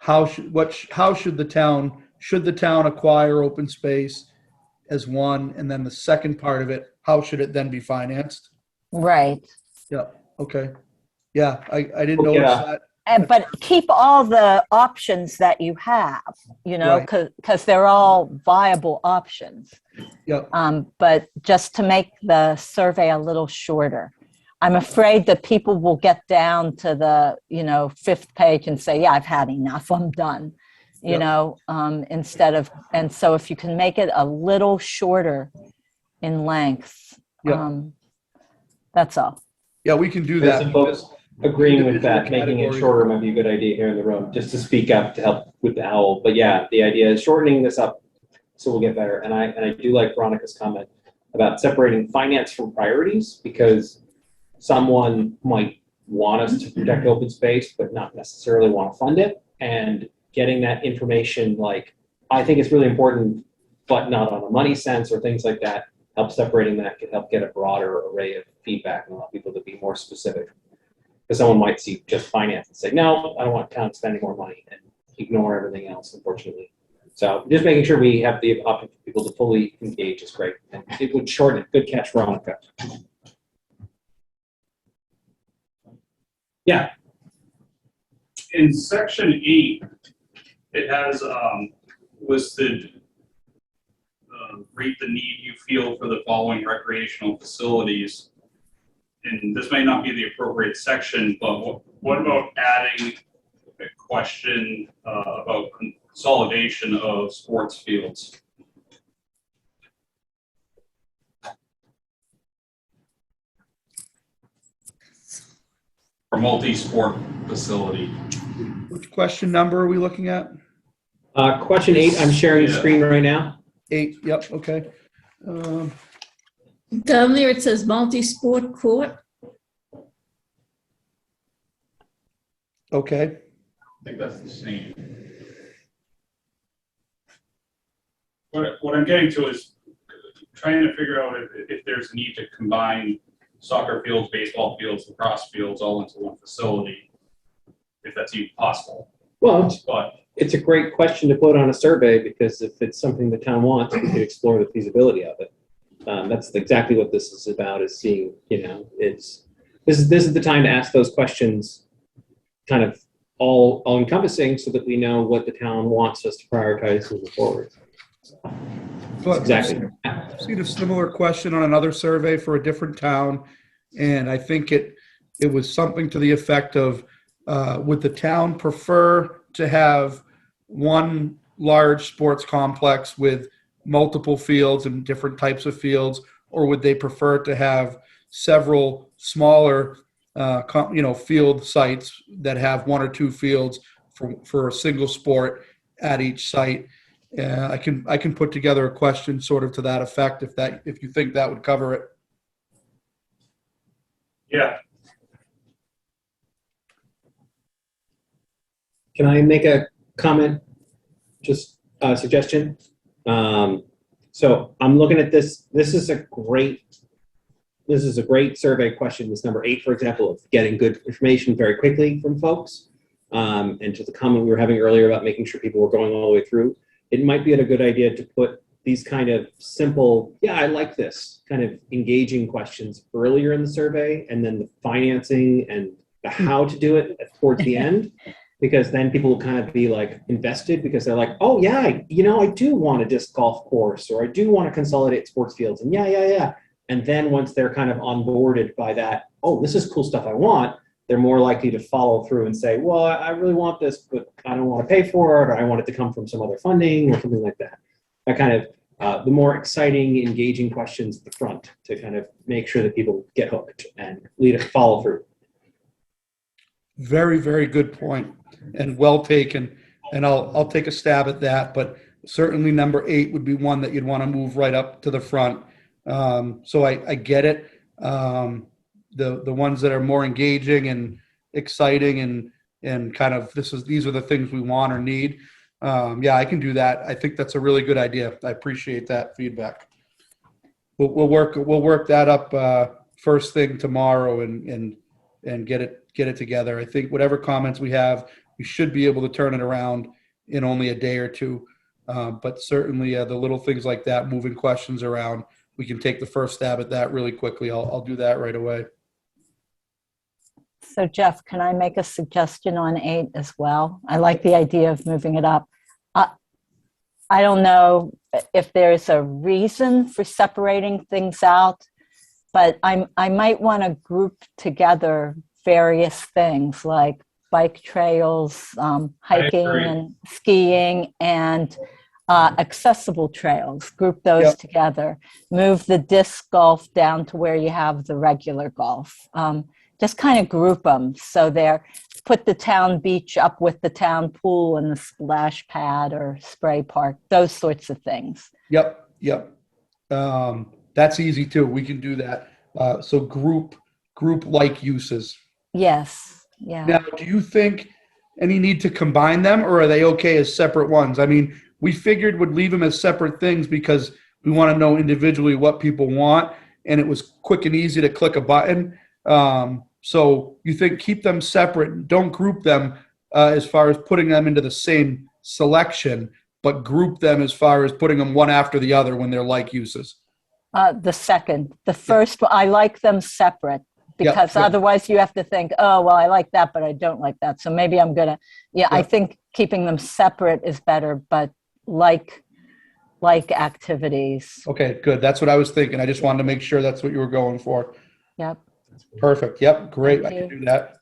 should the town acquire open space as one, and then the second part of it, how should it then be financed? Right. Yeah, okay. Yeah, I didn't Okay. notice that. But keep all the options that you have, Right. because they're all viable options. Yep. But just to make the survey a little shorter. I'm afraid that people will get down to the, 5th page and say, yeah, I've had enough, I'm done. And so if you can make it a little shorter in length, Yeah. that's all. Yeah, we can do There's that. some folks agreeing with that, Individual making it categories. shorter might be a good idea here in the room, just to speak up to help with the owl. But yeah, the idea is shortening this up so we'll get better. And I do like Veronica's comment about separating finance from priorities, because someone might want us to protect open space, but not necessarily want to fund it. And getting that information, like, I think it's really important, but not on a money sense or things like that. Help separating that can help get a broader array of feedback and allow people to be more specific. Because someone might see just finance and say, no, I don't want town spending more money, and ignore everything else, unfortunately. So just making sure we have the option for people to fully engage is great. And it would shorten it. Good catch, Veronica. Yeah. In section 8, it has listed rate the need you feel for the following recreational facilities. And this may not be the appropriate section, but what about adding a question about consolidation of sports fields? Or multi-sport facility. Which question number are we looking at? Question 8, I'm sharing the screen right now. 8, yep, okay. Down there, it says multi-sport court. Okay, I think that's the same. What I'm getting to is trying to figure out if there's a need to combine soccer fields, baseball fields, lacrosse fields all into one facility, if that's even possible. Well, But it's a great question to put on a survey, because if it's something the town wants, we could explore the feasibility of it. That's exactly what this is about, is seeing, this is the time to ask those questions, kind of all encompassing, so that we know what the town wants us to prioritize moving forward. But Exactly. I've seen a similar question on another survey for a different town, and I think it was something to the effect of, would the town prefer to have one large sports complex with multiple fields and different types of fields, or would they prefer to have several smaller, field sites that have one or two fields for a single sport at each site? I can put together a question sort of to that effect, if you think that would cover it. Yeah, Can I make a comment? Just a suggestion. So I'm looking at this. This is a great survey question. This number 8, for example, of getting good information very quickly from folks. And to the comment we were having earlier about making sure people were going all the way through, it might be a good idea to put these kind of simple, yeah, I like this, kind of engaging questions earlier in the survey, and then the financing and the how to do it towards the end. Because then people will kind of be like invested, because they're like, oh yeah, I do want a disc golf course, or I do want to consolidate sports fields, and yeah. And then once they're kind of onboarded by that, oh, this is cool stuff I want, they're more likely to follow through and say, well, I really want this, but I don't want to pay for it, or I want it to come from some other funding or something like that. That kind of, the more exciting, engaging questions at the front to kind of make sure that people get hooked and follow through. Very, very good point, and well taken. And I'll take a stab at that, but certainly number 8 would be one that you'd want to move right up to the front. So I get it. The ones that are more engaging and exciting and kind of these are the things we want or need. Yeah, I can do that. I think that's a really good idea. I appreciate that feedback. We'll work that up first thing tomorrow and get it together. I think whatever comments we have, we should be able to turn it around in only a day or two. But certainly the little things like that, moving questions around, we can take the first stab at that really quickly. I'll do that right away. So Jeff, can I make a suggestion on 8 as well? I like the idea of moving it up. I don't know if there's a reason for separating things out, but I might want to group together various things like bike trails, hiking and skiing, and accessible trails. Group those together. Move the disc golf down to where you have the regular golf. Just kind of group them so put the town beach up with the town pool and the splash pad or spray park, those sorts of things. Yep. That's easy too. We can do that. So group like uses. Yes. Yeah. Now, do you think any need to combine them, or are they okay as separate ones? I mean, we figured we'd leave them as separate things because we want to know individually what people want, and it was quick and easy to click a button. So you think keep them separate, don't group them as far as putting them into the same selection, but group them as far as putting them one after the other when they're like uses? The second. The first, I like them separate, because otherwise you have to think, oh, well, I like that, but I don't like that. So maybe I'm going to, I think keeping them separate is better, but like activities. Okay, good. That's what I was thinking. I just wanted to make sure that's what you were going for. Yep. Perfect. Yep. Great. I can do that.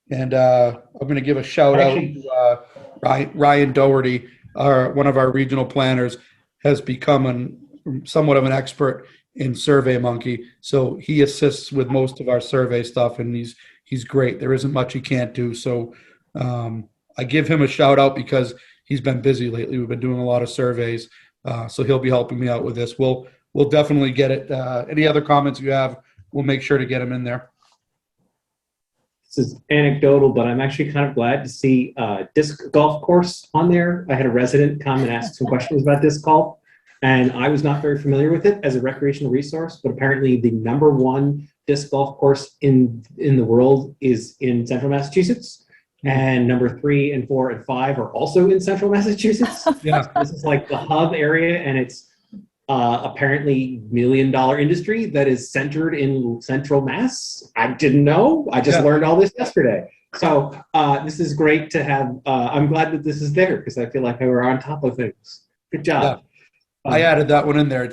And I'm going to give a shout out to Ryan Doherty, one of our regional planners, has become somewhat of an expert in SurveyMonkey. So he assists with most of our survey stuff, and he's great. There isn't much he can't do. So I give him a shout out because he's been busy lately. We've been doing a lot of surveys. So he'll be helping me out with this. We'll definitely get it. Any other comments you have, we'll make sure to get them in there. This is anecdotal, but I'm actually kind of glad to see disc golf course on there. I had a resident come and ask some questions about disc golf, and I was not very familiar with it as a recreational resource, but apparently the #1 disc golf course in the world is in central Massachusetts, and number 3 and 4 and 5 are also in central Massachusetts. Yeah. This is like the hub area, and it's apparently $1 million industry that is centered in central Mass. I didn't know. I just Yeah. learned all this yesterday. So this is great to have. I'm glad that this is there because I feel like we're on top of things. Good job. I added that one in there.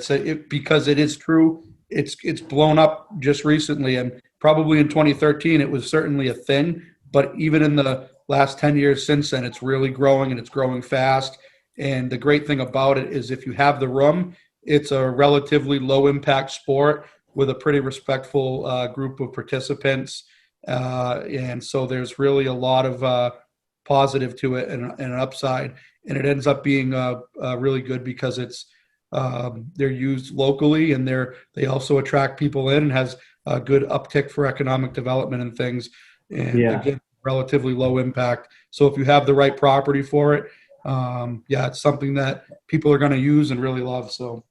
Because it is true. It's blown up just recently, and probably in 2013 it was certainly a thing. But even in the last 10 years since then, it's really growing, and it's growing fast. And the great thing about it is if you have the room, it's a relatively low impact sport with a pretty respectful group of participants. And so there's really a lot of positive to it and an upside. And it ends up being really good because they're used locally, and they also attract people in and has a good uptick for economic development and things. And again, relatively low impact. So if you have the right property for it, it's something that people are going to use and really love. So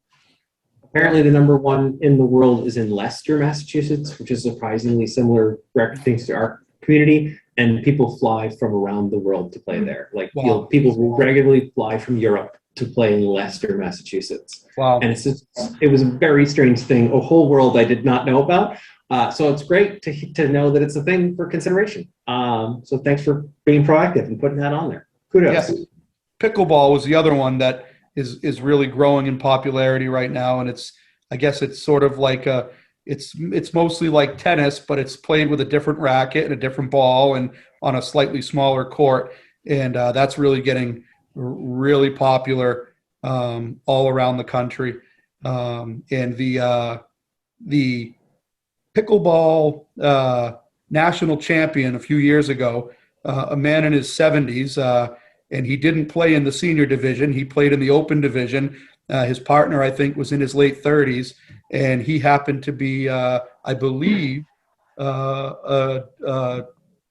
Apparently the number one in the world is in Leicester, Massachusetts, which is surprisingly similar things to our community. And people fly from around the world to play there. Like Wow. people regularly fly from Europe to play in Leicester, Massachusetts. wow. And it was a very strange thing, a whole world I did not know about. So it's great to know that it's a thing for consideration. So thanks for being proactive and putting that on there. Kudos. Yes. Pickleball was the other one that is really growing in popularity right now, and I guess it's sort of like it's mostly like tennis, but it's played with a different racket and a different ball and on a slightly smaller court, and that's really getting really popular all around the country. And the pickleball national champion a few years ago, a man in his 70s. And he didn't play in the senior division. He played in the open division. His partner, I think, was in his late 30s. And he happened to be, I believe, a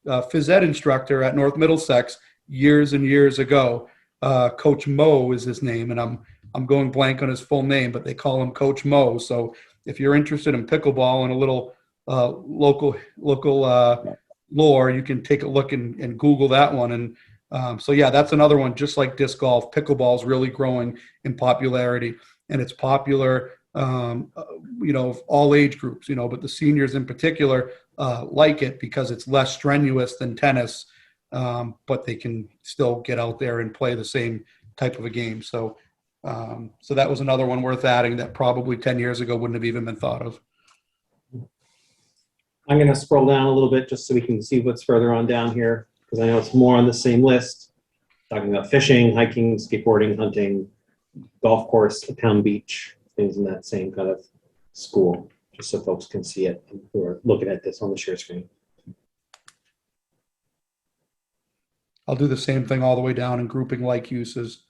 phys ed instructor at North Middlesex years and years ago. Coach Mo is his name. And I'm going blank on his full name, but they call him Coach Mo. So if you're interested in pickleball and a little local lore, you can take a look and Google that one. And that's another one, just like disc golf. Pickleball is really growing in popularity, and it's popular, of all age groups, but the seniors in particular like it because it's less strenuous than tennis, but they can still get out there and play the same type of a game. So that was another one worth adding that probably 10 years ago wouldn't have even been thought of. I'm going to scroll down a little bit just so we can see what's further on down here, because I know it's more on the same list. Talking about fishing, hiking, skateboarding, hunting, golf course, a town beach, things in that same kind of school, just so folks can see it who are looking at this on the share screen. I'll do the same thing all the way down and grouping like uses.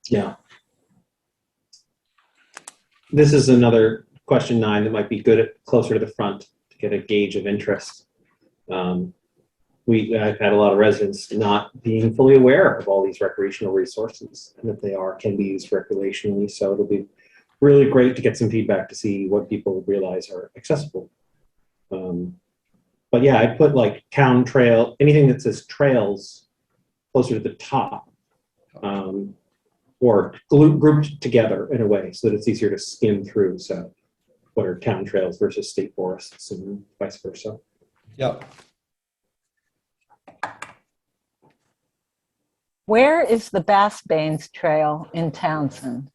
Yeah. This is another question 9 that might be good closer to the front to get a gauge of interest. I've had a lot of residents not being fully aware of all these recreational resources and that they can be used recreationally. So it'll be really great to get some feedback to see what people realize are accessible. But yeah, I put like town trail, anything that says trails closer to the top, or grouped together in a way so that it's easier to skim through. So what are town trails versus state forests and vice versa. Yep. Where is the Bass Bains Trail in Townsend?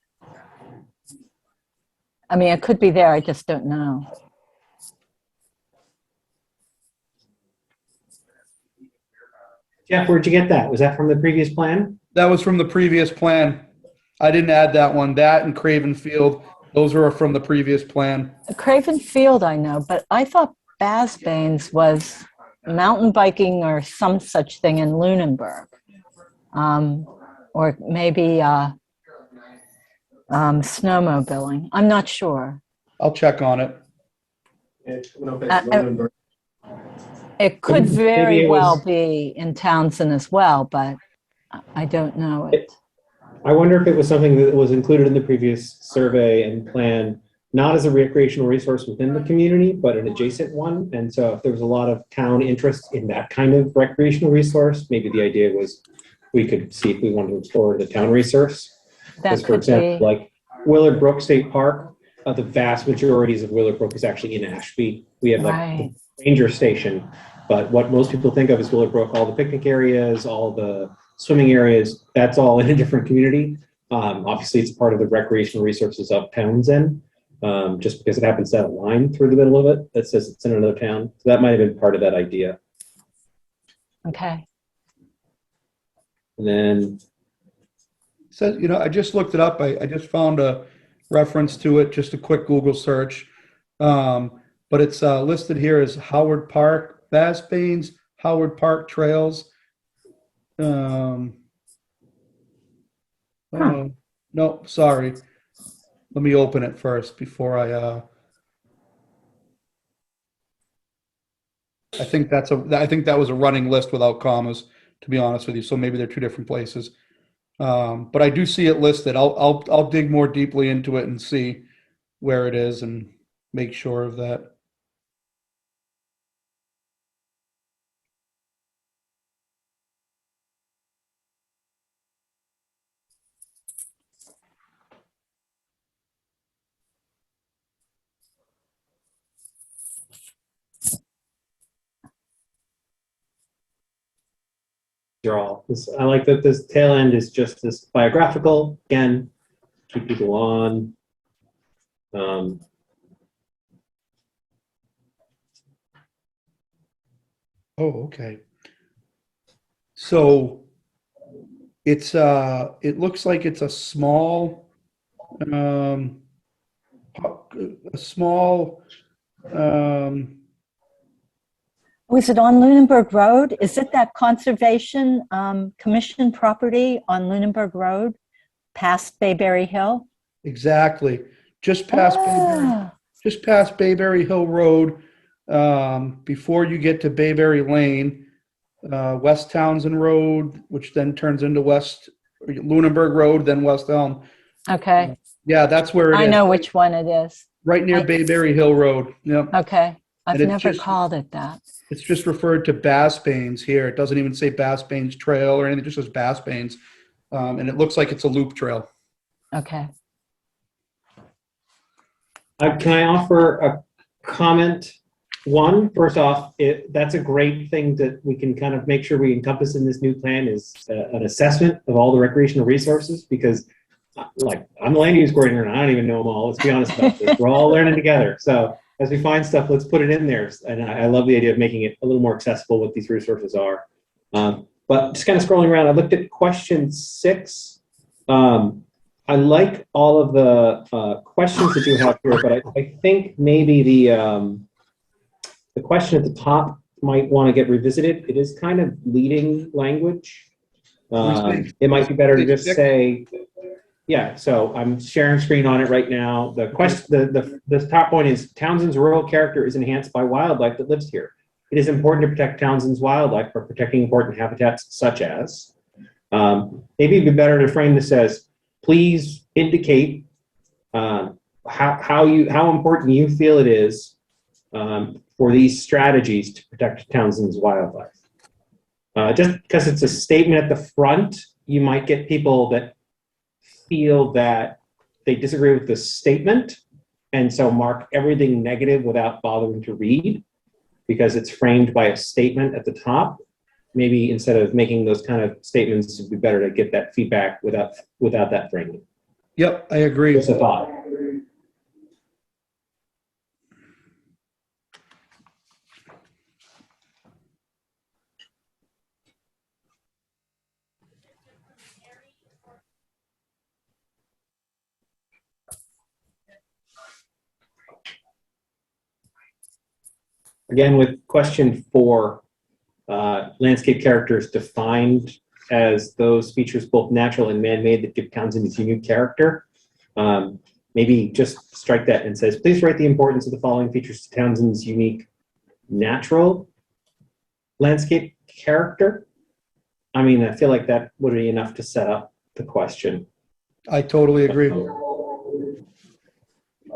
I mean, it could be there, I just don't know. Jeff, where'd you get that? Was that from the previous plan? That was from the previous plan. I didn't add that one. That and Craven Field, those are from the previous plan. Craven Field, I know, but I thought Bass Bains was mountain biking or some such thing in Lunenburg. Or maybe snowmobiling. I'm not sure. I'll check on it. It could Maybe very it was- well be in Townsend as well, but I don't know it. I wonder if it was something that was included in the previous survey and plan, not as a recreational resource within the community, but an adjacent one. And so if there was a lot of town interest in that kind of recreational resource, maybe the idea was we could see if we wanted to explore the town resource. That For could example, be. like Willard Brook State Park, the vast majorities of Willard Brook is actually in Ashby. We have like Right. the ranger station, but what most people think of is Willard Brook, all the picnic areas, all the swimming areas, that's all in a different community. Obviously, it's part of the recreational resources of Townsend, just because it happens to have a line through the middle of it that says it's in another town. So that might have been part of that idea. Okay. And then, So, I just looked it up. I just found a reference to it, just a quick Google search. But it's listed here as Howard Park, Bass Bains, Howard Park Trails. Oh, no, sorry. Let me open it first before I think that was a running list without commas, to be honest with you. So maybe they're two different places. But I do see it listed. I'll dig more deeply into it and see where it is and make sure of that. I like that this tail end is just this biographical, again, keep people on. Oh, okay. So it looks like it's a small, um, Was it on Lunenburg Road? Is it that Conservation Commission property on Lunenburg Road, past Bayberry Hill? exactly, just past Bayberry Hill Road, before you get to Bayberry Lane, West Townsend Road, which then turns into West Lunenburg Road, then West Elm. Okay, Yeah, that's where it is. I know which one it is. Right near Bayberry Hill Road. Yep. Okay, I've And it's never just- called it that. It's just referred to Bass Bains here. It doesn't even say Bass Bains Trail or anything. It just says Bass Bains. And it looks like it's a loop trail. Okay. Can I offer a comment? One, first off, that's a great thing that we can kind of make sure we encompass in this new plan is an assessment of all the recreational resources, because like I'm a land use coordinator and I don't even know them all. Let's be honest about this. We're all learning together. So as we find stuff, let's put it in there. And I love the idea of making it a little more accessible what these resources are. But just kind of scrolling around, I looked at question 6. I like all of the questions that you have here, but I think maybe the question at the top might want to get revisited. It is kind of leading language. It might be better to just say, yeah, so I'm sharing screen on it right now. The question, the top point is Townsend's rural character is enhanced by wildlife that lives here. It is important to protect Townsend's wildlife for protecting important habitats such as, maybe it'd be better to frame this as, please indicate how important you feel it is for these strategies to protect Townsend's wildlife. Just because it's a statement at the front, you might get people that feel that they disagree with the statement, and so mark everything negative without bothering to read because it's framed by a statement at the top. Maybe instead of making those kind of statements, it'd be better to get that feedback without that framing. Yep, I agree. Just a thought. Again, with question 4, landscape characters defined as those features both natural and man-made that give Townsend its unique character. Maybe just strike that and says, please write the importance of the following features to Townsend's unique natural landscape character. I mean, I feel like that would be enough to set up the question. I totally agree. A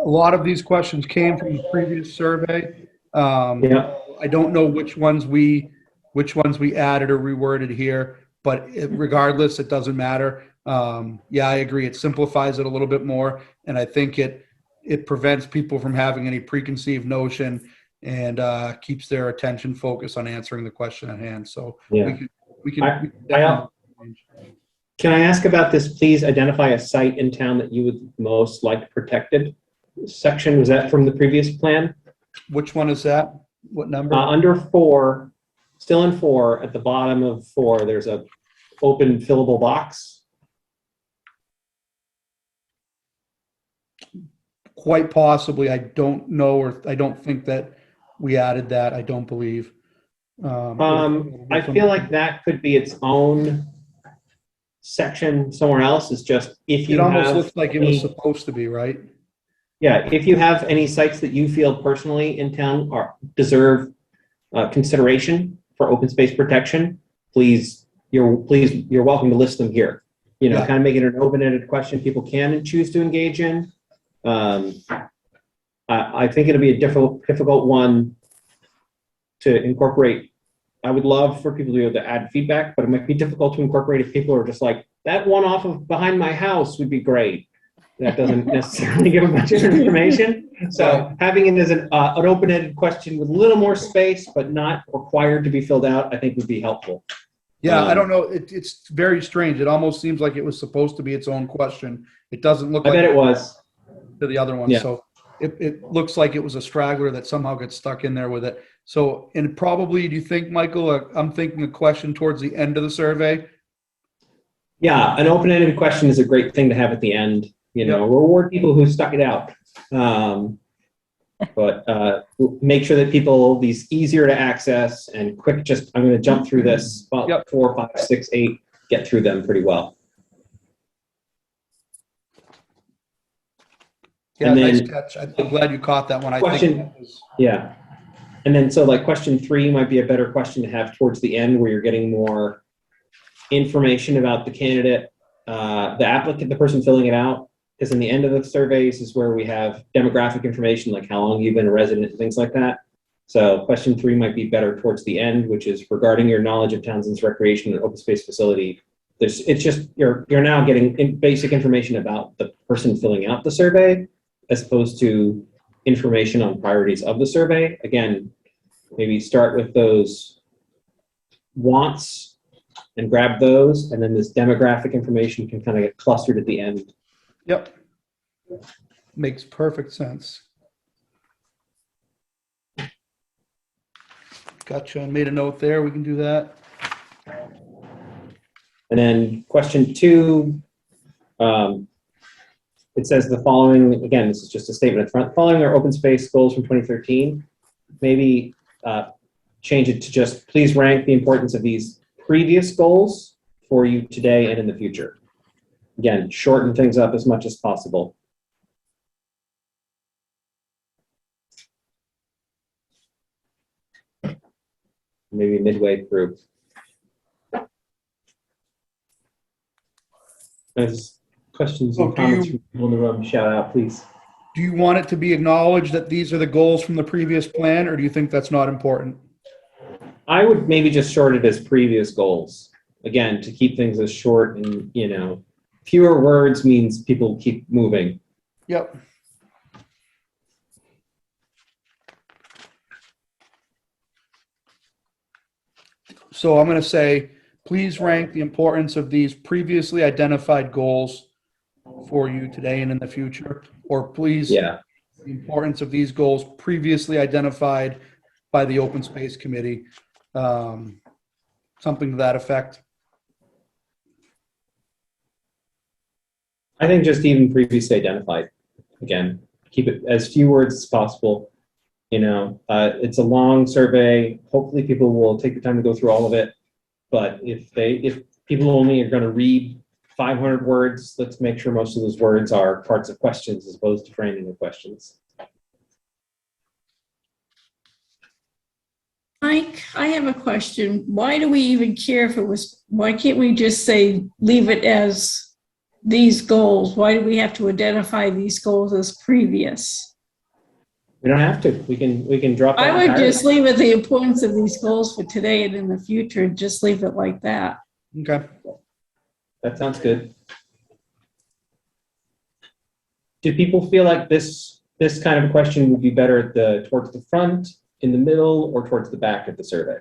lot of these questions came from the previous survey. Yeah. I don't know which ones we added or reworded here, but regardless, it doesn't matter. Yeah, I agree. It simplifies it a little bit more, and I think it prevents people from having any preconceived notion and keeps their attention focused on answering the question at hand. So Yeah. we can I- Can I ask about this? Please identify a site in town that you would most like protected. Section, was that from the previous plan? Which one is that? What number? Under 4, still in 4, at the bottom of 4, there's a open fillable box. Quite possibly. I don't know, or I don't think that we added that. I don't believe. I feel like that could be its own section somewhere else. It's just if you It almost have looks like it was any- supposed to be, right? Yeah, if you have any sites that you feel personally in town are deserve consideration for open space protection, you're welcome to list them here. You know, Yeah. kind of make it an open-ended question people can and choose to engage in. I think it'll be a difficult one to incorporate. I would love for people to be able to add feedback, but it might be difficult to incorporate if people are just like, that one off of behind my house would be great. That doesn't necessarily give a bunch of information. So having it as an open-ended question with a little more space, but not required to be filled out, I think would be helpful. Yeah, I don't know. It's very strange. It almost seems like it was supposed to be its own question. It doesn't look I like bet it was. to the other one. Yeah. So it looks like it was a straggler that somehow gets stuck in there with it. So, and probably, do you think, Michael, I'm thinking a question towards the end of the survey? Yeah, an open-ended question is a great thing to have at the end. You know, reward people who stuck it out. But make sure that these easier to access and quick, I'm going to jump through this, about Yep. 4, 5, 6, 8, get through them pretty well. Yeah, And nice then- catch. I'm glad you caught that one. I Question- think that was, Yeah. And then, so like question 3 might be a better question to have towards the end where you're getting more information about the candidate, the applicant, the person filling it out. Because in the end of the surveys is where we have demographic information, like how long you've been a resident and things like that. So question 3 might be better towards the end, which is regarding your knowledge of Townsend's recreation and open space facility. It's just, you're now getting basic information about the person filling out the survey, as opposed to information on priorities of the survey. Again, maybe start with those wants and grab those, and then this demographic information can kind of get clustered at the end. yep. Makes perfect sense. Gotcha. Made a note there. We can do that. And then question 2, it says the following, again, this is just a statement at front, following our open space goals from 2013, maybe change it to just please rank the importance of these previous goals for you today and in the future. Again, shorten things up as much as possible. Maybe midway through. There's questions So and do comments you- from people in the room, shout out, please. Do you want it to be acknowledged that these are the goals from the previous plan, or do you think that's not important? I would maybe just short it as previous goals. Again, to keep things as short and, fewer words means people keep moving. Yep. So I'm going to say, please rank the importance of these previously identified goals for you today and in the future, or please, Yeah, the importance of these goals previously identified by the Open Space Committee. Something to that effect. I think just even previously identified. Again, keep it as few words as possible. It's a long survey. Hopefully people will take the time to go through all of it. But if people only are going to read 500 words, let's make sure most of those words are parts of questions as opposed to framing the questions. Mike, I have a question. Why do we even care why can't we just say, leave it as these goals? Why do we have to identify these goals as previous? We don't have to. We can drop that I would entirely. just leave it the importance of these goals for today and in the future, and just leave it like that. Okay. That sounds good. Do people feel like this kind of a question would be better at towards the front, in the middle, or towards the back of the survey?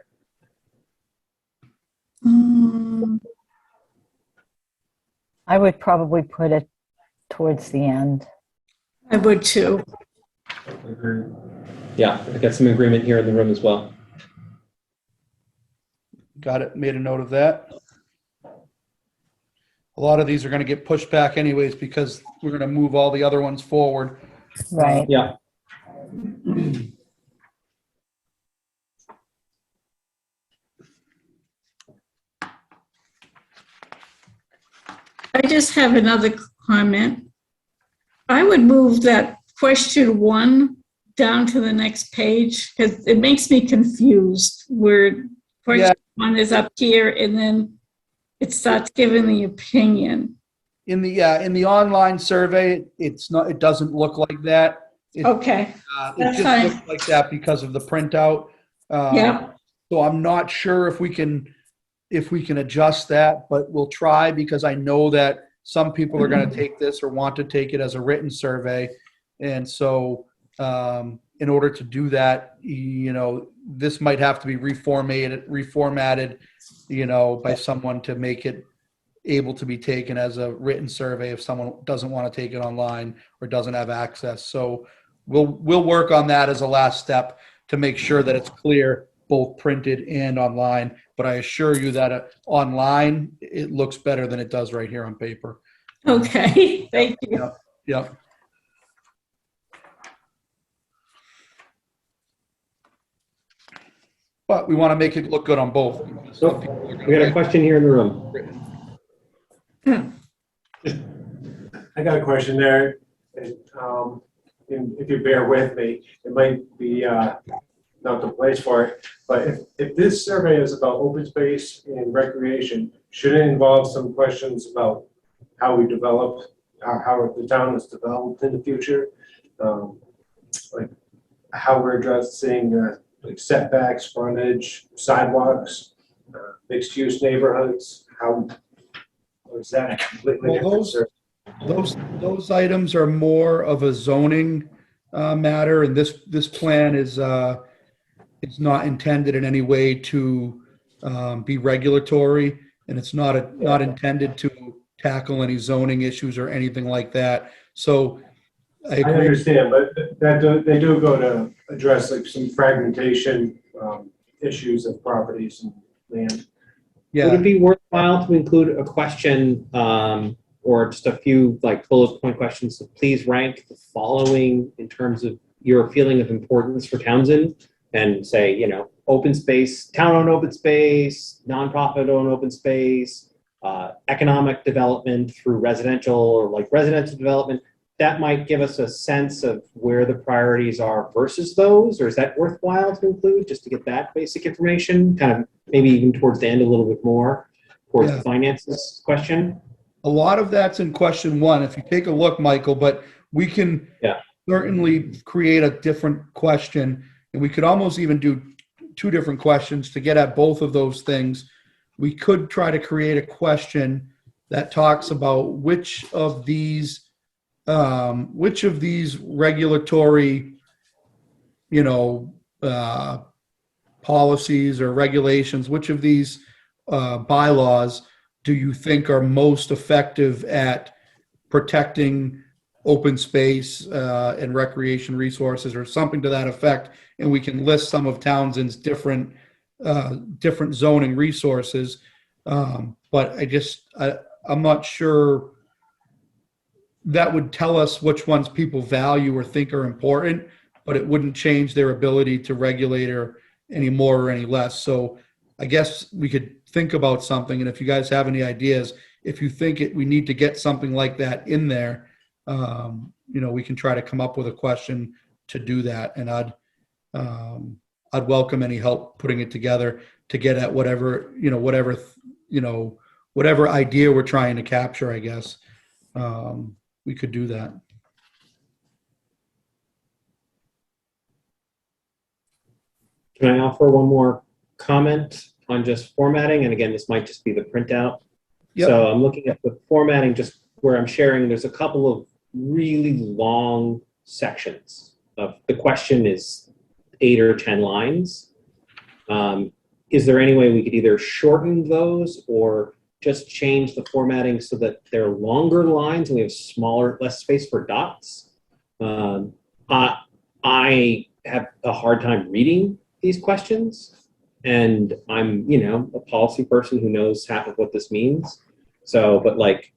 I would probably put it towards the end. I would too. Yeah, I got some agreement here in the room as well. Got it. Made a note of that. A lot of these are going to get pushed back anyways because we're going to move all the other ones forward. Right. Yeah. I just have another comment. I would move that question 1 down to the next page because it makes me confused where question 1 is up here and then it starts giving the opinion. In the online survey, it doesn't look like that. Okay, It that's just fine. looks like that because of the printout. Yeah, So I'm not sure if we can adjust that, but we'll try because I know that some people are going to take this or want to take it as a written survey. And so in order to do that, this might have to be reformatted, by someone to make it able to be taken as a written survey if someone doesn't want to take it online or doesn't have access. So we'll work on that as a last step to make sure that it's clear, both printed and online. But I assure you that online, it looks better than it does right here on paper. okay, thank you. Yep. But we want to make it look good on both. Some people are gonna We got a like question here in the room. written. I got a question there. And if you bear with me, it might be not the place for it, but if this survey is about open space and recreation, should it involve some questions about how we develop, how the town is developed in the future? Like how we're addressing like setbacks, frontage, sidewalks, mixed-use neighborhoods, or is that a completely Well, different survey? those items are more of a zoning matter, and this plan is not intended in any way to be regulatory, and it's not intended to tackle any zoning issues or anything like that. So I I agree. understand, but they do go to address like some fragmentation issues of properties and land. Would Yeah, it be worthwhile to include a question or just a few like bullet point questions? So please rank the following in terms of your feeling of importance for Townsend, and say, open space, town-owned open space, nonprofit-owned open space, economic development through residential or like residential development. That might give us a sense of where the priorities are versus those, or is that worthwhile to include just to get that basic information, kind of maybe even towards the end a little bit more towards Yeah. the finances question? a lot of that's in question 1. If you take a look, Michael, but we can certainly create a different question, and we could almost even do 2 different questions to get at both of those things. We could try to create a question that talks about which of these regulatory, policies or regulations, which of these bylaws do you think are most effective at protecting open space and recreation resources, or something to that effect? And we can list some of Townsend's different zoning resources. But I'm not sure that would tell us which ones people value or think are important, but it wouldn't change their ability to regulate or any more or any less. So I guess we could think about something. And if you guys have any ideas, if you think we need to get something like that in there, we can try to come up with a question to do that. And I'd welcome any help putting it together to get at whatever idea we're trying to capture, I guess. We could do that. Can I offer one more comment? on just formatting, and again, this might just be the printout. Yep. So I'm looking at the formatting just where I'm sharing. There's a couple of really long sections of the question is 8 or 10 lines. Is there any way we could either shorten those or just change the formatting so that they're longer lines and we have smaller, less space for dots? I have a hard time reading these questions, and I'm, a policy person who knows half of what this means. So, but like,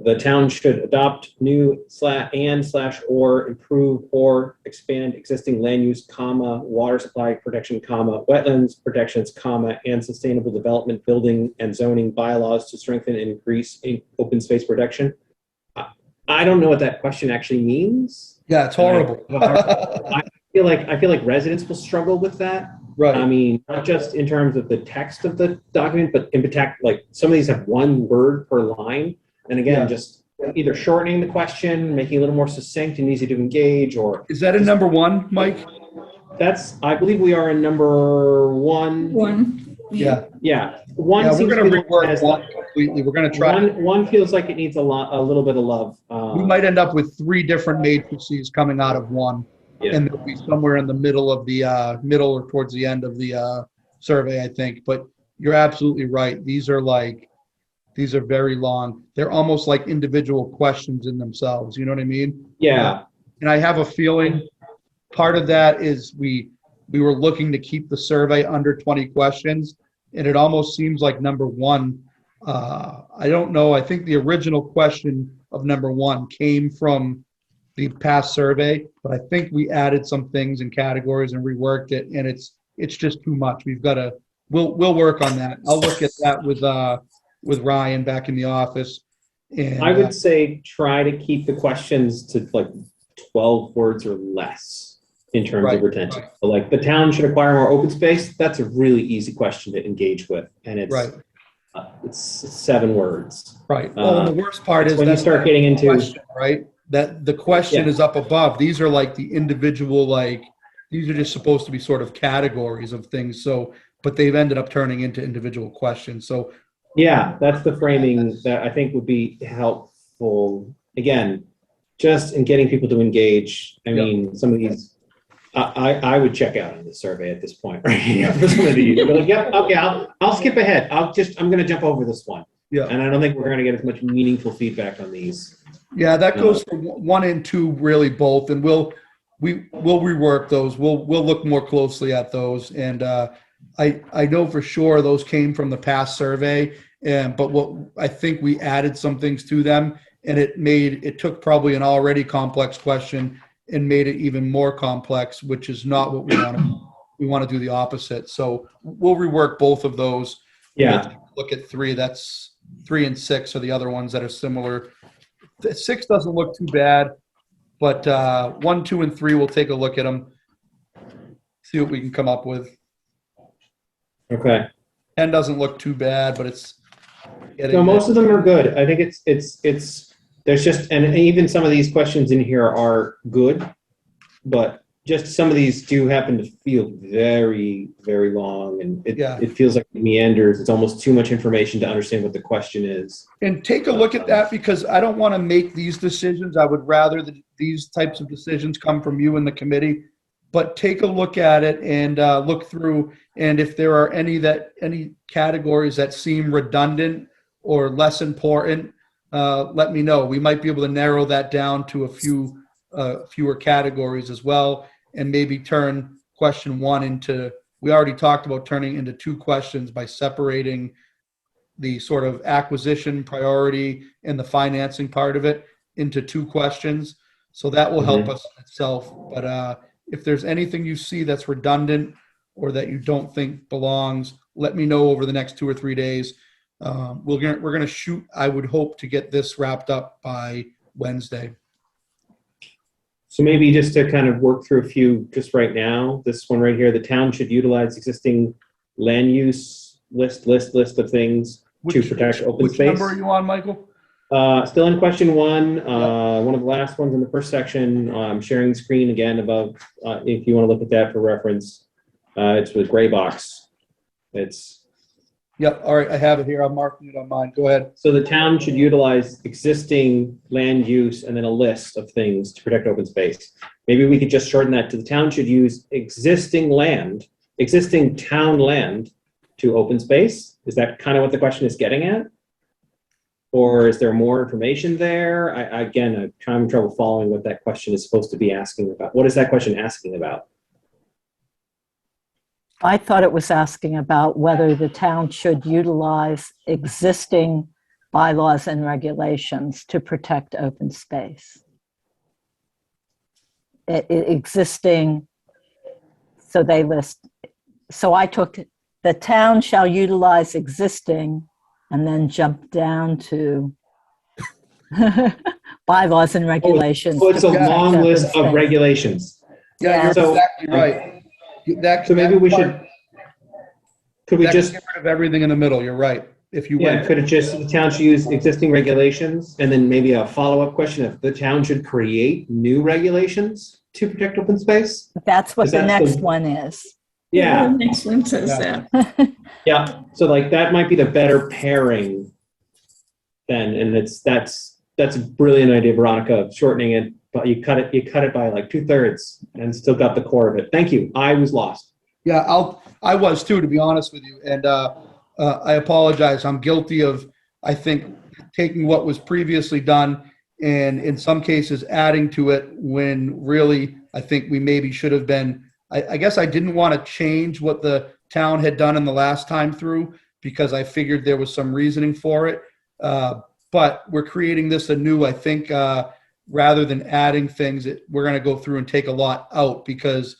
the town should adopt new /or improve or expand existing land use, water supply protection, wetlands protections, and sustainable development, building and zoning bylaws to strengthen and increase open space protection. I don't know what that question actually means. Yeah, it's horrible. I feel like residents will struggle with that. Right. I mean, not just in terms of the text of the document, but in particular, like some of these have one word per line. And again, Yeah. just either shortening the question, making it a little more succinct and easy to engage, or Is that a number one, Mike? I believe we are in number 1. One. Yeah. Yeah. One Yeah, we're seems going to to be the one that rework has one completely. We're going to try. one feels like it needs a little bit of love. We might end up with 3 different matrices coming out of one. Yeah. And they'll be somewhere in the middle of the middle or towards the end of the survey, I think. But you're absolutely right. These are very long. They're almost like individual questions in themselves. You know what I mean? Yeah. And I have a feeling part of that is we were looking to keep the survey under 20 questions. And it almost seems like number 1, I don't know. I think the original question of number 1 came from the past survey, but I think we added some things and categories and reworked it, and it's just too much. We'll work on that. I'll look at that with Ryan back in the office. And I would say try to keep the questions to like 12 words or less in terms of retention. So like the town should acquire more open space. That's a really easy question to engage with, and it's 7 words. Right. Well, and the worst part is when you start getting into question, right? That the question is up above. These are like the individual, these are just supposed to be sort of categories of things. So, but they've ended up turning into individual questions. So, yeah, that's the framing that I think would be helpful. Again, just in getting people to engage. I mean, some of these, I would check out on this survey at this point, right? For some of these, you'd be like, yep, okay, I'll skip ahead. I'm going to jump over this one. Yeah. And I don't think we're going to get as much meaningful feedback on these. Yeah, that goes for 1 and 2, really both, and we'll rework those. We'll look more closely at those, and I know for sure those came from the past survey, but what I think we added some things to them, and it took probably an already complex question and made it even more complex, which is not what we want to do. We want to do the opposite. So we'll rework both of those. Yeah. Look at 3. That's 3 and 6 are the other ones that are similar. 6 doesn't look too bad, but 1, 2, and 3, we'll take a look at them, see what we can come up with. Okay. 10 doesn't look too bad, but it's getting No, most of them are good. I think it's there's just, and even some of these questions in here are good, but just some of these do happen to feel very, very long, and it feels like it meanders. It's almost too much information to understand what the question is. And take a look at that, because I don't want to make these decisions. I would rather that these types of decisions come from you and the committee. But take a look at it and look through, and if there are any categories that seem redundant or less important, let me know. We might be able to narrow that down to a fewer categories as well, and maybe turn question 1 into. We already talked about turning into 2 questions by separating the sort of acquisition priority and the financing part of it into 2 questions. So that will help us itself. But if there's anything you see that's redundant or that you don't think belongs, let me know over the next 2 or 3 days. We're gonna shoot. I would hope to get this wrapped up by Wednesday. So maybe just to kind of work through a few just right now, this one right here, the town should utilize existing land use list of things to protect open Which space. number are you on, Michael? Still in question 1, one of the last ones in the first section. I'm sharing the screen again above, if you want to look at that for reference. It's with gray box. It's Yep, all right, I have it here. I'm marking it on mine. Go ahead. So the town should utilize existing land use and then a list of things to protect open space. Maybe we could just shorten that to the town should use existing town land to open space. Is that kind of what the question is getting at? Or is there more information there? Again, I'm having trouble following what that question is supposed to be asking about. What is that question asking about? I thought it was asking about whether the town should utilize existing bylaws and regulations to protect open space. Existing, so they list, so I took the town shall utilize existing and then jump down to bylaws and regulations. Oh, it's a to protect long open list of space. regulations. Yeah, you're So- exactly right. So maybe we should, could we just, Get rid of everything in the middle, you're right. If you yeah, went, could it just, the town should use existing regulations? And then maybe a follow-up question, if the town should create new regulations to protect open space? That's what Is the that next the- one is. Yeah, The next one says Yeah. that. yeah. So like that might be the better pairing then. And that's a brilliant idea, Veronica, shortening it, but you cut it by like 2/3 and still got the core of it. Thank you. I was lost. yeah, I was too, to be honest with you. And I apologize. I'm guilty of, I think, taking what was previously done and in some cases adding to it when really I think we maybe should have been, I guess I didn't want to change what the town had done in the last time through because I figured there was some reasoning for it. But we're creating this anew, I think, rather than adding things, we're going to go through and take a lot out because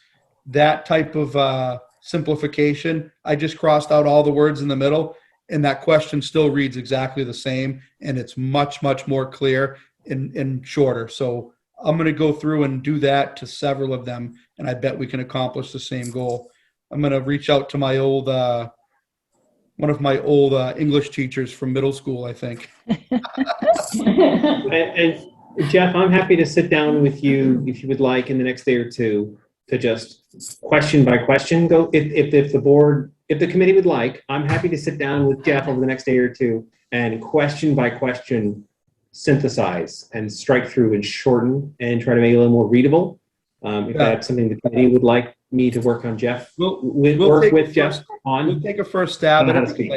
that type of simplification, I just crossed out all the words in the middle and that question still reads exactly the same and it's much, much more clear and shorter. So I'm going to go through and do that to several of them and I bet we can accomplish the same goal. I'm going to reach out to my old, one of my old English teachers from middle school, I think. And Jeff, I'm happy to sit down with you if you would like in the next day or two to just question by question go. If the committee would like, I'm happy to sit down with Jeff over the next day or two and question by question synthesize and strike through and shorten and try to make it a little more readable. If that's something the committee would like me to work on, Jeff, We'll work take with the Jeff first- on. We'll take a first stab I at don't know how to it. speak.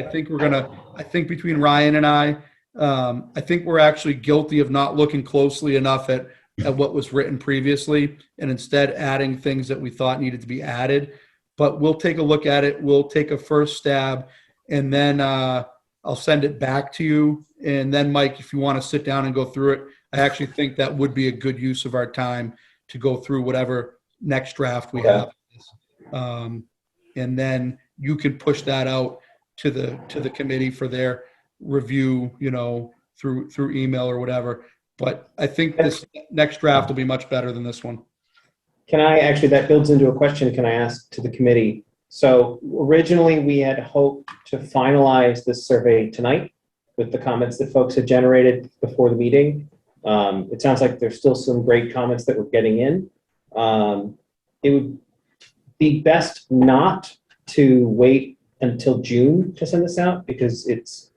I think between Ryan and I think we're actually guilty of not looking closely enough at what was written previously and instead adding things that we thought needed to be added. But we'll take a look at it. We'll take a first stab and then I'll send it back to you. And then Mike, if you want to sit down and go through it, I actually think that would be a good use of our time to go through whatever next draft we have. And then you can push that out to the committee for their review, through email or whatever. But I think this next draft will be much better than this one. Can I actually, that builds into a question, can I ask to the committee? So originally we had hoped to finalize this survey tonight with the comments that folks had generated before the meeting. It sounds like there's still some great comments that we're getting in. It would be best not to wait until June to send this out because it's,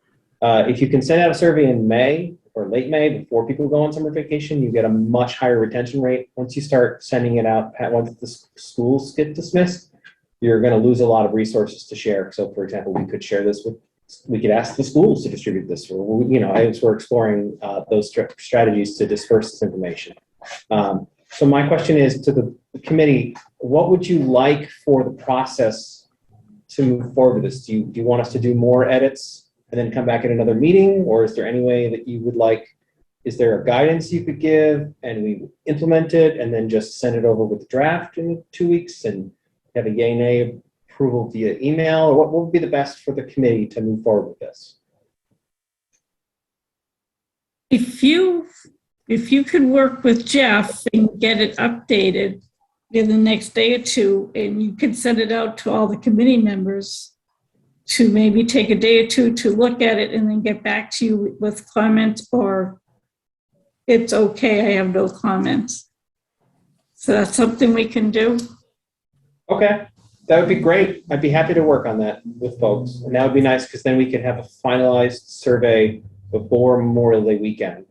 if you can send out a survey in May or late May before people go on summer vacation, you get a much higher retention rate. Once you start sending it out, once the schools get dismissed, you're going to lose a lot of resources to share. So for example, we could ask the schools to distribute this, or, as we're exploring those strategies to disperse this information. So my question is to the committee, what would you like for the process to move forward with this? Do you want us to do more edits and then come back at another meeting? Or is there any way that you would like, is there a guidance you could give and we implement it and then just send it over with the draft in 2 weeks and have a yay nay approval via email? Or what would be the best for the committee to move forward with this? If you could work with Jeff and get it updated in the next day or two, and you could send it out to all the committee members to maybe take a day or two to look at it and then get back to you with comments, or it's okay, I have no comments. So that's something we can do. Okay. That would be great. I'd be happy to work on that with folks. And that would be nice because then we could have a finalized survey before Memorial Day weekend.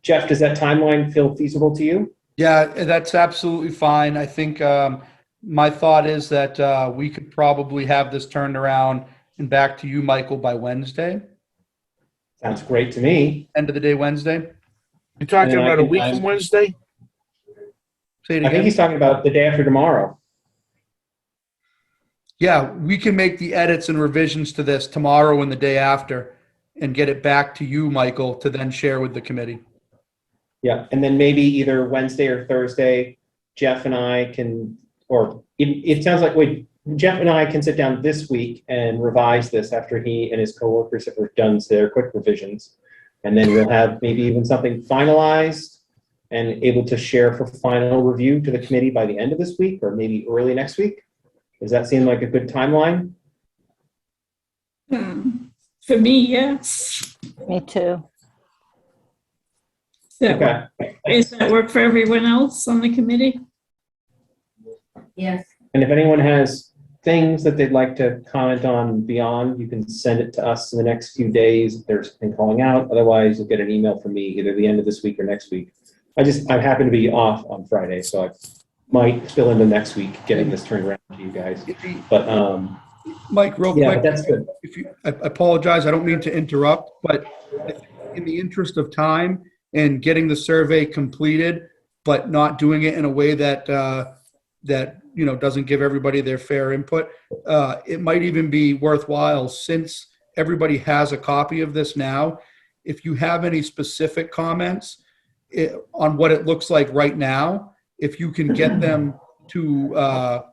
Jeff, does that timeline feel feasible to you? Yeah, that's absolutely fine. I think my thought is that we could probably have this turned around and back to you, Michael, by Wednesday, Sounds great to me. end of the day Wednesday. You're talking And then I about a can- week from Wednesday? Say it I think again. he's talking about the day after tomorrow. Yeah, we can make the edits and revisions to this tomorrow and the day after and get it back to you, Michael, to then share with the committee. Yeah, and then maybe either Wednesday or Thursday, Jeff and I can, or it sounds like Jeff and I can sit down this week and revise this after he and his coworkers have done their quick revisions. And then we'll have maybe even something finalized and able to share for final review to the committee by the end of this week or maybe early next week. Does that seem like a good timeline? For me, yes. Me too. Does that work for everyone else on the committee? Yes. And if anyone has things that they'd like to comment on beyond, you can send it to us in the next few days if there's something calling out. Otherwise, you'll get an email from me either the end of this week or next week. I happen to be off on Friday, so I might spill into next week getting this turned around to you guys. But Mike, real yeah, quick, but that's good. I apologize, I don't mean to interrupt, but in the interest of time and getting the survey completed, but not doing it in a way that doesn't give everybody their fair input, it might even be worthwhile, since everybody has a copy of this now, if you have any specific comments on what it looks like right now, if you can get them to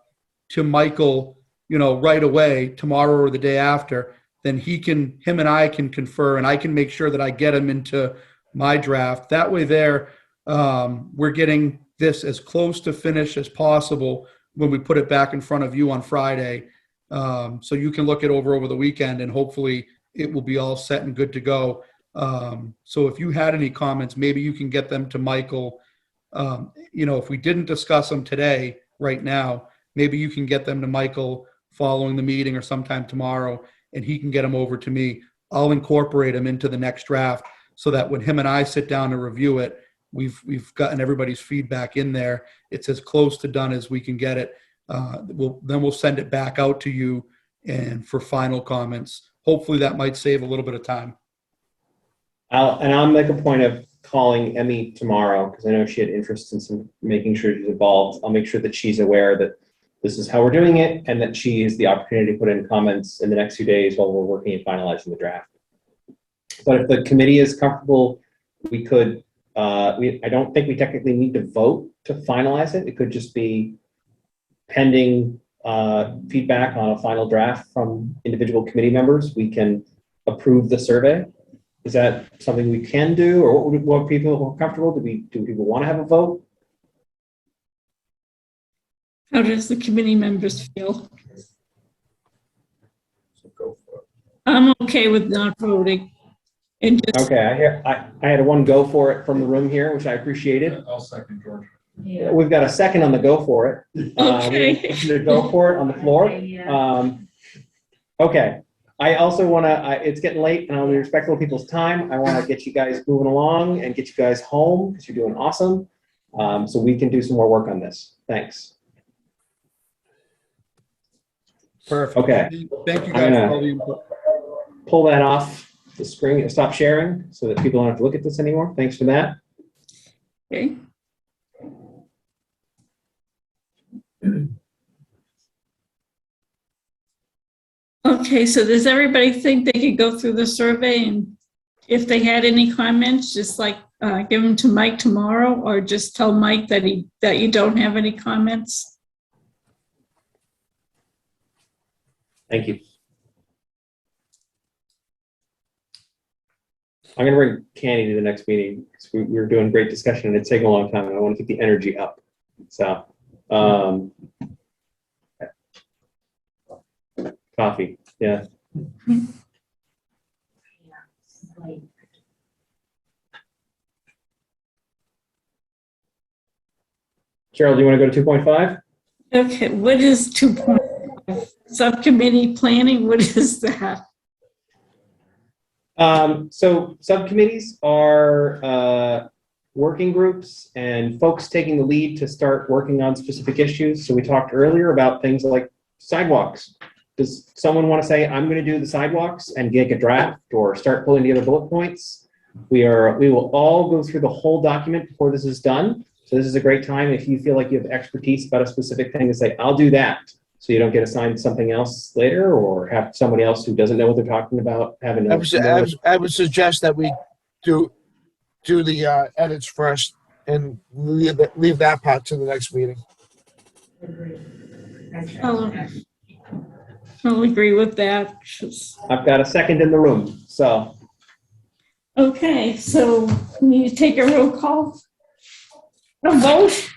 Michael, right away, tomorrow or the day after, then him and I can confer, and I can make sure that I get him into my draft. That way we're getting this as close to finish as possible when we put it back in front of you on Friday. So you can look it over the weekend, and hopefully it will be all set and good to go. So if you had any comments, maybe you can get them to Michael. If we didn't discuss them today, right now, maybe you can get them to Michael following the meeting or sometime tomorrow, and he can get them over to me. I'll incorporate them into the next draft so that when him and I sit down to review it, we've gotten everybody's feedback in there. It's as close to done as we can get it. We'll send it back out to you and for final comments. Hopefully that might save a little bit of time. I'll make a point of calling Emmy tomorrow because I know she had interest in making sure she's involved. I'll make sure that she's aware that this is how we're doing it and that she has the opportunity to put in comments in the next few days while we're working and finalizing the draft. But if the committee is comfortable, we could, I don't think we technically need to vote to finalize it. It could just be pending feedback on a final draft from individual committee members. We can approve the survey. Is that something we can do, or what people are comfortable? Do people want to have a vote? How does the committee members feel? I'm okay with not voting. And just, Okay, I had one go for it from the room here, which I appreciated. I'll second George. Yeah. We've got a second on the go for it. Okay. We have a motion to go for it on the floor. Okay. I also want to, it's getting late and I'll be respectful of people's time. I want to get you guys moving along and get you guys home because you're doing awesome. So we can do some more work on this. Thanks. Perfect. Okay. Thank you I'm guys gonna- for all the input. Pull that off the screen and stop sharing so that people don't have to look at this anymore. Thanks for that. okay. Okay, so does everybody think they could go through the survey, and if they had any comments, just like give them to Mike tomorrow, or just tell Mike that you don't have any comments? Thank you. I'm going to bring Candy to the next meeting because we were doing great discussion and it's taking a long time. And I want to keep the energy up. So, coffee. Yeah. Cheryl, do you want to go to 2.5? Okay, what is 2.5? Subcommittee planning, what is that? So subcommittees are working groups and folks taking the lead to start working on specific issues. So we talked earlier about things like sidewalks. Does someone want to say, I'm going to do the sidewalks and make a draft or start pulling together bullet points? We will all go through the whole document before this is done. So this is a great time if you feel like you have expertise about a specific thing to say, I'll do that. So you don't get assigned something else later or have somebody else who doesn't know what they're talking about having I would suggest that we do the edits first and leave that part to the next meeting. I'll agree with that. I've got a second in the room, so. Okay, so we need to take a roll call. A vote.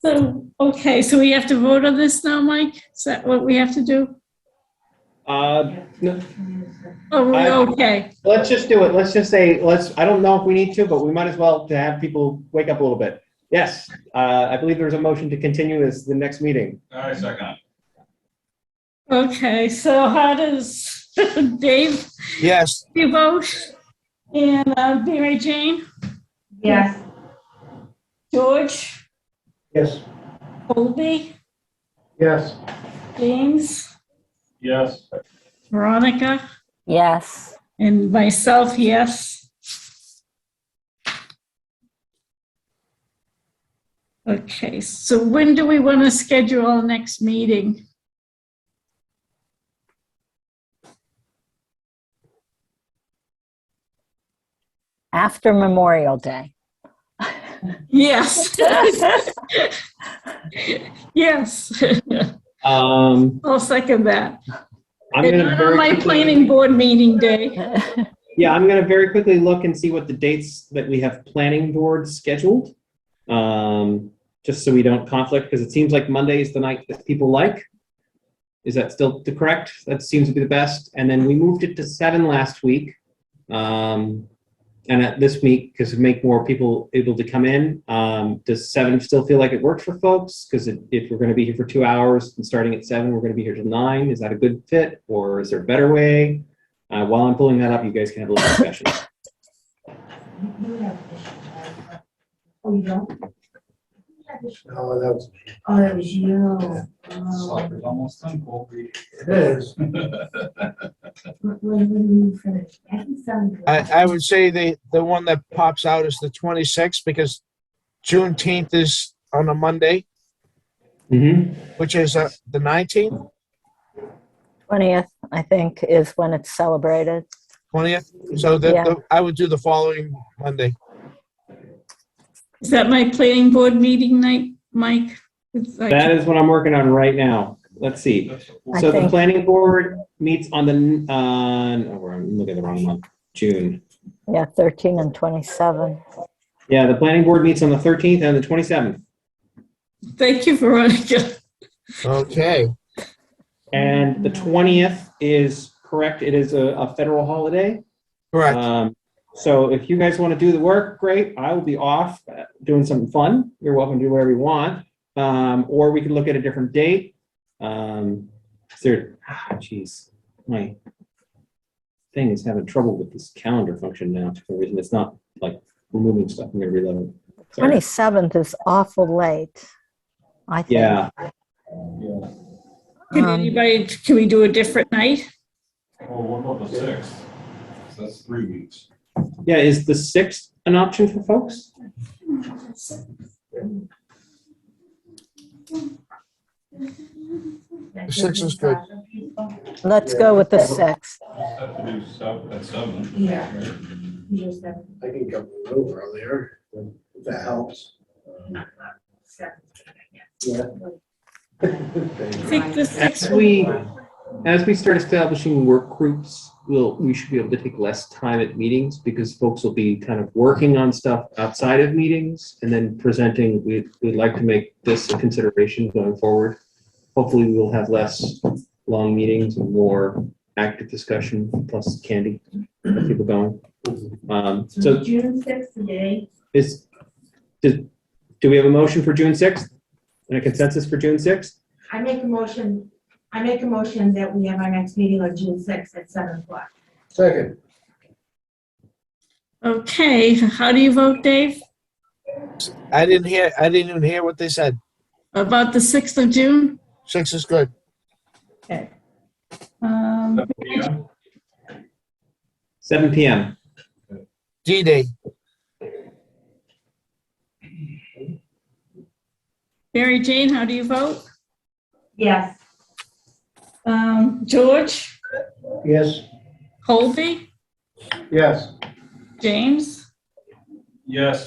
So, okay, so we have to vote on this now, Mike? Is that what we have to do? No, Oh, okay. let's just do it. Let's just say, I don't know if we need to, but we might as well to have people wake up a little bit. Yes, I believe there's a motion to continue as the next meeting. I second. Okay, so how does Dave, Yes, you vote? And Mary Jane? Yes. George? Yes. Colby? Yes. James? Yes. Veronica? Yes. And myself, yes. Okay, so when do we want to schedule our next meeting? After Memorial Day. Yes. Yes. I'll second that. I'm And gonna not on very my quickly- planning board meeting day. Yeah, I'm gonna very quickly look and see what the dates that we have planning board scheduled. Just so we don't conflict, because it seems like Monday is the night that people like. Is that still correct? That seems to be the best. And then we moved it to 7 last week. And at this week, because to make more people able to come in, does 7 still feel like it works for folks? Because if we're going to be here for 2 hours and starting at 7, we're going to be here till 9. Is that a good fit, or is there a better way? While I'm pulling that up, you guys can have a little discussion. Oh, you don't? No, that was. Oh, that was you. Soccer's almost done, Colby. It is. When you finish, I can sound good. I would say the one that pops out is the 26th because Juneteenth is on a Monday, Mm-hmm. which is the 19th, 20th, I think, is when it's celebrated. 20th. So Yeah. I would do the following Monday. Is that my planning board meeting night, Mike? It's like- That is what I'm working on right now. Let's see. I So the think- planning board meets on I'm looking at the wrong month, June. Yeah, 13 and 27. Yeah, the planning board meets on the 13th and the 27th. Thank you, Veronica. Okay. And the 20th is correct. It is a federal holiday. Correct. So if you guys want to do the work, great. I will be off doing something fun. You're welcome to do whatever you want. Or we could look at a different date. Geez, my thing is having trouble with this calendar function now for some reason. It's not like removing stuff. I'm going to reload. Sorry. 27th is awful late, I think. Yeah. Can we do a different night? Oh, what about the 6th? That's 3 weeks. Yeah, is the 6th an option for folks? The 6th is good. Let's go with the 6th. Have to do stuff at 7. Yeah. right? You just have I can come a little earlier, if that helps. 7. Yeah. I think the 6th. As we start establishing work groups, we should be able to take less time at meetings because folks will be kind of working on stuff outside of meetings and then presenting. We'd like to make this a consideration going forward. Hopefully we will have less long meetings and more active discussion plus candy. Get people going. So June 6th today. do we have a motion for June 6th? And a consensus for June 6th? I make a motion that we have our next meeting on June 6th at 7 o'clock. Second. Okay, how do you vote, Dave? I didn't even hear what they said. About the 6th of June? 6 is good. Okay. 7 p.m. D-Day. Mary Jane, how do you vote? Yes. George? Yes. Colby? Yes. James? Yes.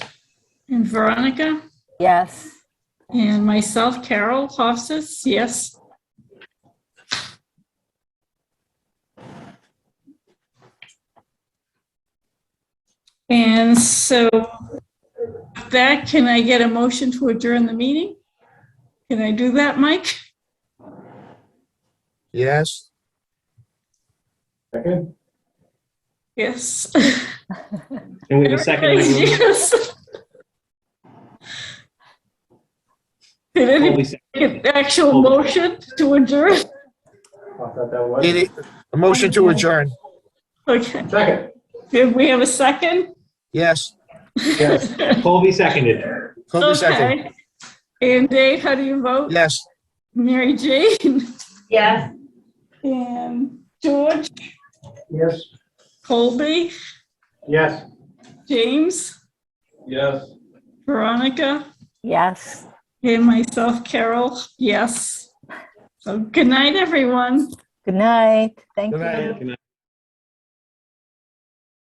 And Veronica? Yes. And myself, Carol Hofstas, yes. And so with that, can I get a motion to adjourn the meeting? Can I do that, Mike? Yes. Second. Yes. And we have a second in the room. Yes. Did Colby anybody seconded. get the actual motion to adjourn? I thought that was. D-Day. A motion to adjourn. Okay. Second. Did we have a second? Yes. Yes. Colby seconded. Kobe second. Okay. And Dave, how do you vote? Yes. Mary Jane Yes. and George, Yes. Colby, Yes. James, Yes. Veronica, Yes. and myself, Carol, yes. So good night, everyone. Good night. Thank Good you. night. Good night.